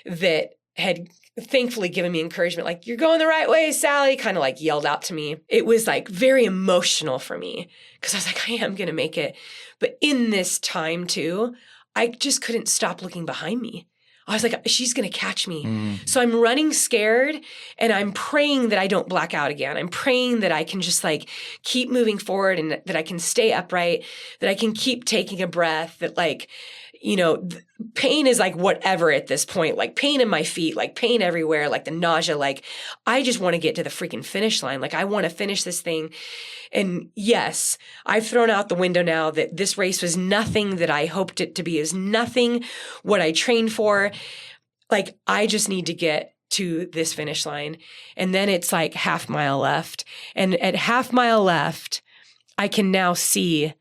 that had thankfully given me encouragement, like, you're going the right way, Sally, kind of like yelled out to me. It was like very emotional for me because I was like, I am going to make it. But in this time too, I just couldn't stop looking behind me. I was like, she's going to catch me. So I'm running scared, and I'm praying that I don't black out again. I'm praying that I can just like keep moving forward, and that I can stay upright, that I can keep taking a breath, that like, you know, pain is like whatever at this point, like pain in my feet, like pain everywhere, like the nausea, like I just want to get to the freaking finish line. Like I want to finish this thing. And yes, I've thrown out the window now that this race was nothing that I hoped it to be, is nothing what I trained for. Like I just need to get to this finish line. And then it's like half mile left. And at half mile left, I can now see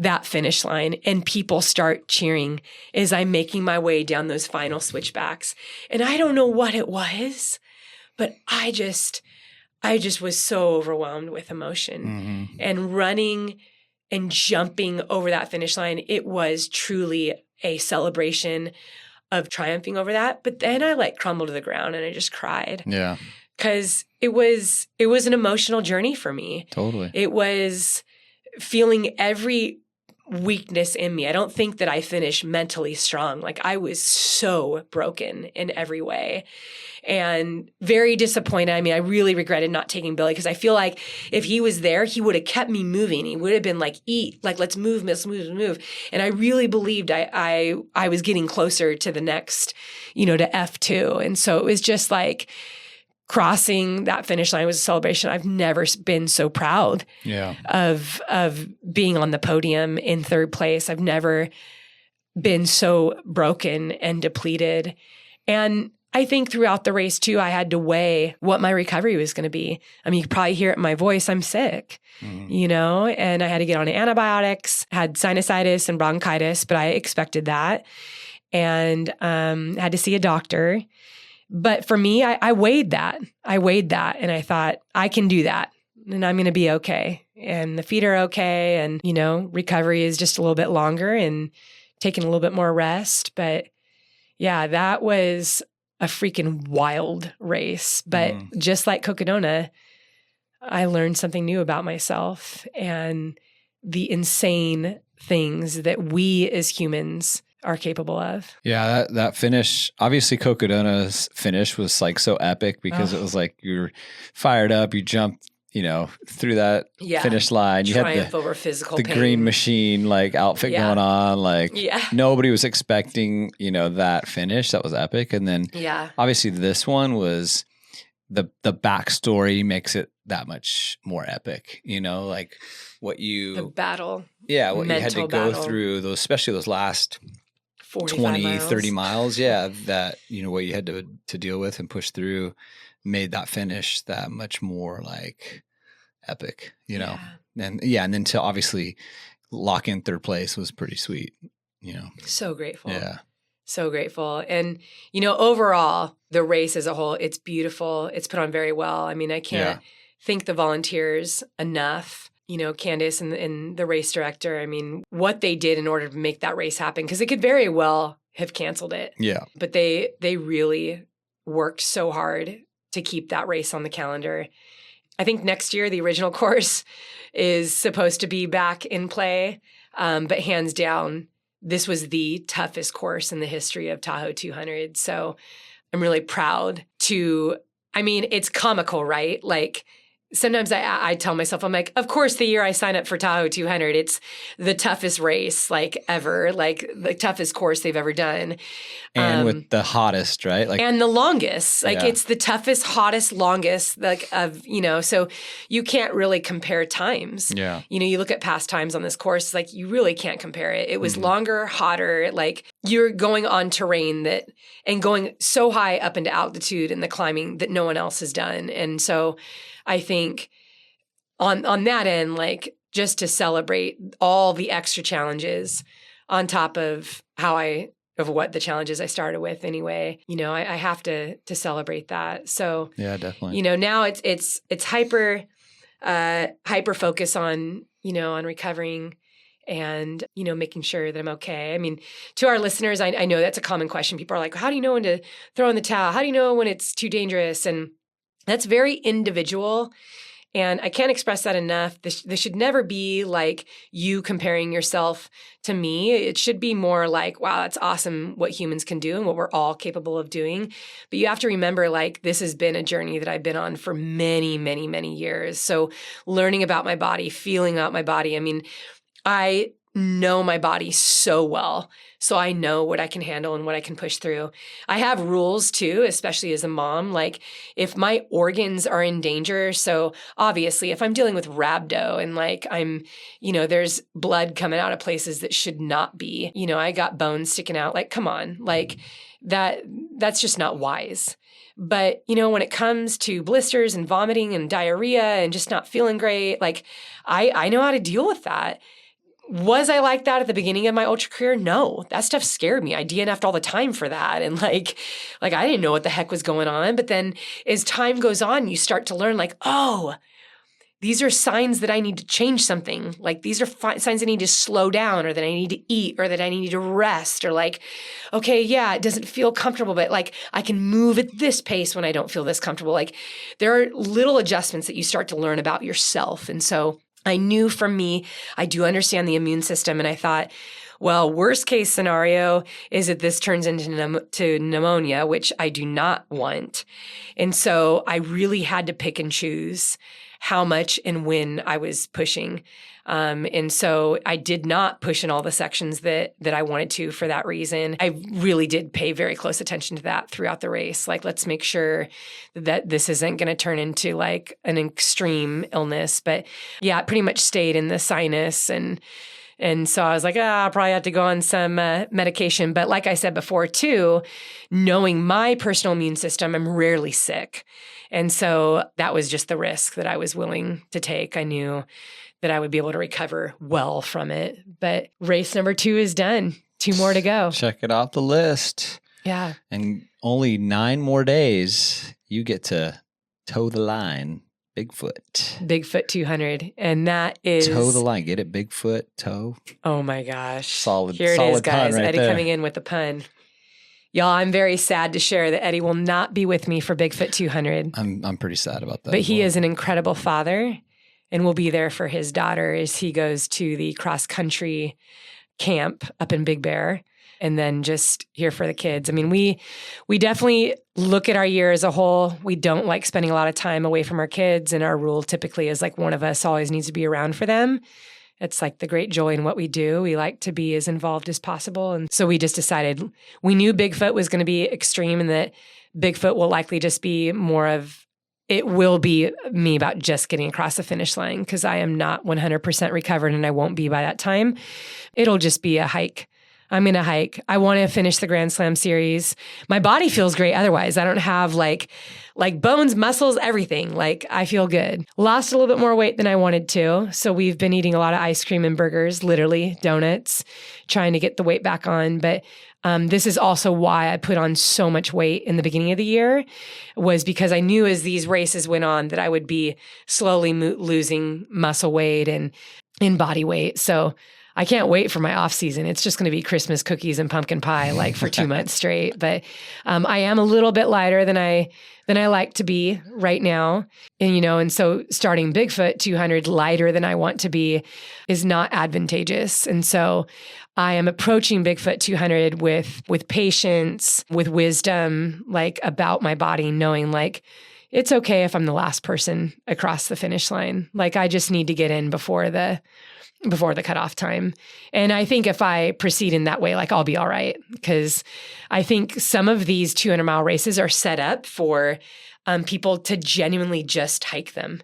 that finish line, and people start cheering as I'm making my way down those final switchbacks. And I don't know what it was, but I just was so overwhelmed with emotion and running and jumping over that finish line. It was truly a celebration of triumphing over that. But then I like crumbled to the ground and I just cried. Yeah. Cause it was an emotional journey for me. Totally. It was feeling every weakness in me. I don't think that I finished mentally strong. Like I was so broken in every way and very disappointed. I mean, I really regretted not taking Billy because I feel like if he was there, he would have kept me moving. He would have been like, eat, like, let's move, let's move, move. And I really believed I was getting closer to the next, you know, to F2. And so it was just like, crossing that finish line was a celebration. I've never been so proud of being on the podium in third place. I've never been so broken and depleted. And I think throughout the race too, I had to weigh what my recovery was going to be. I mean, you can probably hear it in my voice. I'm sick, you know, and I had to get on antibiotics, had sinusitis and bronchitis, but I expected that, and had to see a doctor. But for me, I weighed that. And I thought, I can do that and I'm going to be okay. And the feet are okay. And, you know, recovery is just a little bit longer and taking a little bit more rest. But yeah, that was a freaking wild race. But just like Cocodona, I learned something new about myself and the insane things that we as humans are capable of. Yeah, that finish, obviously Cocodona's finish was like so epic because it was like you're fired up, you jumped through that Yeah. finish line. You Triumph had the, over physical the pain. green machine like outfit Yeah. going on. Like Yeah. nobody was expecting, that finish. That was epic. And then Yeah. obviously this one was the backstory makes it that much more epic, like what The you, battle. what you had to mental go battle. through those, especially those last 45 20, miles. 30 miles. Yeah. That, what you had to deal with and push through made that finish that much more like epic, Yeah. and then to obviously lock in third place was pretty sweet, So grateful. Yeah. So grateful. And, overall, the race as a whole, it's beautiful. It's put on very well. I mean, I can't thank the volunteers enough. Candace and the race director, I mean, what they did in order to make that race happen, because they could very well have canceled it. Yeah. But they really worked so hard to keep that race on the calendar. I think next year, the original course is supposed to be back in play. But hands down, this was the toughest course in the history of Tahoe 200. So I'm really proud it's comical, right? Like sometimes I tell myself, I'm like, of course, the year I sign up for Tahoe 200, it's the toughest race like ever, like the toughest course they've ever done. And with the hottest, right? Like, and the longest, like it's the toughest, hottest, longest, like so you can't really compare times. Yeah. You look at past times on this course, like you really can't compare it. It was longer, hotter, like you're going on terrain and going so high up into altitude and the climbing that no one else has done. And so I think on that end, like just to celebrate all the extra challenges on top of of what the challenges I started with anyway, I have to celebrate that. So yeah, definitely. Now it's hyper focus on, on recovering and, making sure that I'm okay. I mean, to our listeners, I know that's a common question. People are like, how do you know when to throw in the towel? How do you know when it's too dangerous? And that's very individual. And I can't express that enough. This should never be like you comparing yourself to me. It should be more like, wow, that's awesome what humans can do and what we're all capable of doing. But you have to remember, like, this has been a journey that I've been on for many, many, many years. So learning about my body, feeling out my body. I mean, I know my body so well. So I know what I can handle and what I can push through. I have rules too, especially as a mom. Like if my organs are in danger, so obviously if I'm dealing with rhabdo and like I'm, there's blood coming out of places that should not be, I got bones sticking out, like, come on, like that's just not wise. But, when it comes to blisters and vomiting and diarrhea and just not feeling great, like I know how to deal with that. Was I like that at the beginning of my ultra career? No, that stuff scared me. I DNF'd all the time for that. And like I didn't know what the heck was going on. But then as time goes on, you start to learn like, oh, these are signs that I need to change something. Like these are signs I need to slow down or that I need to eat or that I need to rest or like, okay, yeah, it doesn't feel comfortable, but like I can move at this pace when I don't feel this comfortable. Like there are little adjustments that you start to learn about yourself. And so I knew from me, I do understand the immune system. And I thought, well, worst case scenario is that this turns into pneumonia, which I do not want. And so I really had to pick and choose how much and when I was pushing. And so I did not push in all the sections that I wanted to for that reason. I really did pay very close attention to that throughout the race. Like, let's make sure that this isn't going to turn into like an extreme illness. But yeah, it pretty much stayed in the sinus. And so I was like, I'll probably have to go on some medication. But like I said before too, knowing my personal immune system, I'm rarely sick. And so that was just the risk that I was willing to take. I knew that I would be able to recover well from it. But race number 2 is done. 2 more to go. Check it off the list. Yeah. And only 9 more days, you get to toe the line. Bigfoot 200. And that is... Toe the line. Get it? Bigfoot, toe. Oh my gosh. Solid Here it is, guys. Right Eddie there. coming in with the pun. Y'all, I'm very sad to share that Eddie will not be with me for Bigfoot 200. I'm pretty sad about that. But he is an incredible father and will be there for his daughter as he goes to the cross-country camp up in Big Bear. and then just here for the kids. I mean, we definitely look at our year as a whole. We don't like spending a lot of time away from our kids, and our rule typically is like one of us always needs to be around for them. It's like the great joy in what we do. We like to be as involved as possible. And so we just decided, we knew Bigfoot was going to be extreme and that Bigfoot will likely just be more of, it will be me about just getting across the finish line because I am not 100% recovered and I won't be by that time. It'll just be a hike. I'm going to hike. I want to finish the Grand Slam series. My body feels great otherwise. I don't have like bones, muscles, everything. Like I feel good. Lost a little bit more weight than I wanted to. So we've been eating a lot of ice cream and burgers, literally donuts, trying to get the weight back on. But this is also why I put on so much weight in the beginning of the year, was because I knew as these races went on that I would be slowly losing muscle weight and body weight. So I can't wait for my off season. It's just going to be Christmas cookies and pumpkin pie like for 2 months straight. But I am a little bit lighter than I like to be right now. And, and so starting Bigfoot 200 lighter than I want to be is not advantageous. And so I am approaching Bigfoot 200 with patience, with wisdom, like about my body, knowing like, it's okay if I'm the last person across the finish line. Like I just need to get in before the cutoff time. And I think if I proceed in that way, like I'll be all right. Because I think some of these 200-mile races are set up for people to genuinely just hike them.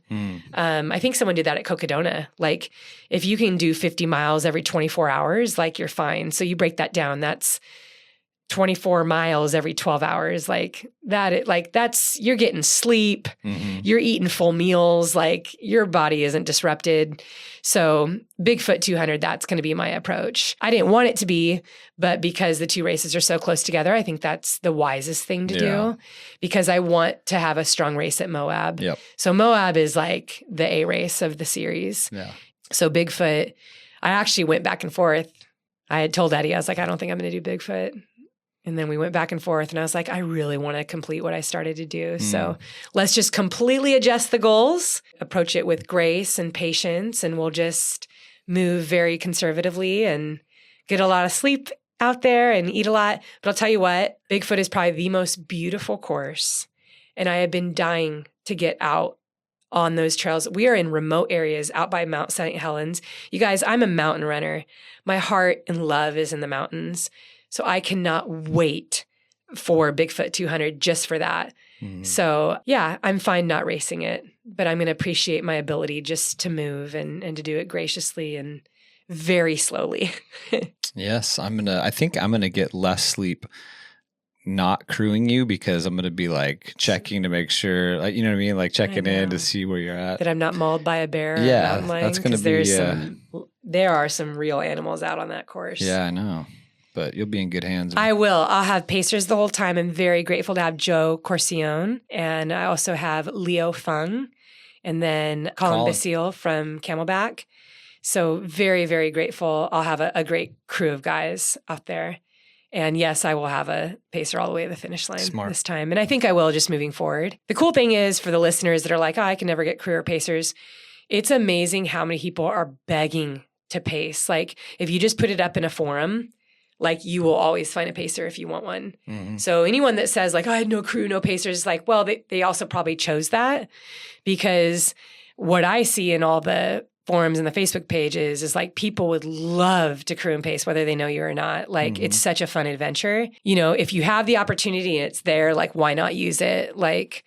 I think someone did that at Cocodona. Like if you can do 50 miles every 24 hours, like you're fine. So you break that down. That's 24 miles every 12 hours. Like that's, you're getting sleep, you're eating full meals, like your body isn't disrupted. So Bigfoot 200, that's going to be my approach. I didn't want it to be, but because the two races are so close together, I think that's the wisest thing to do because I want to have a strong race at Moab. Yep. So Moab is like the A race of the series. Yeah. So Bigfoot, I actually went back and forth. I had told Eddie, I was like, I don't think I'm going to do Bigfoot. And then we went back and forth and I was like, I really want to complete what I started to do. So let's just completely adjust the goals, approach it with grace and patience, and we'll just move very conservatively and get a lot of sleep out there and eat a lot. But I'll tell you what, Bigfoot is probably the most beautiful course. And I have been dying to get out on those trails. We are in remote areas out by Mount St. Helens. You guys, I'm a mountain runner. My heart and love is in the mountains. So I cannot wait for Bigfoot 200 just for that. So yeah, I'm fine not racing it, but I'm going to appreciate my ability just to move and to do it graciously and very slowly. Yes, I think I'm going to get less sleep not crewing you because I'm going to be like checking to make sure, like, you know what I mean? Like checking in to see where you're at. That I'm not mauled by a bear. Yeah, that's going to be, there are some real animals out on that course. Yeah, I know. But you'll be in good hands. I will. I'll have pacers the whole time. I'm very grateful to have Joe Corcione. And I also have Leo Fung and then Colin Basile from Camelback. So very, very grateful. I'll have a great crew of guys out there. And yes, I will have a pacer all the way to the finish line this time. And I think I will just moving forward. The cool thing is for the listeners that are like, I can never get crew or pacers. It's amazing how many people are begging to pace. Like if you just put it up in a forum, like you will always find a pacer if you want one. So anyone that says like, I had no crew, no pacers, like, well, they also probably chose that because what I see in all the forums and the Facebook pages is like people would love to crew and pace whether they know you or not. Like it's such a fun adventure. If you have the opportunity and it's there, like why not use it? Like,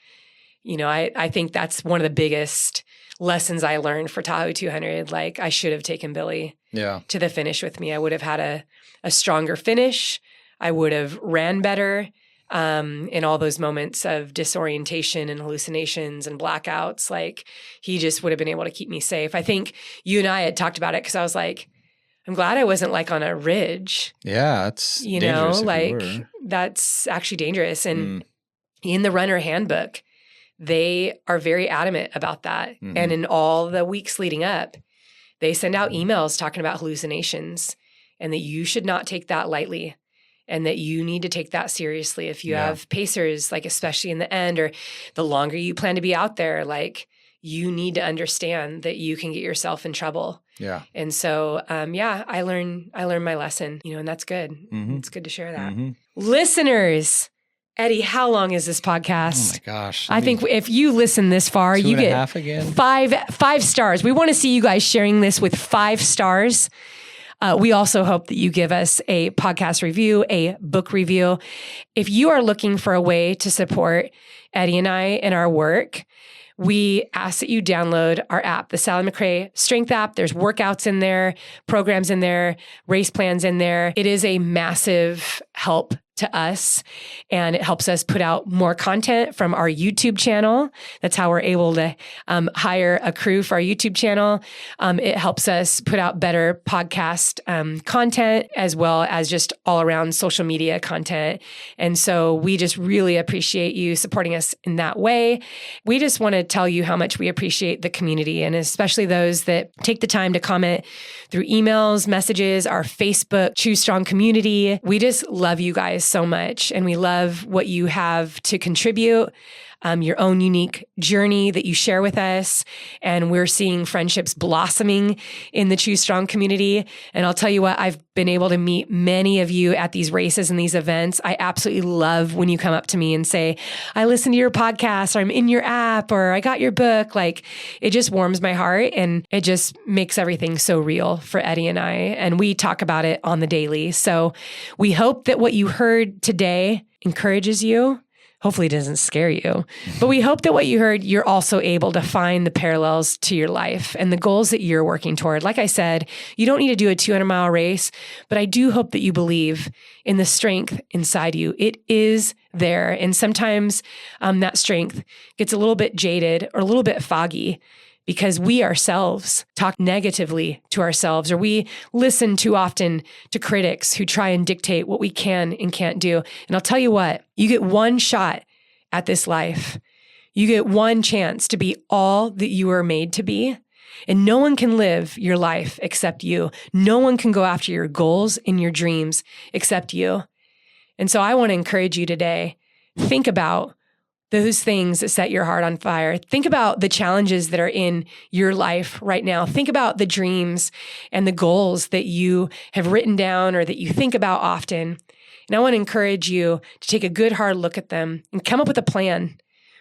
I think that's one of the biggest lessons I learned for Tahoe 200. Like I should have taken Billy to the finish with me. I would have had a stronger finish. I would have ran better in all those moments of disorientation and hallucinations and blackouts. Like he just would have been able to keep me safe. I think you and I had talked about it because I was like, I'm glad I wasn't like on a ridge. Yeah, that's dangerous like that's actually dangerous. And in the runner handbook, they are very adamant about that. And in all the weeks leading up, they send out emails talking about hallucinations and that you should not take that lightly and that you need to take that seriously. If you have pacers, like especially in the end or the longer you plan to be out there, like you need to understand that you can get yourself in trouble. Yeah. And so, I learned my lesson, and that's good. Mm-hmm. It's good to share that. Mm-hmm. Listeners, Eddie, how long is this podcast? Oh my gosh. I think if you listen this far, you get 2.5 again. five stars. We want to see you guys sharing this with 5 stars. We also hope that you give us a podcast review, a book review. If you are looking for a way to support Eddie and I in our work, we ask that you download our app, the Sally McRae Strength app. There's workouts in there, programs in there, race plans in there. It is a massive help to us, and it helps us put out more content from our YouTube channel. That's how we're able to hire a crew for our YouTube channel. It helps us put out better podcast content, as well as just all around social media content. And so we just really appreciate you supporting us in that way. We just want to tell you how much we appreciate the community, and especially those that take the time to comment through emails, messages, our Facebook Choose Strong community. We just love you guys so much, and we love what you have to contribute, your own unique journey that you share with us. And we're seeing friendships blossoming in the Choose Strong community. And I'll tell you what, I've been able to meet many of you at these races and these events. I absolutely love when you come up to me and say, I listened to your podcast, or I'm in your app, or I got your book. Like, it just warms my heart, and it just makes everything so real for Eddie and I. And we talk about it on the daily. So we hope that what you heard today encourages you. Hopefully it doesn't scare you, but we hope that what you heard, you're also able to find the parallels to your life and the goals that you're working toward. Like I said, you don't need to do a 200-mile race, but I do hope that you believe in the strength inside you. It is there. And sometimes that strength gets a little bit jaded or a little bit foggy, because we ourselves talk negatively to ourselves, or we listen too often to critics who try and dictate what we can and can't do. And I'll tell you what, you get one shot at this life. You get one chance to be all that you are made to be. And no one can live your life except you. No one can go after your goals and your dreams except you. And so I want to encourage you today, think about those things that set your heart on fire. Think about the challenges that are in your life right now. Think about the dreams and the goals that you have written down or that you think about often. And I want to encourage you to take a good hard look at them and come up with a plan.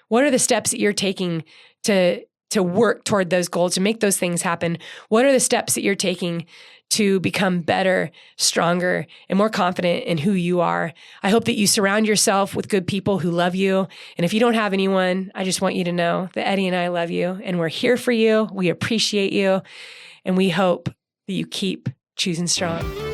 What are the steps that you're taking to work toward those goals, to make those things happen? What are the steps that you're taking to become better, stronger, and more confident in who you are? I hope that you surround yourself with good people who love you. And if you don't have anyone, I just want you to know that Eddie and I love you, and we're here for you. We appreciate you, and we hope that you keep choosing strong.